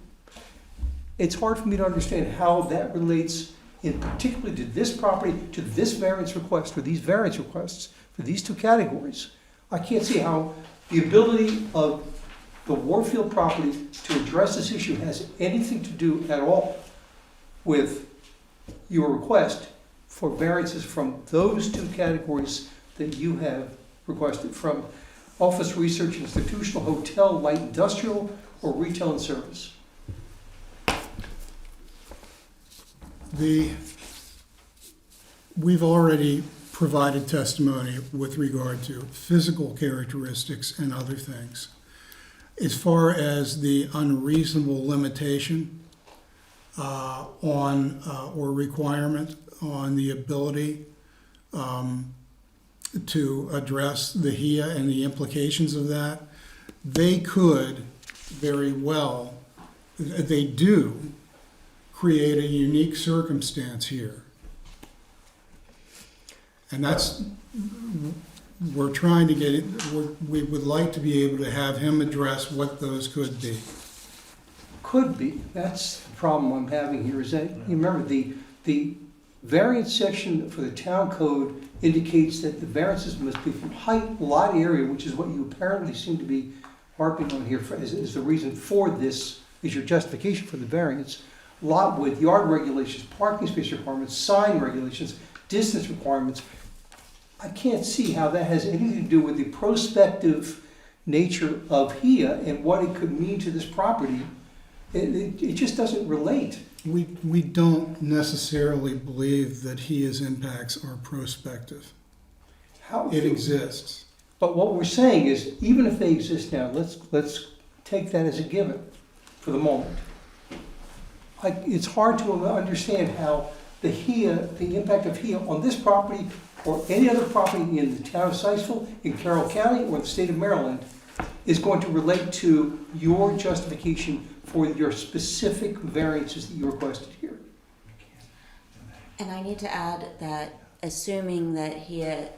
It's hard for me to understand how that relates in particular to this property, to this variance request, or these variance requests for these two categories. I can't see how the ability of the Warfield property to address this issue has anything to do at all with your request for variances from those two categories that you have requested, from office, research, institutional, hotel, light industrial, or retail and service. We've already provided testimony with regard to physical characteristics and other things. As far as the unreasonable limitation on or requirement on the ability to address the HIA and the implications of that, they could very well, they do create a unique circumstance here. And that's, we're trying to get it, we would like to be able to have him address what those could be. Could be. That's the problem I'm having here, is that, you remember, the variance section for the town code indicates that the variances must be from height, lot area, which is what you apparently seem to be harping on here is the reason for this, is your justification for the variance. Lot width, yard regulations, parking space requirements, sign regulations, distance requirements. I can't see how that has anything to do with the prospective nature of HIA and what it could mean to this property. It just doesn't relate. We don't necessarily believe that HIA's impacts are prospective. How It exists. But what we're saying is, even if they exist now, let's take that as a given for the moment. It's hard to understand how the impact of HIA on this property or any other property in the town of Sykesville, in Carroll County, or the state of Maryland is going to relate to your justification for your specific variances that you requested here. And I need to add that assuming that HIA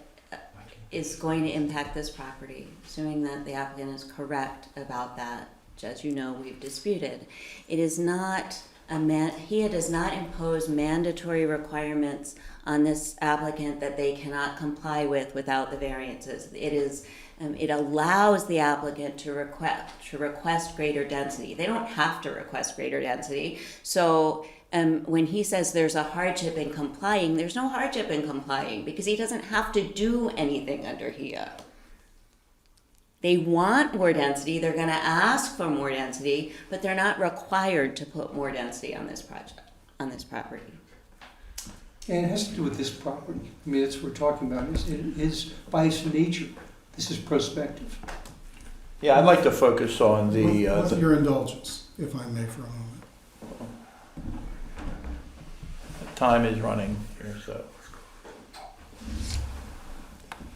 is going to impact this property, assuming that the applicant is correct about that, which, as you know, we've disputed, it is not HIA does not impose mandatory requirements on this applicant that they cannot comply with without the variances. It is it allows the applicant to request greater density. They don't have to request greater density. So when he says there's a hardship in complying, there's no hardship in complying because he doesn't have to do anything under HIA. They want more density, they're gonna ask for more density, but they're not required to put more density on this project, on this property. And it has to do with this property. I mean, that's what we're talking about. It is by its nature, this is prospective. Yeah, I'd like to focus on With your indulgence, if I may, for a moment. time is running here, so.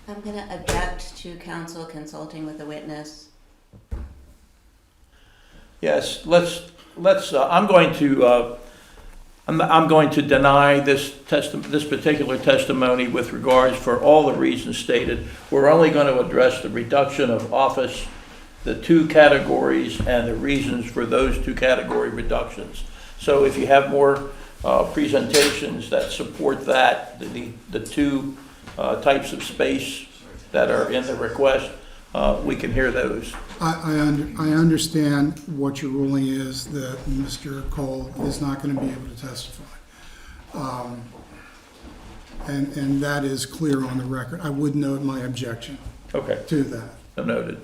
I'm gonna object to counsel consulting with a witness. Yes, let's. I'm going to deny this particular testimony with regards for all the reasons stated. We're only going to address the reduction of office, the two categories, and the reasons for those two category reductions. So if you have more presentations that support that, the two types of space that are in the request, we can hear those. I understand what your ruling is, that Mr. Cole is not going to be able to testify. And that is clear on the record. I would note my objection Okay, to that. so noted.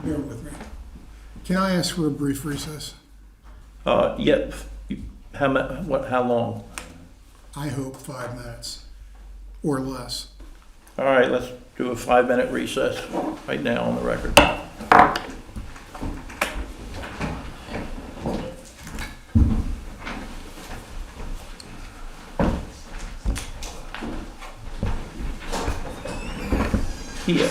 Bear with me. Can I ask for a brief recess? Yeah, how long? I hope 5 minutes or less. All right, let's do a 5-minute recess right now on the record. Here.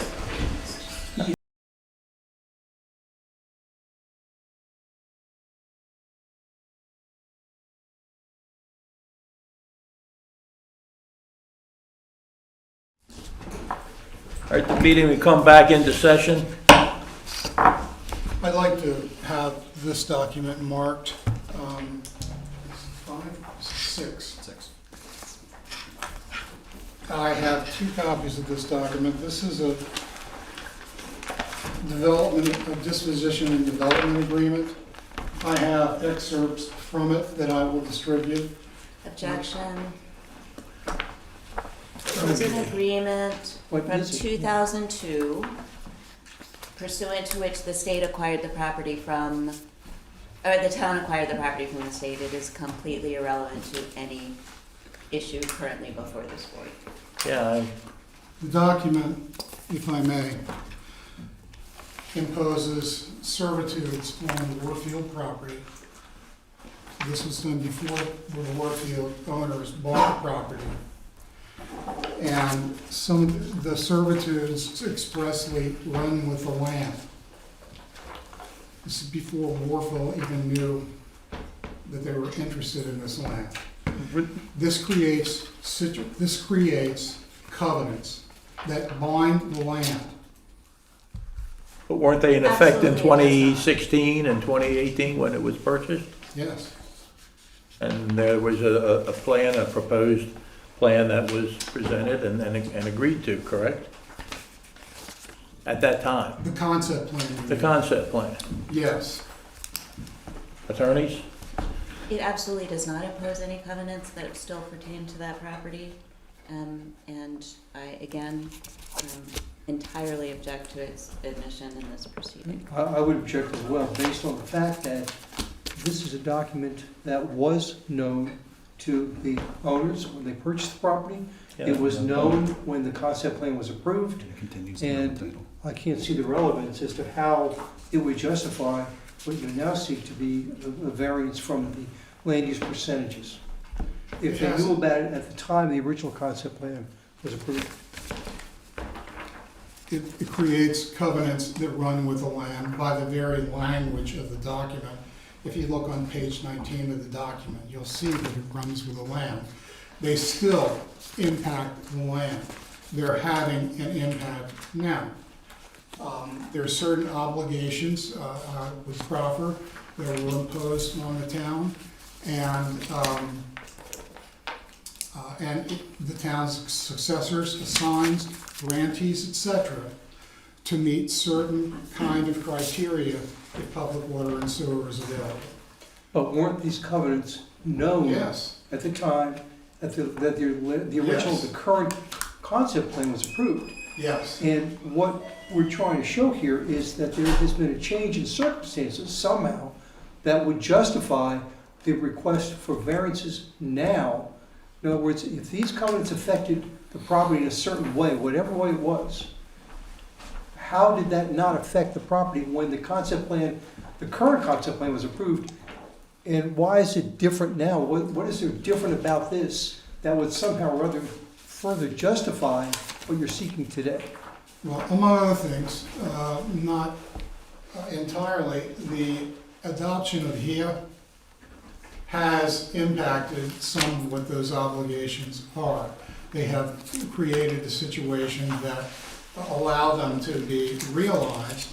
All right, the meeting, we come back into session. I'd like to have this document marked 6. I have 2 copies of this document. This is a disposition and development agreement. I have excerpts from it that I will distribute. Objection. It was an agreement What from is it? 2002 pursuant to which the state acquired the property from, or the town acquired the property from the state. It is completely irrelevant to any issue currently before this board. Yeah, The document, if I may, imposes servitudes on the Warfield property. This was done before the Warfield owners bought the property. And some of the servitudes expressly run with the land. This is before Warfield even knew that they were interested in this land. This creates covenants that bind the land. but weren't they in effect in Absolutely, it does not. 2016 and 2018 when it was purchased? Yes, And there was a plan, a proposed plan that was presented and agreed to, correct? At that time, the concept plan. the concept plan. Yes. Attorneys? It absolutely does not impose any covenants that still pertain to that property. And I, again, entirely object to its admission in this proceeding. I would object as well, based on the fact that this is a document that was known to the owners when they purchased the property. It was known when the concept plan was approved, and I can't see the relevance as to how it would justify what you now seek to be a variance from the land use percentages. If they knew about it at the time the original concept plan was approved. It creates covenants that run with the land by the very language of the document. If you look on page 19 of the document, you'll see that it runs with the land. They still impact the land. They're having an impact now. There are certain obligations with Crawford that were imposed on the town, and the town's successors assigns grantees, etc., to meet certain kind of criteria if public water and sewer is available. But weren't these covenants known Yes, at the time that the original, Yes. the current concept plan was approved? yes. And what we're trying to show here is that there has been a change in circumstances somehow that would justify the request for variances now. In other words, if these covenants affected the property in a certain way, whatever way it was, how did that not affect the property when the concept plan, the current concept plan was approved? And why is it different now? What is there different about this that would somehow or other further justify what you're seeking today? Well, among other things, not entirely, the adoption of HIA has impacted some of what those obligations are. They have created a situation that allow them to be realized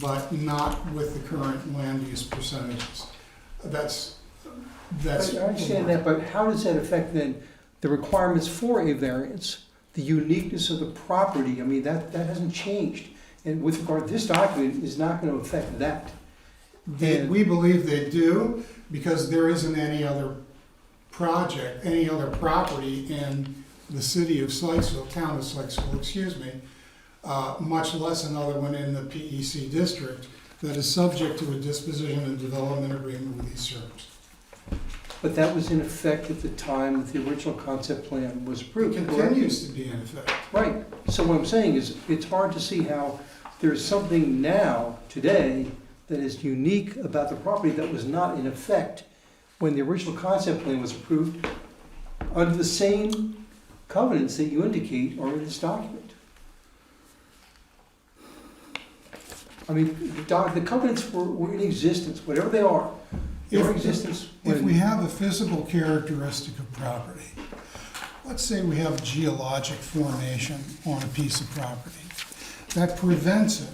but not with the current land use percentages. That's. I understand that, but how does that affect then the requirements for a variance? The uniqueness of the property, I mean, that hasn't changed. And with regard to this document, is not gonna affect that. We believe they do, because there isn't any other project, any other property in the city of Sykesville, town of Sykesville, excuse me, much less another one in the PEC district that is subject to a disposition and development agreement with these terms. But that was in effect at the time that the original concept plan was It approved. correct? continues to be in effect. Right, so what I'm saying is, it's hard to see how there's something now, today, that is unique about the property that was not in effect when the original concept plan was approved under the same covenants that you indicate are in this document. I mean, the covenants were in existence, whatever they are. They were in existence If when- we have a physical characteristic of property, let's say we have geologic formation on a piece of property, that prevents it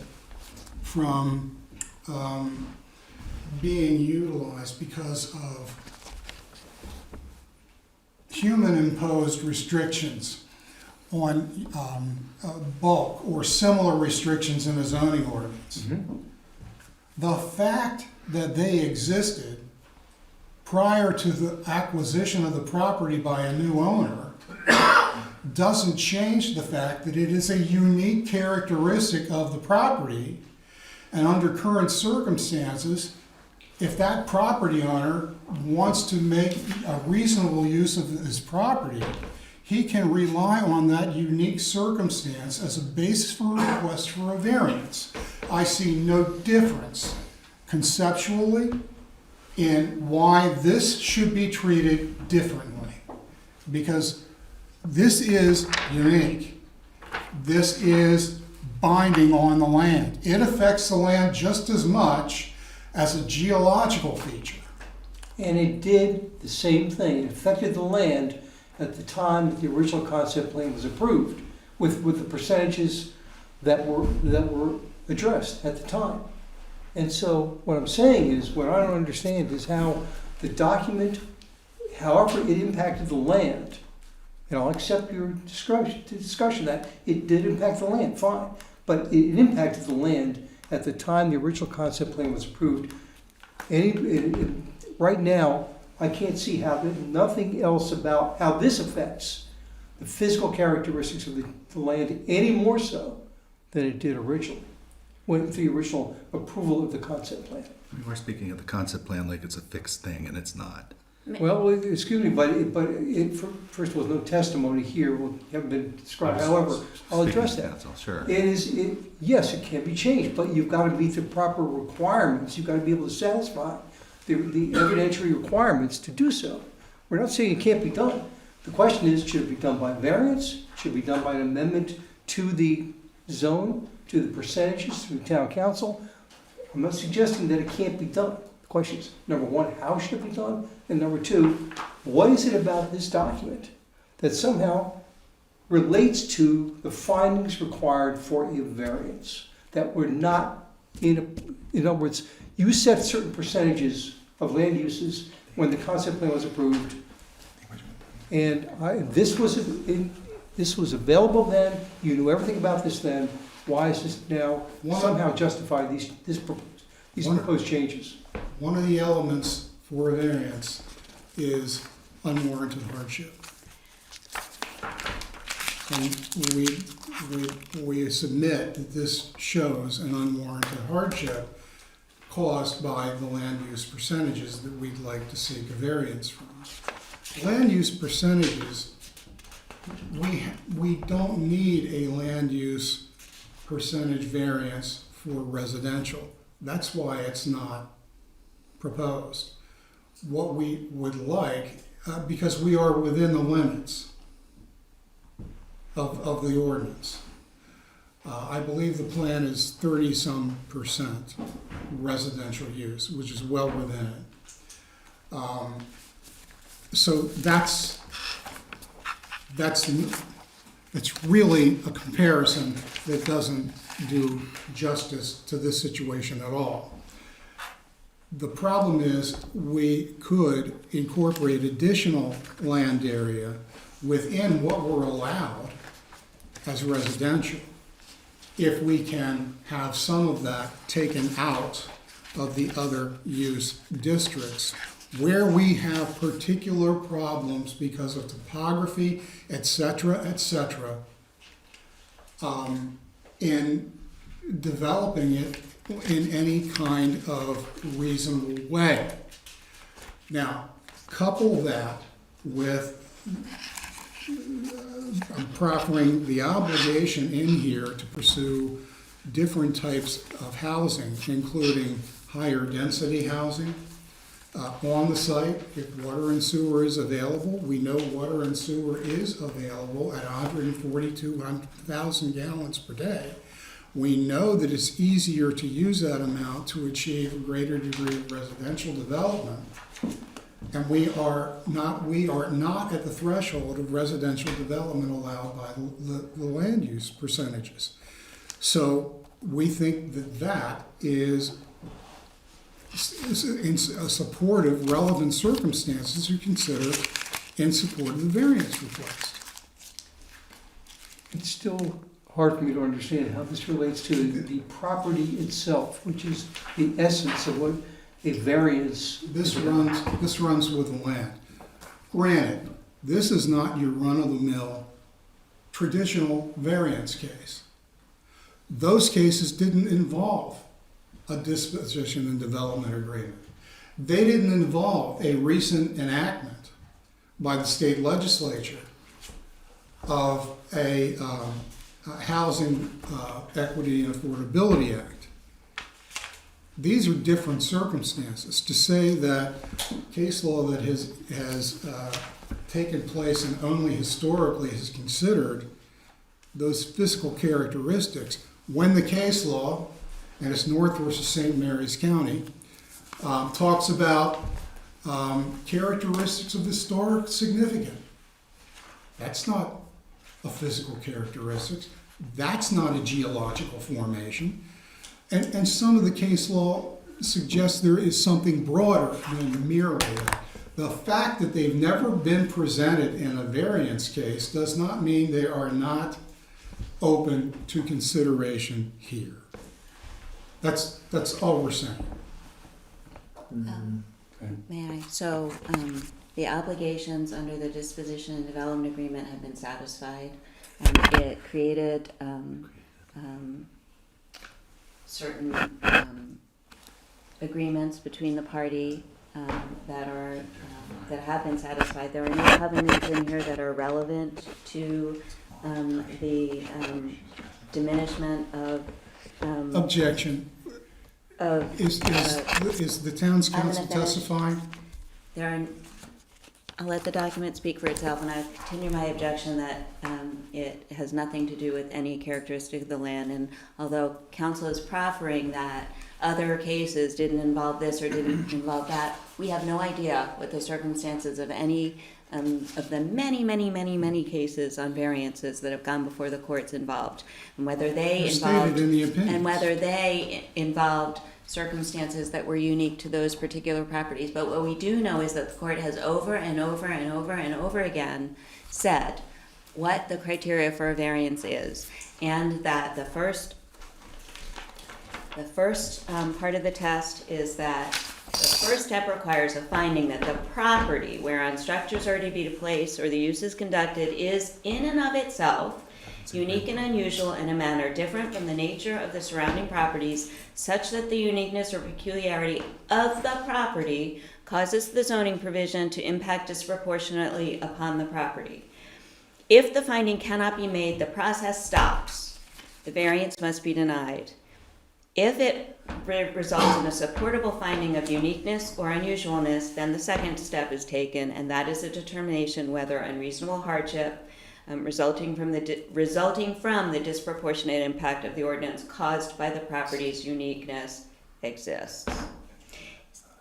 from being utilized because of human-imposed restrictions on bulk or similar restrictions in a zoning ordinance. Mhm. The fact that they existed prior to the acquisition of the property by a new owner doesn't change the fact that it is a unique characteristic of the property. And under current circumstances, if that property owner wants to make a reasonable use of his property, he can rely on that unique circumstance as a basis for a request for a variance. I see no difference conceptually in why this should be treated differently. Because this is unique. This is binding on the land. It affects the land just as much as a geological feature. And it did the same thing. It affected the land at the time that the original concept plan was approved, with the percentages that were addressed at the time. And so what I'm saying is, what I don't understand is how the document, however it impacted the land, and I'll accept your discussion that it did impact the land, fine, but it impacted the land at the time the original concept plan was approved. Right now, I can't see how, nothing else about how this affects the physical characteristics of the land any more so than it did originally, with the original approval of the concept plan. We're speaking of the concept plan like it's a fixed thing, and it's not. Well, excuse me, but first of all, no testimony here, haven't been described, however, I'll address that. Counsel, sure. Yes, it can be changed, but you've got to meet the proper requirements, you've got to be able to satisfy the evidentiary requirements to do so. We're not saying it can't be done. The question is, should it be done by variance? Should it be done by an amendment to the zone, to the percentages, to the town council? I'm not suggesting that it can't be done. The question is, number one, how should it be done? And number two, what is it about this document that somehow relates to the findings required for a variance that were not in other words, you set certain percentages of land uses when the concept plan was approved, and this was available then. You knew everything about this then. Why is this now somehow justify these proposed changes? One of the elements for a variance is unwarranted hardship. And we submit that this shows an unwarranted hardship caused by the land use percentages that we'd like to seek a variance from. Land use percentages, we don't need a land use percentage variance for residential. That's why it's not proposed. What we would like, because we are within the limits of the ordinance. I believe the plan is 30-some% residential use, which is well within it. So that's really a comparison that doesn't do justice to this situation at all. The problem is we could incorporate additional land area within what we're allowed as residential if we can have some of that taken out of the other use districts where we have particular problems because of topography, et cetera, in developing it in any kind of reasonable way. Now, couple that with proffering the obligation in here to pursue different types of housing, including higher density housing on the site if water and sewer is available. We know water and sewer is available at 142,000 gallons per day. We know that it's easier to use that amount to achieve a greater degree of residential development. And we are not at the threshold of residential development allowed by the land use percentages. So we think that is in supportive, relevant circumstances you consider in support of the variance request. It's still hard for me to understand how this relates to the property itself, which is the essence of what a variance. This runs with the land. Granted, this is not your run-of-the-mill traditional variance case. Those cases didn't involve a disposition and development agreement. They didn't involve a recent enactment by the state legislature of a Housing Equity and Affordability Act. These are different circumstances. To say that case law that has taken place and only historically has considered those physical characteristics, when the case law, and it's North versus St. Mary's County, talks about characteristics of historic significance. That's not a physical characteristics. That's not a geological formation. And some of the case law suggests there is something broader than merely that. The fact that they've never been presented in a variance case does not mean they are not open to consideration here. That's all we're saying. May I? So, the obligations under the disposition and development agreement have been satisfied. It created certain agreements between the party that have been satisfied. There are no covenants in here that are relevant to the diminishment of Objection. Is the town's council testifying? I'll let the document speak for itself, and I continue my objection that it has nothing to do with any characteristic of the land. And although council is proffering that other cases didn't involve this or didn't involve that, we have no idea what the circumstances of any of the many cases on variances that have gone before the courts involved, and whether they Stated in the opinions. and whether they involved circumstances that were unique to those particular properties. But what we do know is that the court has over and over again said what the criteria for a variance is, and that the first part of the test is that the first step requires a finding that the property whereon structures are to be placed or the use is conducted is in and of itself unique and unusual in a manner different from the nature of the surrounding properties, such that the uniqueness or peculiarity of the property causes the zoning provision to impact disproportionately upon the property. If the finding cannot be made, the process stops. The variance must be denied. If it results in a supportable finding of uniqueness or unusualness, then the second step is taken, and that is a determination whether unreasonable hardship resulting from the disproportionate impact of the ordinance caused by the property's uniqueness exists.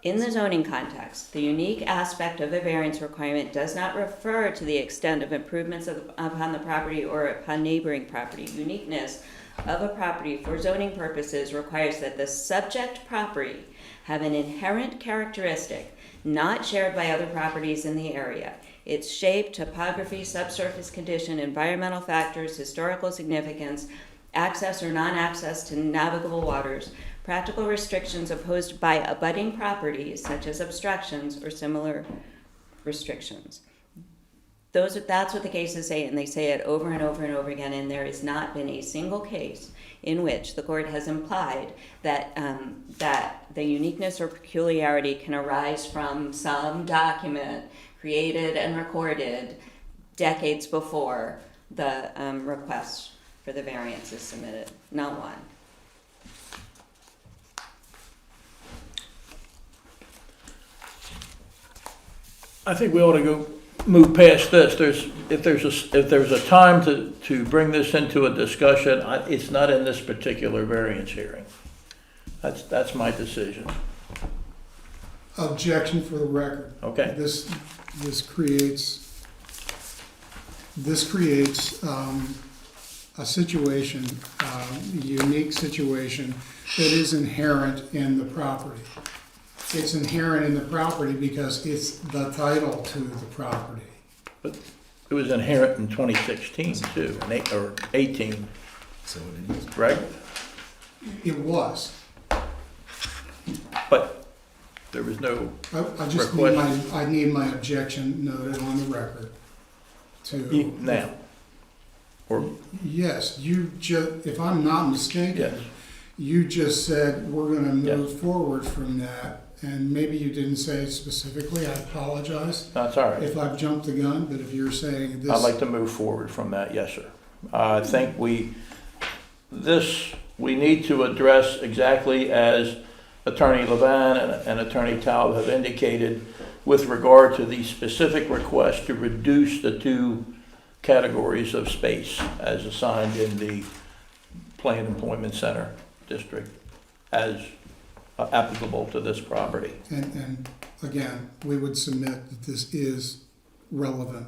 In the zoning context, the unique aspect of a variance requirement does not refer to the extent of improvements upon the property or upon neighboring property. Uniqueness of a property for zoning purposes requires that the subject property have an inherent characteristic not shared by other properties in the area. Its shape, topography, subsurface condition, environmental factors, historical significance, access or non-access to navigable waters, practical restrictions imposed by abutting properties, such as obstructions or similar restrictions. That's what the cases say, and they say it over and over and over again, and there has not been a single case in which the court has implied that that the uniqueness or peculiarity can arise from some document created and recorded decades before the request for the variance is submitted. Not one. I think we ought to move past this. If there's a time to bring this into a discussion, it's not in this particular variance hearing. That's my decision. Objection for the record. Okay. This creates a situation, a unique situation that is inherent in the property. It's inherent in the property because it's the title to the property. But it was inherent in 2016 too, or 18, So it is. right? It was. But there was no I just request. I need my objection noted on the record to. Now. Or, Yes, if I'm not mistaken, yes. you just said we're gonna move Yes. forward from that, and maybe you didn't say it specifically, I apologize That's all right. if I've jumped the gun, but if you're saying this. I'd like to move forward from that, yes, sir. I think we need to address exactly as Attorney Levan and Attorney Taub have indicated with regard to the specific request to reduce the two categories of space as assigned in the Planned Employment Center district as applicable to this property. And again, we would submit that this is relevant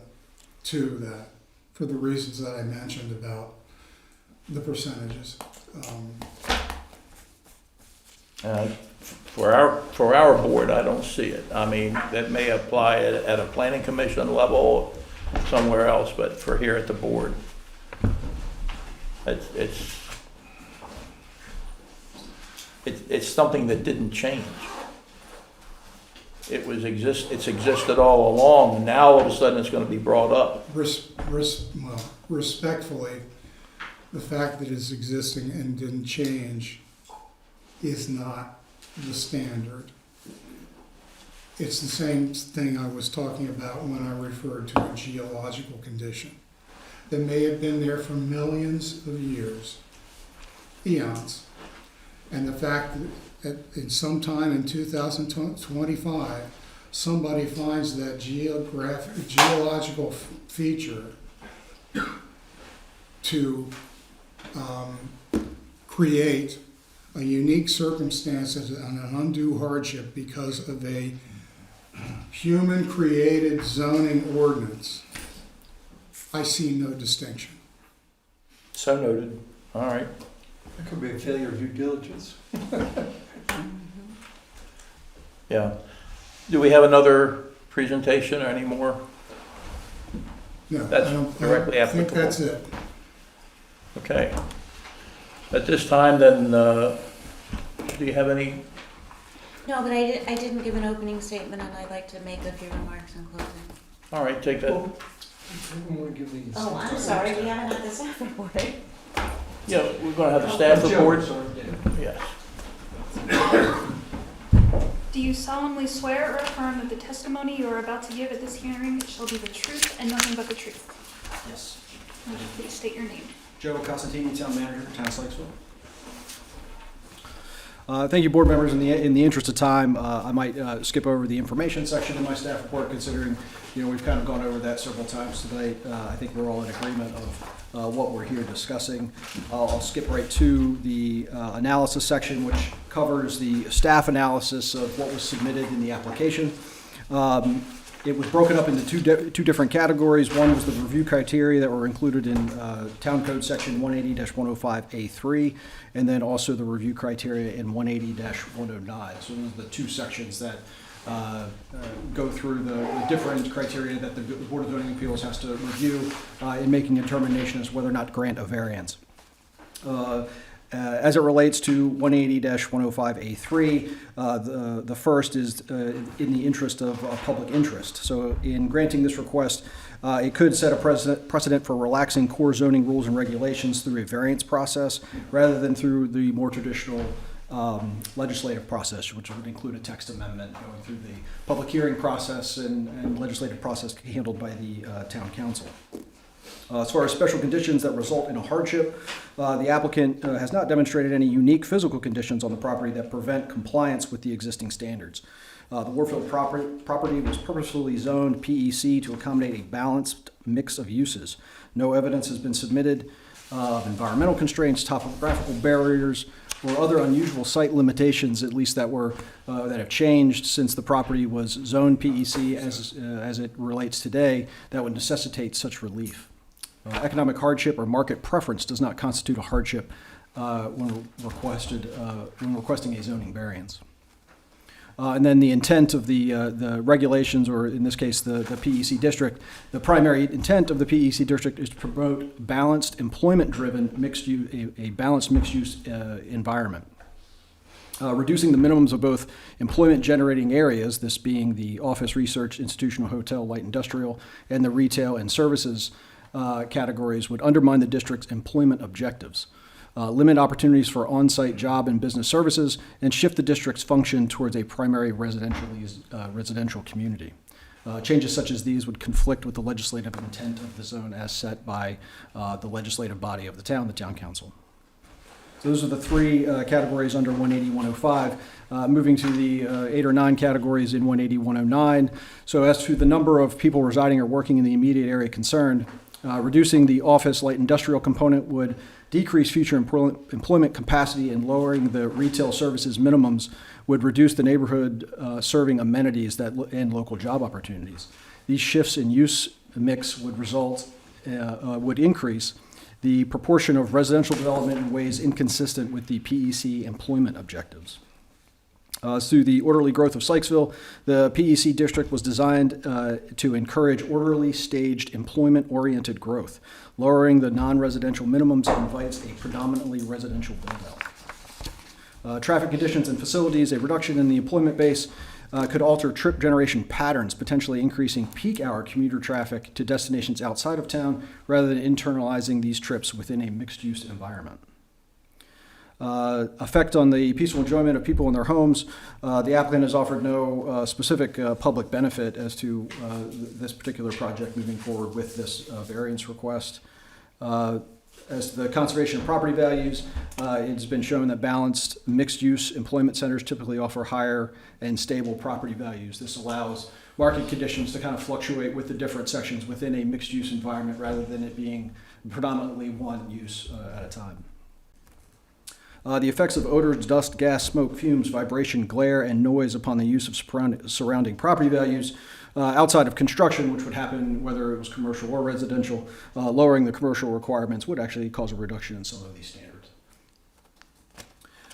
to that for the reasons that I mentioned about the percentages. For our board, I don't see it. I mean, that may apply at a planning commission level somewhere else, but for here at the board, it's something that didn't change. It's existed all along, and now all of a sudden it's going to be brought up. Respectfully, the fact that it's existing and didn't change is not the standard. It's the same thing I was talking about when I referred to a geological condition that may have been there for millions of years, eons. And the fact that in some time in 2025, somebody finds that geological feature to create a unique circumstance and an undue hardship because of a human-created zoning ordinance, I see no distinction. So noted. All right. It could be a failure of due diligence. Yeah. Do we have another presentation or any more? No, That's I don't directly think applicable. that's it. Okay. At this time, then, do you have any? No, but I didn't give an opening statement, and I'd like to make a few remarks in closing. All right, take that. Oh, I'm sorry, we haven't had the staff report. Yeah, we're going to have the staff report. Yes. Do you solemnly swear or affirm that the testimony you are about to give at this hearing shall be the truth and nothing but the truth? Yes. Would you please state your name? Joe Costantini, Town Manager, Town of Sykesville. Thank you, board members. In the interest of time, I might skip over the information section of my staff report, considering we've kind of gone over that several times today. I think we're all in agreement of what we're here discussing. I'll skip right to the analysis section, which covers the staff analysis of what was submitted in the application. It was broken up into two different categories. One was the review criteria that were included in Town Code Section 180-105A3, and then also the review criteria in 180-109. So those are the two sections that go through the different criteria that the Board of Zoning Appeals has to review in making a determination as to whether or not to grant a variance. As it relates to 180-105A3, the first is in the interest of public interest. So in granting this request, it could set a precedent for relaxing core zoning rules and regulations through a variance process rather than through the more traditional legislative process, which would include a text amendment going through the public hearing process and legislative process handled by the town council. As far as special conditions that result in a hardship, the applicant has not demonstrated any unique physical conditions on the property that prevent compliance with the existing standards. The Warfield property was purposefully zoned PEC to accommodate a balanced mix of uses. No evidence has been submitted of environmental constraints, topographical barriers, or other unusual site limitations, at least that have changed since the property was zoned PEC as it relates today, that would necessitate such relief. Economic hardship or market preference does not constitute a hardship when requesting a zoning variance. And then the intent of the regulations, or in this case the PEC district, the primary intent of the PEC district is to promote balanced, employment-driven a balanced mixed-use environment. Reducing the minimums of both employment-generating areas, this being the office, research, institutional, hotel, light industrial, and the retail and services categories, would undermine the district's employment objectives, limit opportunities for on-site job and business services, and shift the district's function towards a primary residential community. Changes such as these would conflict with the legislative intent of the zone as set by the legislative body of the town council. So those are the three categories under 180-105. Moving to the 8 or 9 categories in 180-109. So as to the number of people residing or working in the immediate area concerned, reducing the office light industrial component would decrease future employment capacity, and lowering the retail services minimums would reduce the neighborhood serving amenities and local job opportunities. These shifts in use mix would increase the proportion of residential development in ways inconsistent with the PEC employment objectives. Through the orderly growth of Sykesville, the PEC district was designed to encourage orderly, staged, employment-oriented growth. Lowering the non-residential minimums invites a predominantly residential build-out. Traffic conditions and facilities, a reduction in the employment base could alter trip generation patterns, potentially increasing peak hour commuter traffic to destinations outside of town rather than internalizing these trips within a mixed-use environment. Effect on the peaceful enjoyment of people in their homes. The applicant has offered no specific public benefit as to this particular project moving forward with this variance request. As to the conservation of property values, it's been shown that balanced mixed-use employment centers typically offer higher and stable property values. This allows market conditions to kind of fluctuate with the different sections within a mixed-use environment rather than it being predominantly one use at a time. The effects of odors, dust, gas, smoke, fumes, vibration, glare, and noise upon the use of surrounding property values outside of construction, which would happen whether it was commercial or residential, lowering the commercial requirements would actually cause a reduction in some of these standards.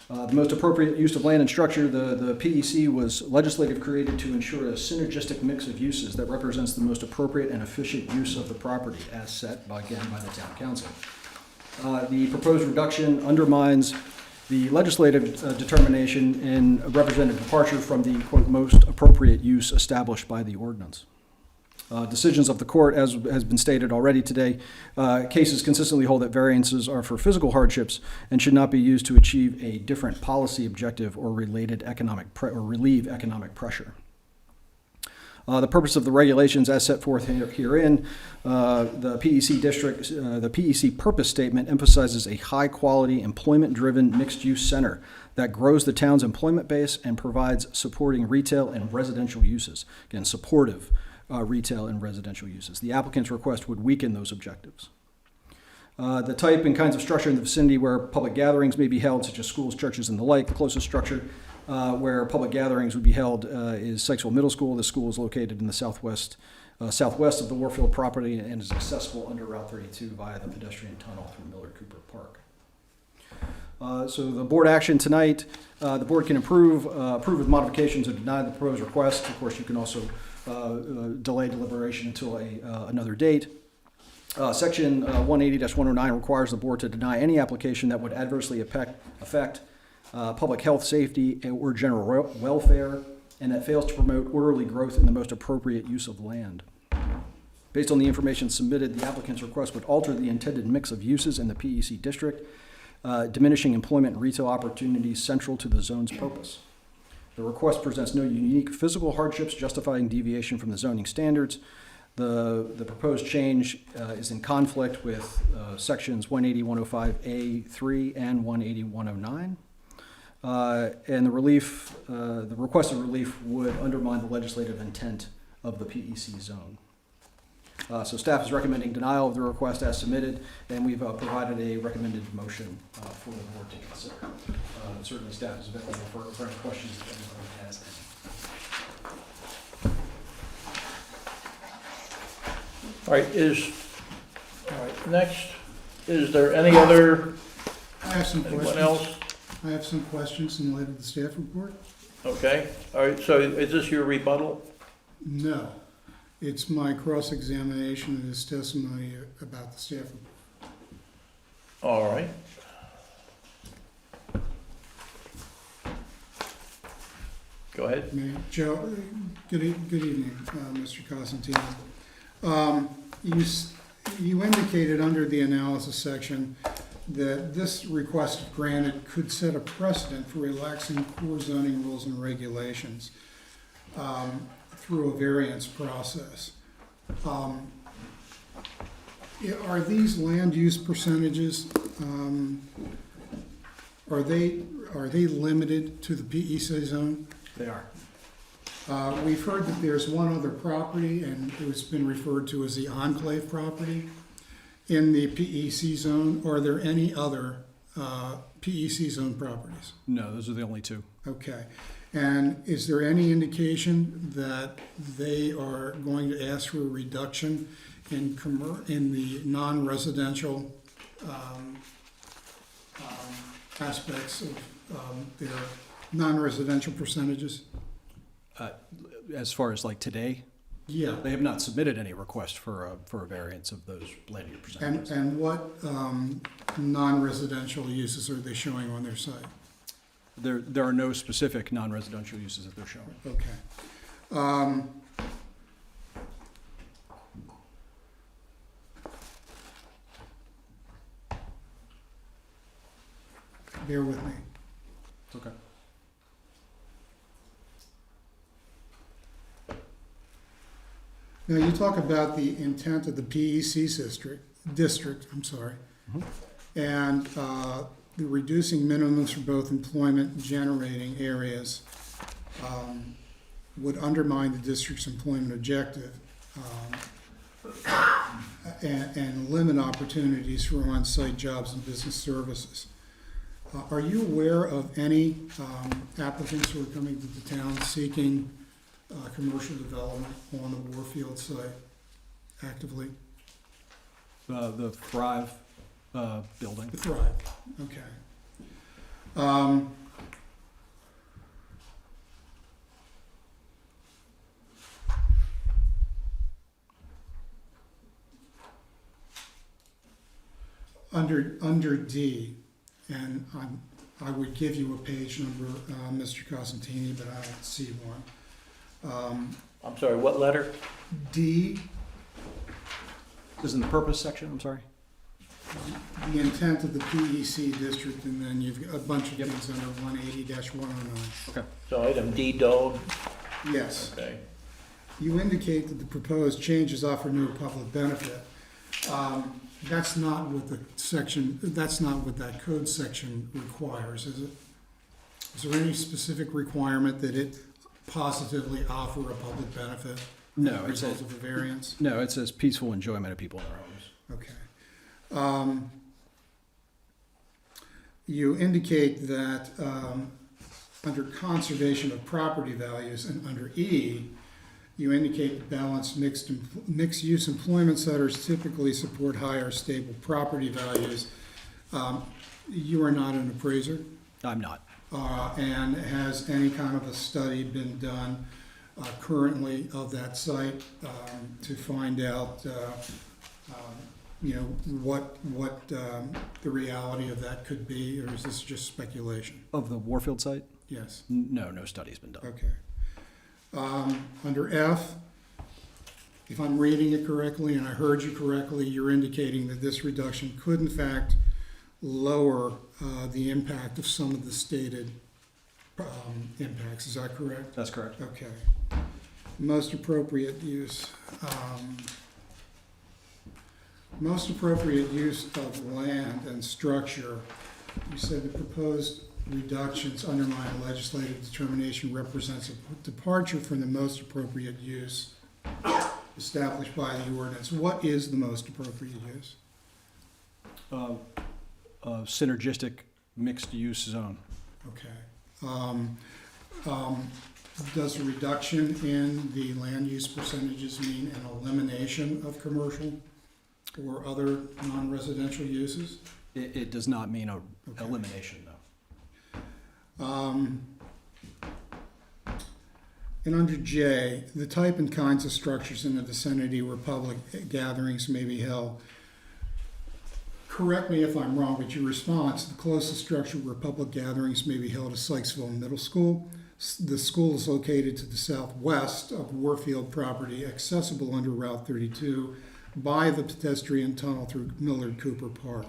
The most appropriate use of land and structure, the PEC was legislative created to ensure a synergistic mix of uses that represents the most appropriate and efficient use of the property as set, again, by the town council. The proposed reduction undermines the legislative determination and a representative departure from the, quote, most appropriate use established by the ordinance. Decisions of the court, as has been stated already today, cases consistently hold that variances are for physical hardships and should not be used to achieve a different policy objective or related relieve economic pressure. The purpose of the regulations as set forth herein, the PEC district, the PEC purpose statement emphasizes a high-quality, employment-driven mixed-use center that grows the town's employment base and provides supporting retail and residential uses. Again, supportive retail and residential uses. The applicant's request would weaken those objectives. The type and kinds of structure in the vicinity where public gatherings may be held, such as schools, churches, and the like. The closest structure where public gatherings would be held is Sykesville Middle School. This school is located in the southwest of the Warfield property and is accessible under Route 32 via the pedestrian tunnel through Millard Cooper Park. So the board action tonight, the board can approve with modifications or deny the proposed request. Of course, you can also delay deliberation until another date. Section 180-109 requires the board to deny any application that would adversely affect public health, safety, or general welfare, and that fails to promote orderly growth in the most appropriate use of land. Based on the information submitted, the applicant's request would alter the intended mix of uses in the PEC district, diminishing employment and retail opportunities central to the zone's purpose. The request presents no unique physical hardships justifying deviation from the zoning standards. The proposed change is in conflict with sections 180-105A3 and 180-109. And the requested relief would undermine the legislative intent of the PEC zone. So staff is recommending denial of the request as submitted, and we've provided a recommended motion for the board to consider. Certainly staff is available for any questions if anyone has any. All right, next, is there any other, I have some anyone questions. else? I have some questions in light of the staff report. Okay, all right, so is this your rebuttal? No, it's my cross-examination of his testimony about the staff report. All right. Go ahead. Joe, good evening, Mr. Cosentino. You indicated under the analysis section that this request if granted could set a precedent for relaxing core zoning rules and regulations through a variance process. Are these land use percentages, are they limited to the PEC zone? They are. We've heard that there's one other property, and it's been referred to as the enclave property in the PEC zone. Are there any other PEC zone properties? No, those are the only two. Okay. And is there any indication that they are going to ask for a reduction in the non-residential aspects of their non-residential percentages? As far as like today, Yeah. they have not submitted any request for a variance of those land use percentages. And what non-residential uses are they showing on their site? There are no specific non-residential uses that they're showing. Okay. Bear with me. Okay. Now, you talk about the intent of the PEC district, and the reducing minimums for both employment and generating areas would undermine the district's employment objective and limit opportunities for on-site jobs and business services. Are you aware of any applicants who are coming to the town seeking commercial development on the Warfield site actively? The Thrive building. The Thrive, okay. Under D, and I would give you a page number, Mr. Cosentini, but I don't see one. I'm sorry, what letter? D, This is in the purpose section, I'm sorry? the intent of the PEC district, and then you've got a bunch of things under 180-109. Okay. So item D, dog. Yes. Okay. You indicate that the proposed changes offer no public benefit. That's not what the section, that's not what that code section requires, is it? Is there any specific requirement that it positively offer a public benefit? No, as a it result says, of a variance? no, it says peaceful enjoyment of people in their homes. Okay. You indicate that under conservation of property values, and under E, you indicate that balanced mixed-use employment centers typically support higher stable property values. You are not an appraiser, I'm not. and has any kind of a study been done currently of that site to find out, what the reality of that could be, or is this just speculation? Of the Warfield site? Yes. No, no study's been done. Okay. Under F, if I'm reading it correctly and I heard you correctly, you're indicating that this reduction could in fact lower the impact of some of the stated impacts. Is that correct? That's correct. Okay. Most appropriate use. Most appropriate use of land and structure. You said the proposed reductions undermine legislative determination represents a departure from the most appropriate use established by the ordinance. What is the most appropriate use? Synergistic mixed-use zone. Okay. Does a reduction in the land use percentages mean an elimination of commercial or other non-residential uses? It does not mean a Okay. elimination, though. And under J, the type and kinds of structures in the vicinity where public gatherings may be held. Correct me if I'm wrong, but your response, the closest structure where public gatherings may be held is Sykesville Middle School. The school is located to the southwest of Warfield property, accessible under Route 32 by the pedestrian tunnel through Millard Cooper Park.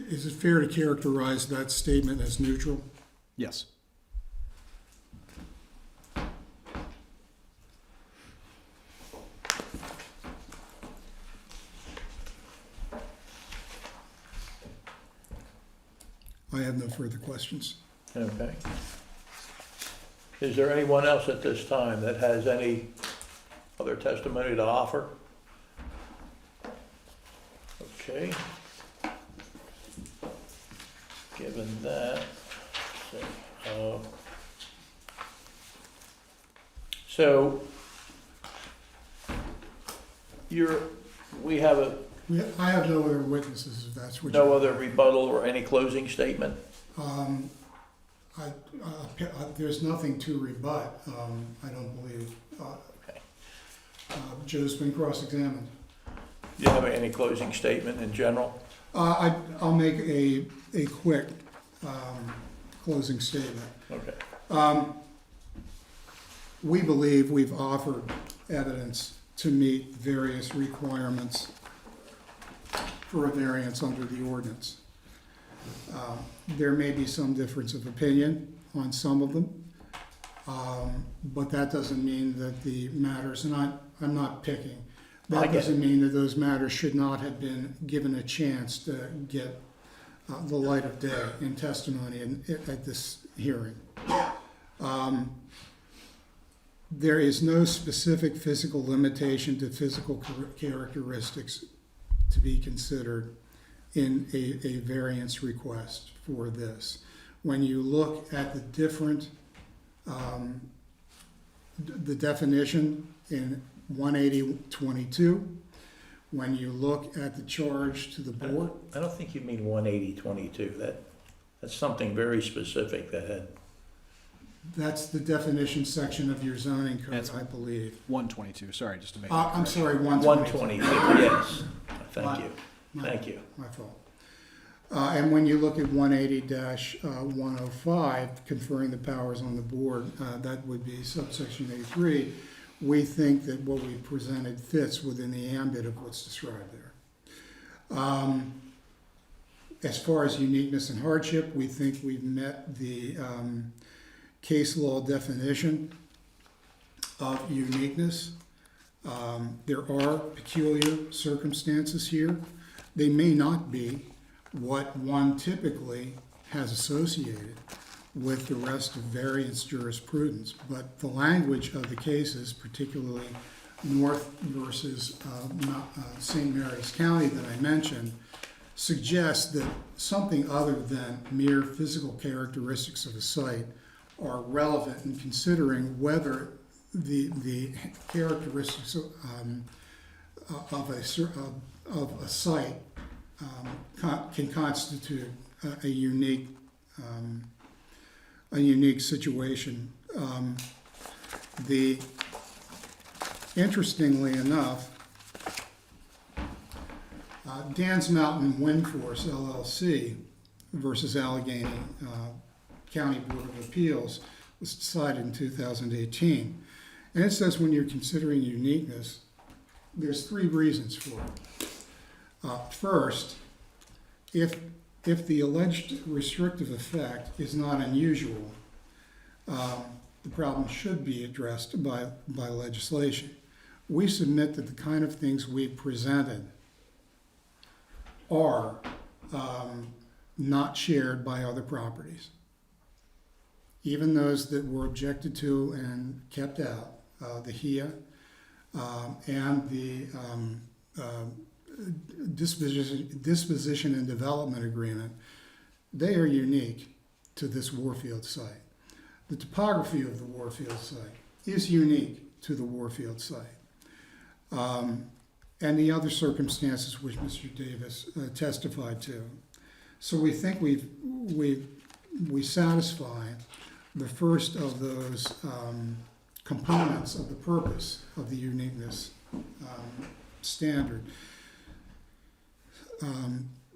Is it fair to characterize that statement as neutral? Yes. I have no further questions. Okay. Is there anyone else at this time that has any other testimony to offer? Okay. Given that, so I have no other witnesses, if that's what no other rebuttal or any closing statement? There's nothing to rebut, I don't believe. Okay. Joe's been cross-examined. Do you have any closing statement in general? I'll make a quick closing statement. Okay. We believe we've offered evidence to meet various requirements for a variance under the ordinance. There may be some difference of opinion on some of them, but that doesn't mean that the matters, and I'm not picking, that doesn't mean that those matters should not have been given a chance to get the light of day in testimony at this hearing. There is no specific physical limitation to physical characteristics to be considered in a variance request for this. When you look at the different, the definition in 180.22, when you look at the charge to the board. I don't think you mean 180.22. That's something very specific that had. That's the definition section of your zoning code, That's I believe. 122, sorry, just to make. I'm sorry, 122. 122, yes. Thank you. Thank you. My fault. And when you look at 180-105, conferring the powers on the board, that would be subsection A3. We think that what we presented fits within the ambit of what's described there. As far as uniqueness and hardship, we think we've met the case law definition of uniqueness. There are peculiar circumstances here. They may not be what one typically has associated with the rest of variance jurisprudence, but the language of the cases, particularly North versus St. Mary's County that I mentioned, suggests that something other than mere physical characteristics of a site are relevant in considering whether the characteristics of a site can constitute a unique situation. Interestingly enough, Dan's Mountain Wind Force LLC versus Allegheny County Board of Appeals was decided in 2018. And it says when you're considering uniqueness, there's 3 reasons for it. First, if the alleged restrictive effect is not unusual, the problem should be addressed by legislation. We submit that the kind of things we've presented are not shared by other properties. Even those that were objected to and kept out, the HIA and the disposition and development agreement, they are unique to this Warfield site. The topography of the Warfield site is unique to the Warfield site. And the other circumstances which Mr. Davis testified to. So we think we satisfy the first of those components of the purpose of the uniqueness standard.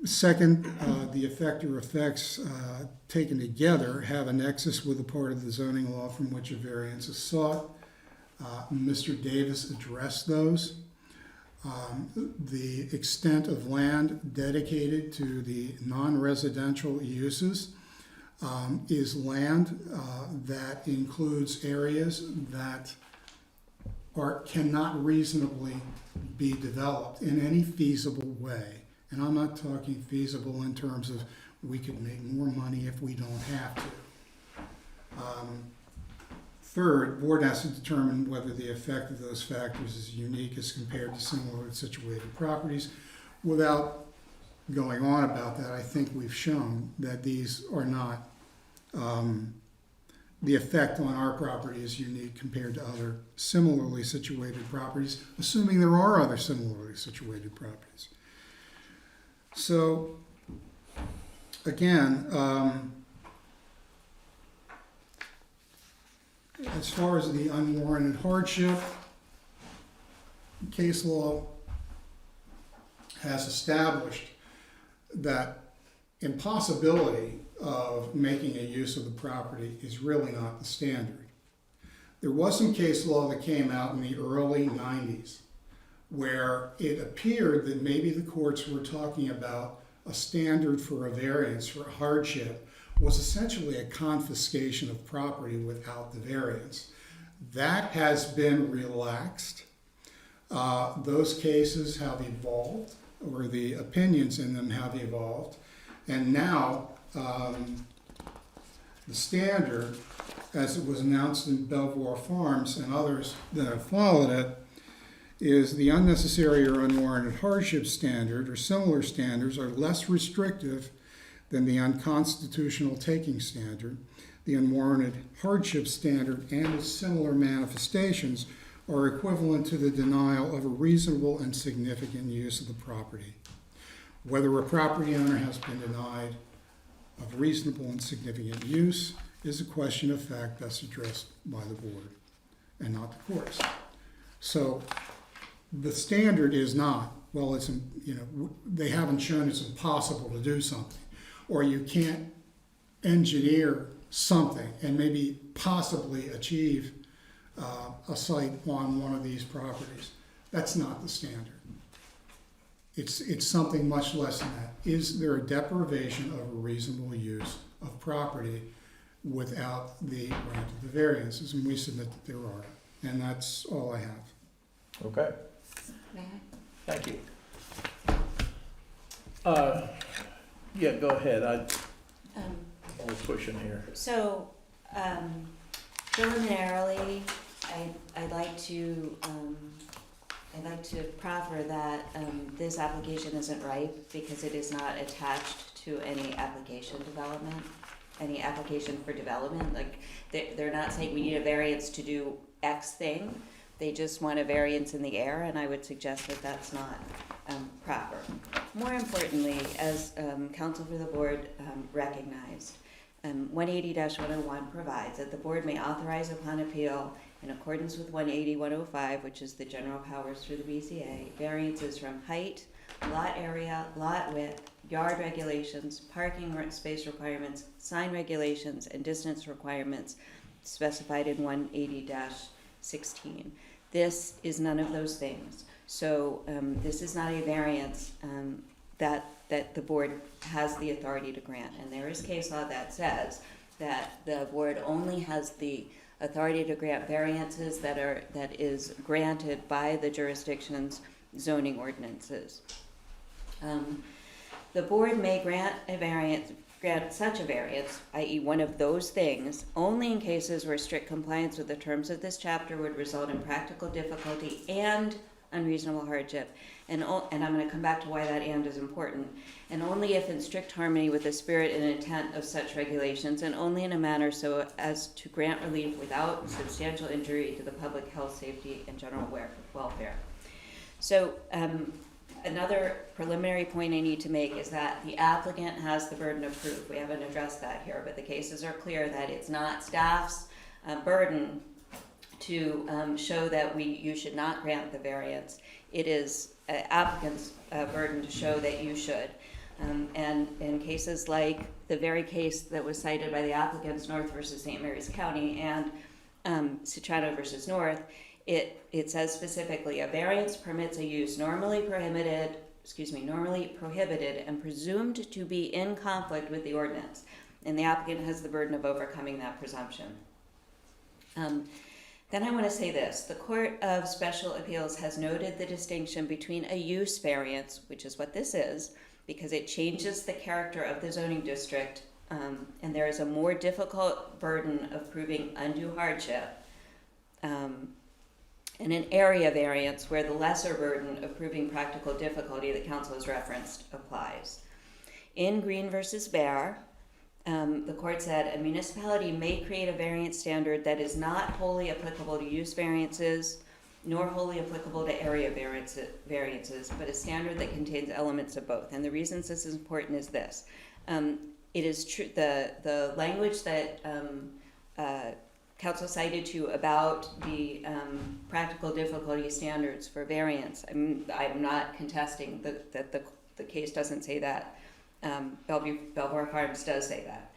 Second, the effect or effects taken together have a nexus with a part of the zoning law from which a variance is sought. Mr. Davis addressed those. The extent of land dedicated to the non-residential uses is land that includes areas that cannot reasonably be developed in any feasible way. And I'm not talking feasible in terms of we could make more money if we don't have to. Third, board has to determine whether the effect of those factors is unique as compared to similarly situated properties. Without going on about that, I think we've shown that these are not, the effect on our property is unique compared to other similarly situated properties, assuming there are other similarly situated properties. So, again, as far as the unwarranted hardship, case law has established that impossibility of making a use of the property is really not the standard. There was some case law that came out in the early 90s where it appeared that maybe the courts were talking about a standard for a variance for a hardship was essentially a confiscation of property without the variance. That has been relaxed. Those cases have evolved, or the opinions in them have evolved, and now the standard, as it was announced in Belvoir Farms and others that have followed it, is the unnecessary or unwarranted hardship standard or similar standards are less restrictive than the unconstitutional taking standard. The unwarranted hardship standard and its similar manifestations are equivalent to the denial of a reasonable and significant use of the property. Whether a property owner has been denied of reasonable and significant use is a question of fact best addressed by the board and not the courts. So the standard is not, well, it's, they haven't shown it's impossible to do something, or you can't engineer something and maybe possibly achieve a site on one of these properties. That's not the standard. It's something much less than that. Is there a deprivation of a reasonable use of property without the grant of the variances? And we submit that there are. And that's all I have. Okay, May I? thank you. Yeah, go ahead. I'm pushing here. So, preliminarily, I'd like to like to proffer that this application isn't ripe because it is not attached to any application for development. Like, they're not saying we need a variance to do X thing. They just want a variance in the air, and I would suggest that that's not proper. More importantly, as counsel for the board recognized, 180-101 provides that the board may authorize upon appeal, in accordance with 180-105, which is the general powers for the BZA, variances from height, lot area, lot width, yard regulations, parking space requirements, sign regulations, and distance requirements specified in 180-16. This is none of those things. So this is not a variance that the board has the authority to grant. And there is case law that says that the board only has the authority to grant variances that is granted by the jurisdiction's zoning ordinances. The board may grant such a variance, i.e. one of those things, only in cases where strict compliance with the terms of this chapter would result in practical difficulty and unreasonable hardship. And I'm going to come back to why that and is important. And only if in strict harmony with the spirit and intent of such regulations, and only in a manner so as to grant relief without substantial injury to the public health, safety, and general welfare. So another preliminary point I need to make is that the applicant has the burden of proof. We haven't addressed that here, but the cases are clear that it's not staff's burden to show that you should not grant the variance. It is applicant's burden to show that you should. And in cases like the very case that was cited by the applicants, North versus St. Mary's County and Citrano versus North, it says specifically, a variance permits a use normally prohibited and presumed to be in conflict with the ordinance. And the applicant has the burden of overcoming that presumption. Then I want to say this. The Court of Special Appeals has noted the distinction between a use variance, which is what this is, because it changes the character of the zoning district, and there is a more difficult burden of proving undue hardship, and an area variance where the lesser burden of proving practical difficulty that counsel has referenced applies. In Green versus Bear, the court said a municipality may create a variance standard that is not wholly applicable to use variances, nor wholly applicable to area variances, but a standard that contains elements of both. And the reasons this is important is this. It is true, the language that counsel cited to about the practical difficulty standards for variance, I'm not contesting that the case doesn't say that. Belvoir Farms does say that.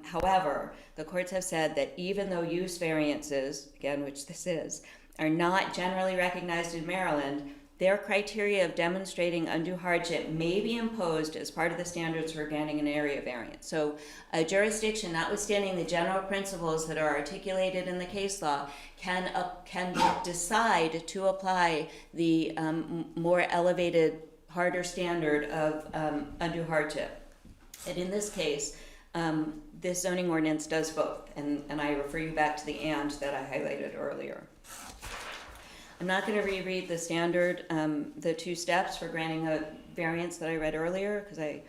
However, the courts have said that even though use variances, again, which this is, are not generally recognized in Maryland, their criteria of demonstrating undue hardship may be imposed as part of the standards for granting an area variance. So a jurisdiction, notwithstanding the general principles that are articulated in the case law, can decide to apply the more elevated, harder standard of undue hardship. And in this case, this zoning ordinance does both. And I refer you back to the and that I highlighted earlier. I'm not going to reread the standard, the two steps for granting a variance that I read earlier, because I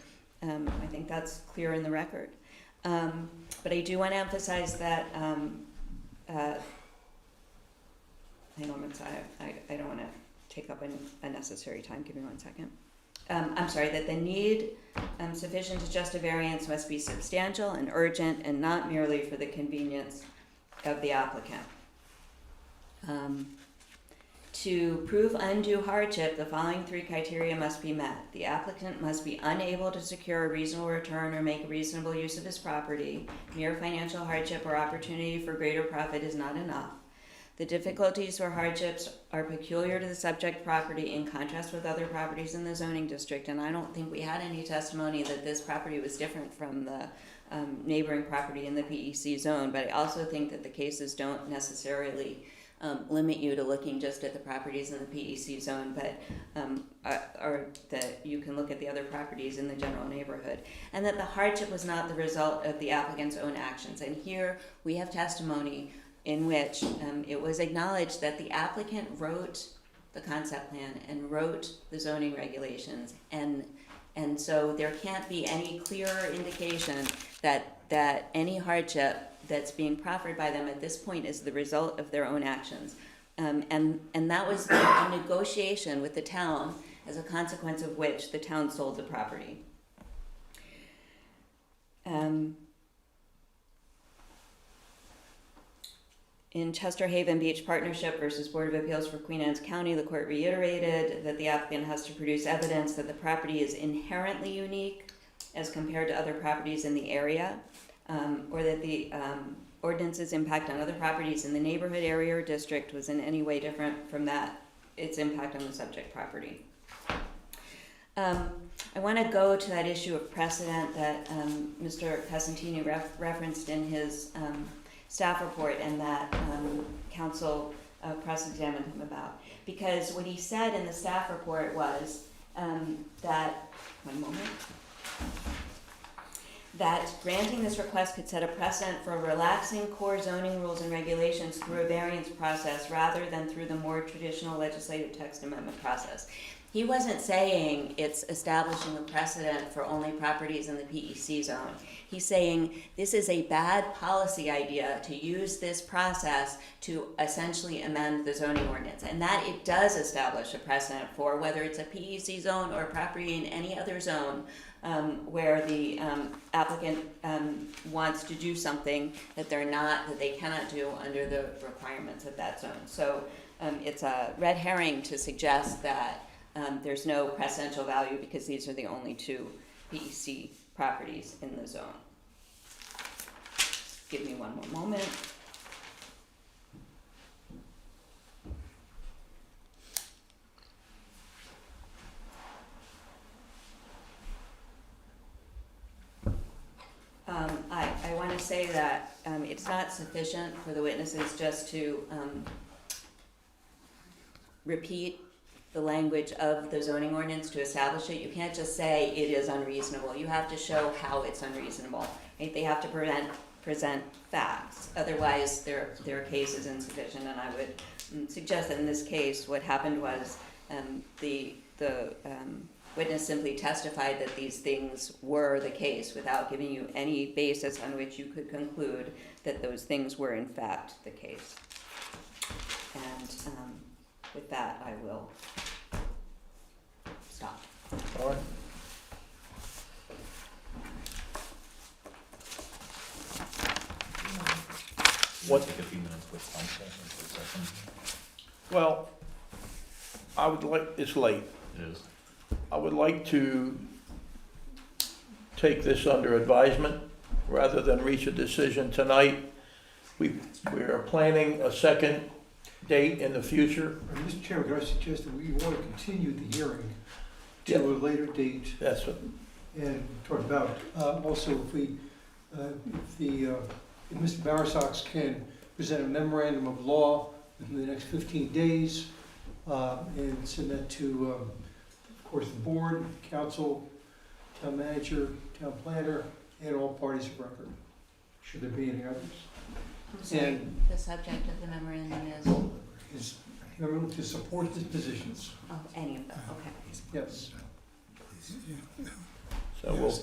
think that's clear in the record. But I do want to emphasize that, hang on one second, I don't want to take up unnecessary time. Give me 1 second. I'm sorry, that the need sufficient to just a variance must be substantial and urgent and not merely for the convenience of the applicant. To prove undue hardship, the following three criteria must be met. The applicant must be unable to secure a reasonable return or make a reasonable use of his property. Mere financial hardship or opportunity for greater profit is not enough. The difficulties or hardships are peculiar to the subject property in contrast with other properties in the zoning district, and I don't think we had any testimony that this property was different from the neighboring property in the PEC zone, but I also think that the cases don't necessarily limit you to looking just at the properties in the PEC zone, but or that you can look at the other properties in the general neighborhood, and that the hardship was not the result of the applicant's own actions. And here we have testimony in which it was acknowledged that the applicant wrote the concept plan and wrote the zoning regulations, and so there can't be any clearer indication that any hardship that's being proffered by them at this point is the result of their own actions. And that was a negotiation with the town, as a consequence of which the town sold the property. In Chester Haven Beach Partnership versus Board of Appeals for Queen Anne's County, the court reiterated that the applicant has to produce evidence that the property is inherently unique as compared to other properties in the area, or that the ordinance's impact on other properties in the neighborhood, area, or district was in any way different from its impact on the subject property. I want to go to that issue of precedent that Mr. Pesentini referenced in his staff report, and that council cross-examined him about. Because what he said in the staff report was that granting this request could set a precedent for relaxing core zoning rules and regulations through a variance process rather than through the more traditional legislative text amendment process. He wasn't saying it's establishing a precedent for only properties in the PEC zone. He's saying this is a bad policy idea to use this process to essentially amend the zoning ordinance, and that it does establish a precedent for whether it's a PEC zone or a property in any other zone where the applicant wants to do something that they cannot do under the requirements of that zone. So it's a red herring to suggest that there's no precedential value because these are the only two PEC properties in the zone. Give me one more moment. I want to say that it's not sufficient for the witnesses just to repeat the language of the zoning ordinance to establish it. You can't just say it is unreasonable. You have to show how it's unreasonable. Right? They have to present facts. Otherwise, their case is insufficient. And I would suggest that in this case, what happened was the witness simply testified that these things were the case without giving you any basis on which you could conclude that those things were in fact the case. And with that, I will stop. All right. Take a few minutes with council. Well, I would like, it's late. It is. I would like to take this under advisement rather than reach a decision tonight. We are planning a second date in the future. Mr. Chairman, could I suggest that we want to continue the hearing Yeah. to a later date That's what, and talk about it? Also, if Mr. Bowersox can present a memorandum of law within the next 15 days and send that to, of course, the board, council, town manager, town planner, and all parties of record, should there be any others. I'm sorry, And the subject of the memorandum is, is memorandum to support the positions. oh, any of them, okay. Yes. so we'll,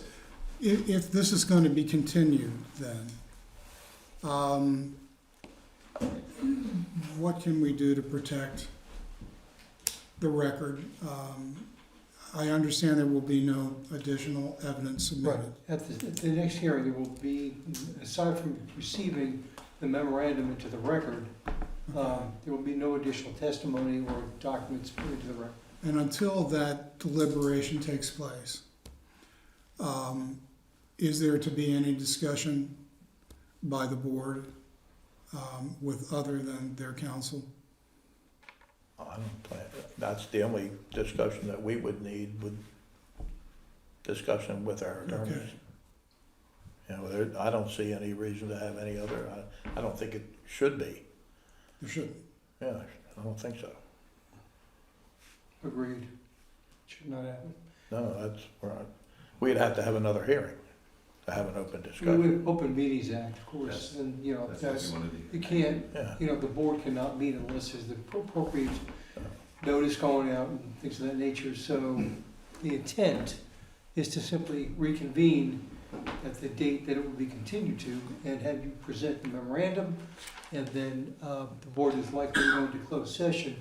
If this is going to be continued, then, what can we do to protect the record? I understand there will be no additional evidence Right. submitted. At the next hearing, there will be, aside from receiving the memorandum into the record, there will be no additional testimony or documents put into the record. And until that deliberation takes place, is there to be any discussion by the board with other than their counsel? I don't plan, that's the only discussion that we would need, with discussion with our attorneys. Okay. You know, I don't see any reason to have any other, I don't think it should be. There shouldn't. Yeah, I don't think so. Agreed. Should not happen. No, that's right. We'd have to have another hearing to have an open We discussion. have Open Meetings Act, of course, and, you can't, Yeah, the board cannot meet unless there's the appropriate notice going out and things of that nature. So the intent is to simply reconvene at the date that it will be continued to and have you present the memorandum. And then the board is likely going to close session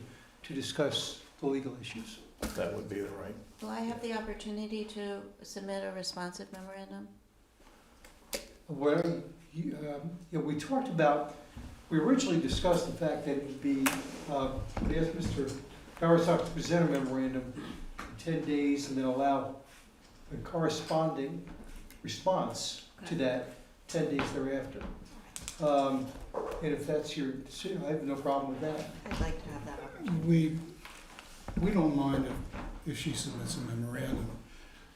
to discuss the legal issues. That would be all right. Will I have the opportunity to submit a responsive memorandum? Well, we talked about, we originally discussed the fact that it would be, we asked Mr. Bowersox to present a memorandum in 10 days and then allow a corresponding response to that 10 days thereafter. And if that's your decision, I have no problem with that. I'd like to have that opportunity. We don't mind if she submits a memorandum.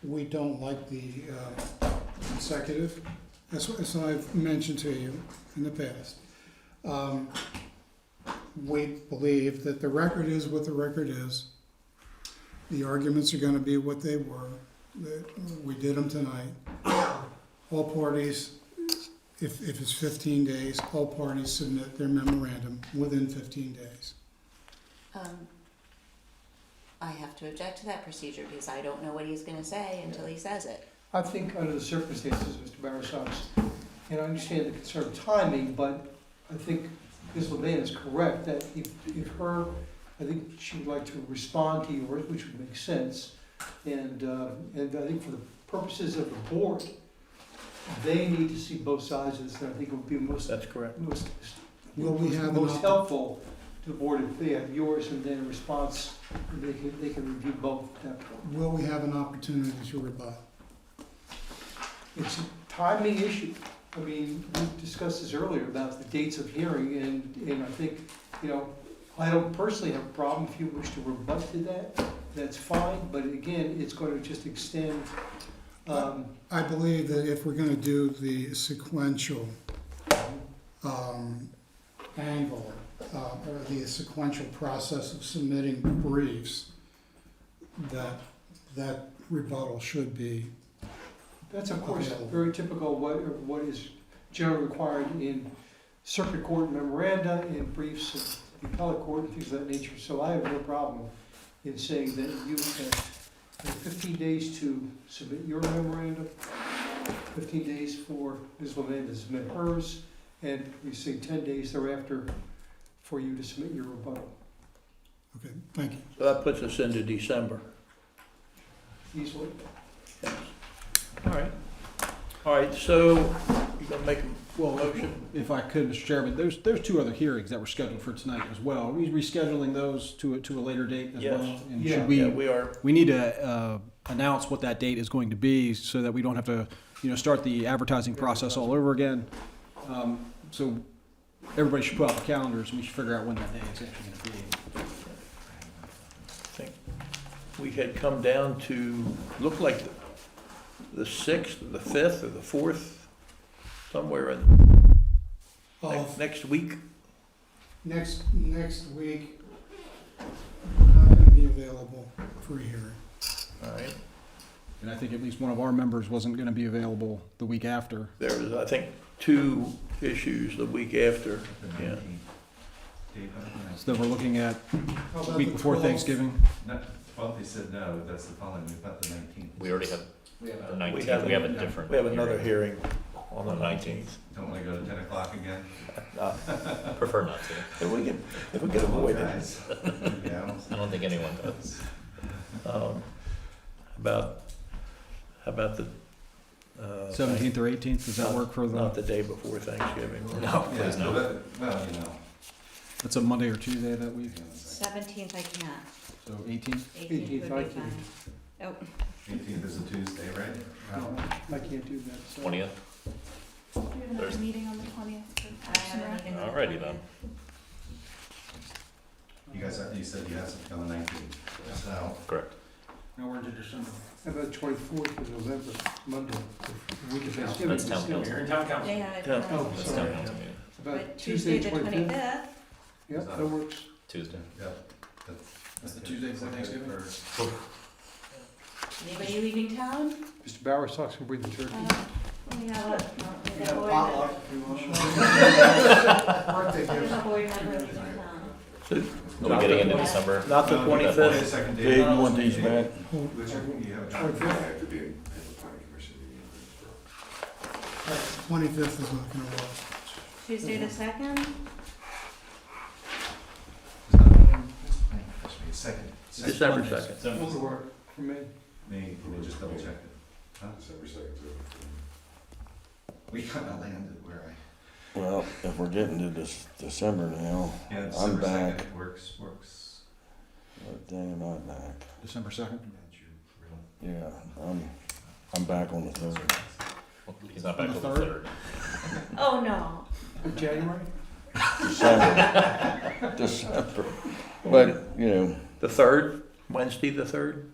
We don't like the consecutive, as I've mentioned to you in the past. We believe that the record is what the record is. The arguments are gonna be what they were. That we did them tonight. All parties, if it's 15 days, all parties submit their memorandum within 15 days. I have to object to that procedure because I don't know what he's gonna say until he says it. I think under the circumstances, Mr. Bowersox, and I understand the concern of timing, but I think Ms. Levine is correct that if her, I think she would like to respond to you, which would make sense. And I think for the purposes of the board, they need to see both sides of this, and I think it would be That's correct. most Will helpful to the board if they have yours and then a response, and they can review both at that point. Will we have an opportunity to rebut? It's a timing issue. I mean, we discussed this earlier about the dates of hearing, and I think, I don't personally have a problem if you wish to rebut to that, that's fine, but again, it's going to just extend, I believe that if we're gonna do the sequential angle, or the sequential process of submitting briefs, that rebuttal should be. that's of course very typical what is generally required in circuit court memoranda and briefs of the appellate court and things of that nature. So I have no problem in saying that you have 15 days to submit your memorandum, 15 days for Ms. Levine to submit hers, and we say 10 days thereafter for you to submit your rebuttal. Okay, thank you. So that puts us into December. Easily. All right, so you're gonna make a motion? If I could, Mr. Chairman, there's two other hearings that were scheduled for tonight as well. Are we rescheduling those to a later date as Yes. well? And Yeah. should Yeah, we are. we need to announce what that date is going to be so that we don't have to, start the advertising process all over again. So everybody should put out the calendars and we should figure out when that day is actually going to be. I think we had come down to, looked like the 6th, or the 5th, or the 4th, somewhere in next week. Next week, we're not gonna be available for a hearing. All right. And I think at least one of our members wasn't going to be available the week after. There was, I think, 2 issues the week after. Yeah. So we're looking at How the about week the before 12th? Thanksgiving. Well, they said no, that's the following, we've got the 19th. We already have We have the a- 19th, we have a different. We have another hearing on the 19th. Don't want to go to 10 o'clock again? Prefer not to. If we can avoid it. Guys. Yeah. I don't think anyone does. How about the 17th or 18th, does that work for Not the, the day before Thanksgiving. No, please no. Well, that's a Monday or Tuesday that week, 17th I can't, so 18th? 18th would be fine. Oh, 18th is a Tuesday, right? No, I can't do that. So. 20th? We have another Thursday. meeting on the 20th. I have a meeting on the Alrighty then. 20th. You guys, you said you had something on the 19th. So, Correct. No, we're into December. How about 24th of November, Monday, the week of Thanksgiving? That's town council. You're in town council. Yeah, Yeah. Oh, That's sorry. town council meeting. About but Tuesday the 25th? 25th, Yeah, that works. Tuesday. yeah. That's the Tuesday before Thanksgiving? anybody leaving town? Mr. Bowersox can bring the turkey. We have a, We have potluck if you want. Birthday I gift. have a board member leaving town. So, Are we getting into December? not the 25th? Dave, you want these back? I have to be in the planning commission meeting. 25th is not gonna work. Tuesday the 2nd? Second. December 2nd. That will work for me. Me, we'll just double check it. December 2nd. We kind of landed where Well, if we're getting to this December now, Yeah, I'm December back. 2nd works. What day am I back? December 2nd? Yeah, I'm back on the 3rd. He's not back On the till the 3rd? 3rd. Oh, no. January? December. December. But, you know, The 3rd, Wednesday the 3rd?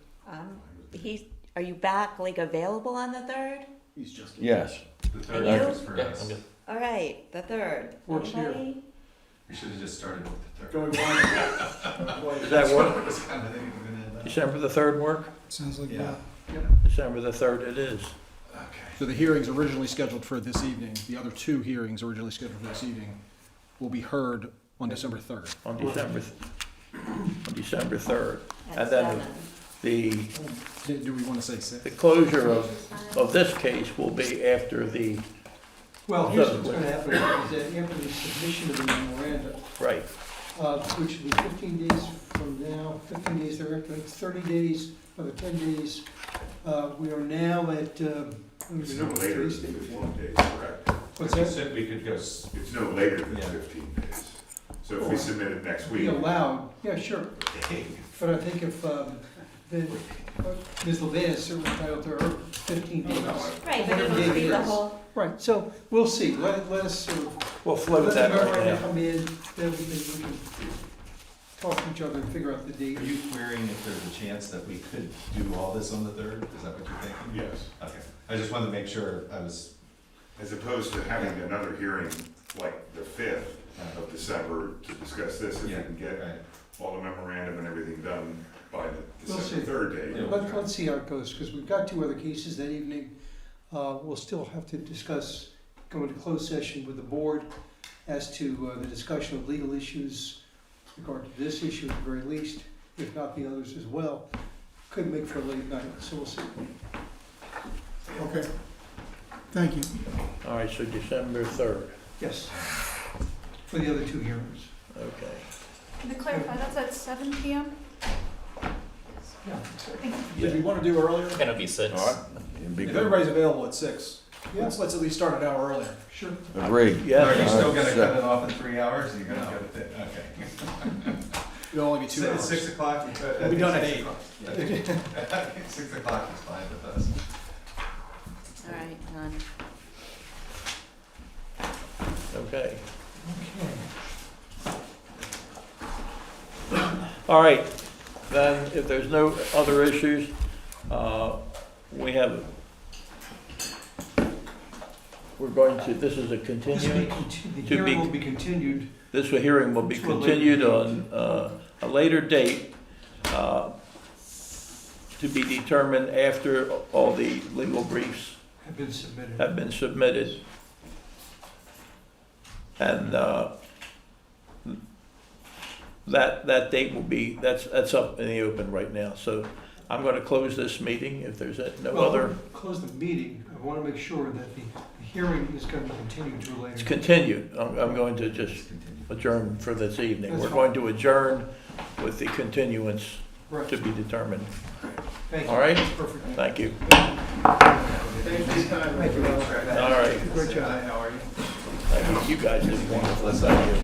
Are you back, like, available on the 3rd? He's just. yes. The Are third you? works for Yeah, us. I'm good. All right, the 3rd. Works here. Anybody? We should have just started with the third. Going one. Does that work? I was kind of thinking we were gonna end up. December the 3rd work? Sounds like Yeah. that. December the 3rd it is. Okay. So the hearings originally scheduled for this evening, the other two hearings originally scheduled for this evening, will be heard on December 3rd. On December 3rd. At And then 7. Do we want to say the 6? closure of this case will be after the, Well, here's what's gonna happen, is that after the submission of the memoranda, right, which will be 15 days from now, 15 days thereafter, 30 days, another 10 days. We are now at, It's no later than 15 days, correct? what's that? Said we could go. It's no later than Yeah. 15 days. So if we submit it next week. Be allowed, yeah, sure. But I think if, Ms. Levin is certainly entitled to her 15 days. Right, but it needs to be the whole, Right, so we'll see, let us sort of, we'll float let that the right memoranda now. come in, then we can talk to each other and figure out the date. Are you querying if there's a chance that we could do all this on the 3rd? Is that what you're thinking? Yes. Okay. I just wanted to make sure I was. As opposed to having another hearing like the 5th of December to discuss this, if we can get Right. all the memorandum and everything done by the We'll December see. 3rd date. Yeah. Let's see how it goes, because we've got 2 other cases that evening. We'll still have to discuss, go into closed session with the board as to the discussion of legal issues with regard to this issue at the very least, if not the others as well. Could make for a late night, so we'll see. Okay. Thank you. All right, so December 3rd, Yes, for the other 2 hearings. okay. To clarify, that's at 7 PM? Yeah. Did we want to do earlier? Can it be 6? All right. It'd be If good. everybody's available at 6, Yeah. let's at least start an hour earlier. Sure. Agreed. Yeah. Are you still gonna So- cut it off in 3 hours? Or you're gonna cut it? Okay. It'll only be 2 hours. 6 o'clock. We'll be done at 8. 6 o'clock is fine with us. all right, done. Okay. All right, then if there's no other issues, we have, we're going to, this is a The continuing, hearing will be continued. this hearing will be To a later continued date. on a later date to be determined after all the legal briefs Have been submitted. have been submitted. And that date will be, that's up in the open right now. So I'm going to close this meeting if there's no Well, other. Close the meeting. I want to make sure that the hearing is going to be continued to a later. It's continued. I'm going to just adjourn for this evening. That's We're fine. going to adjourn with the continuance Right. to be determined. Thank you. All right? Perfect. Thank you. Thank you. All right. Great job. How are you? Thank you. You guys did wonderful. Thank you.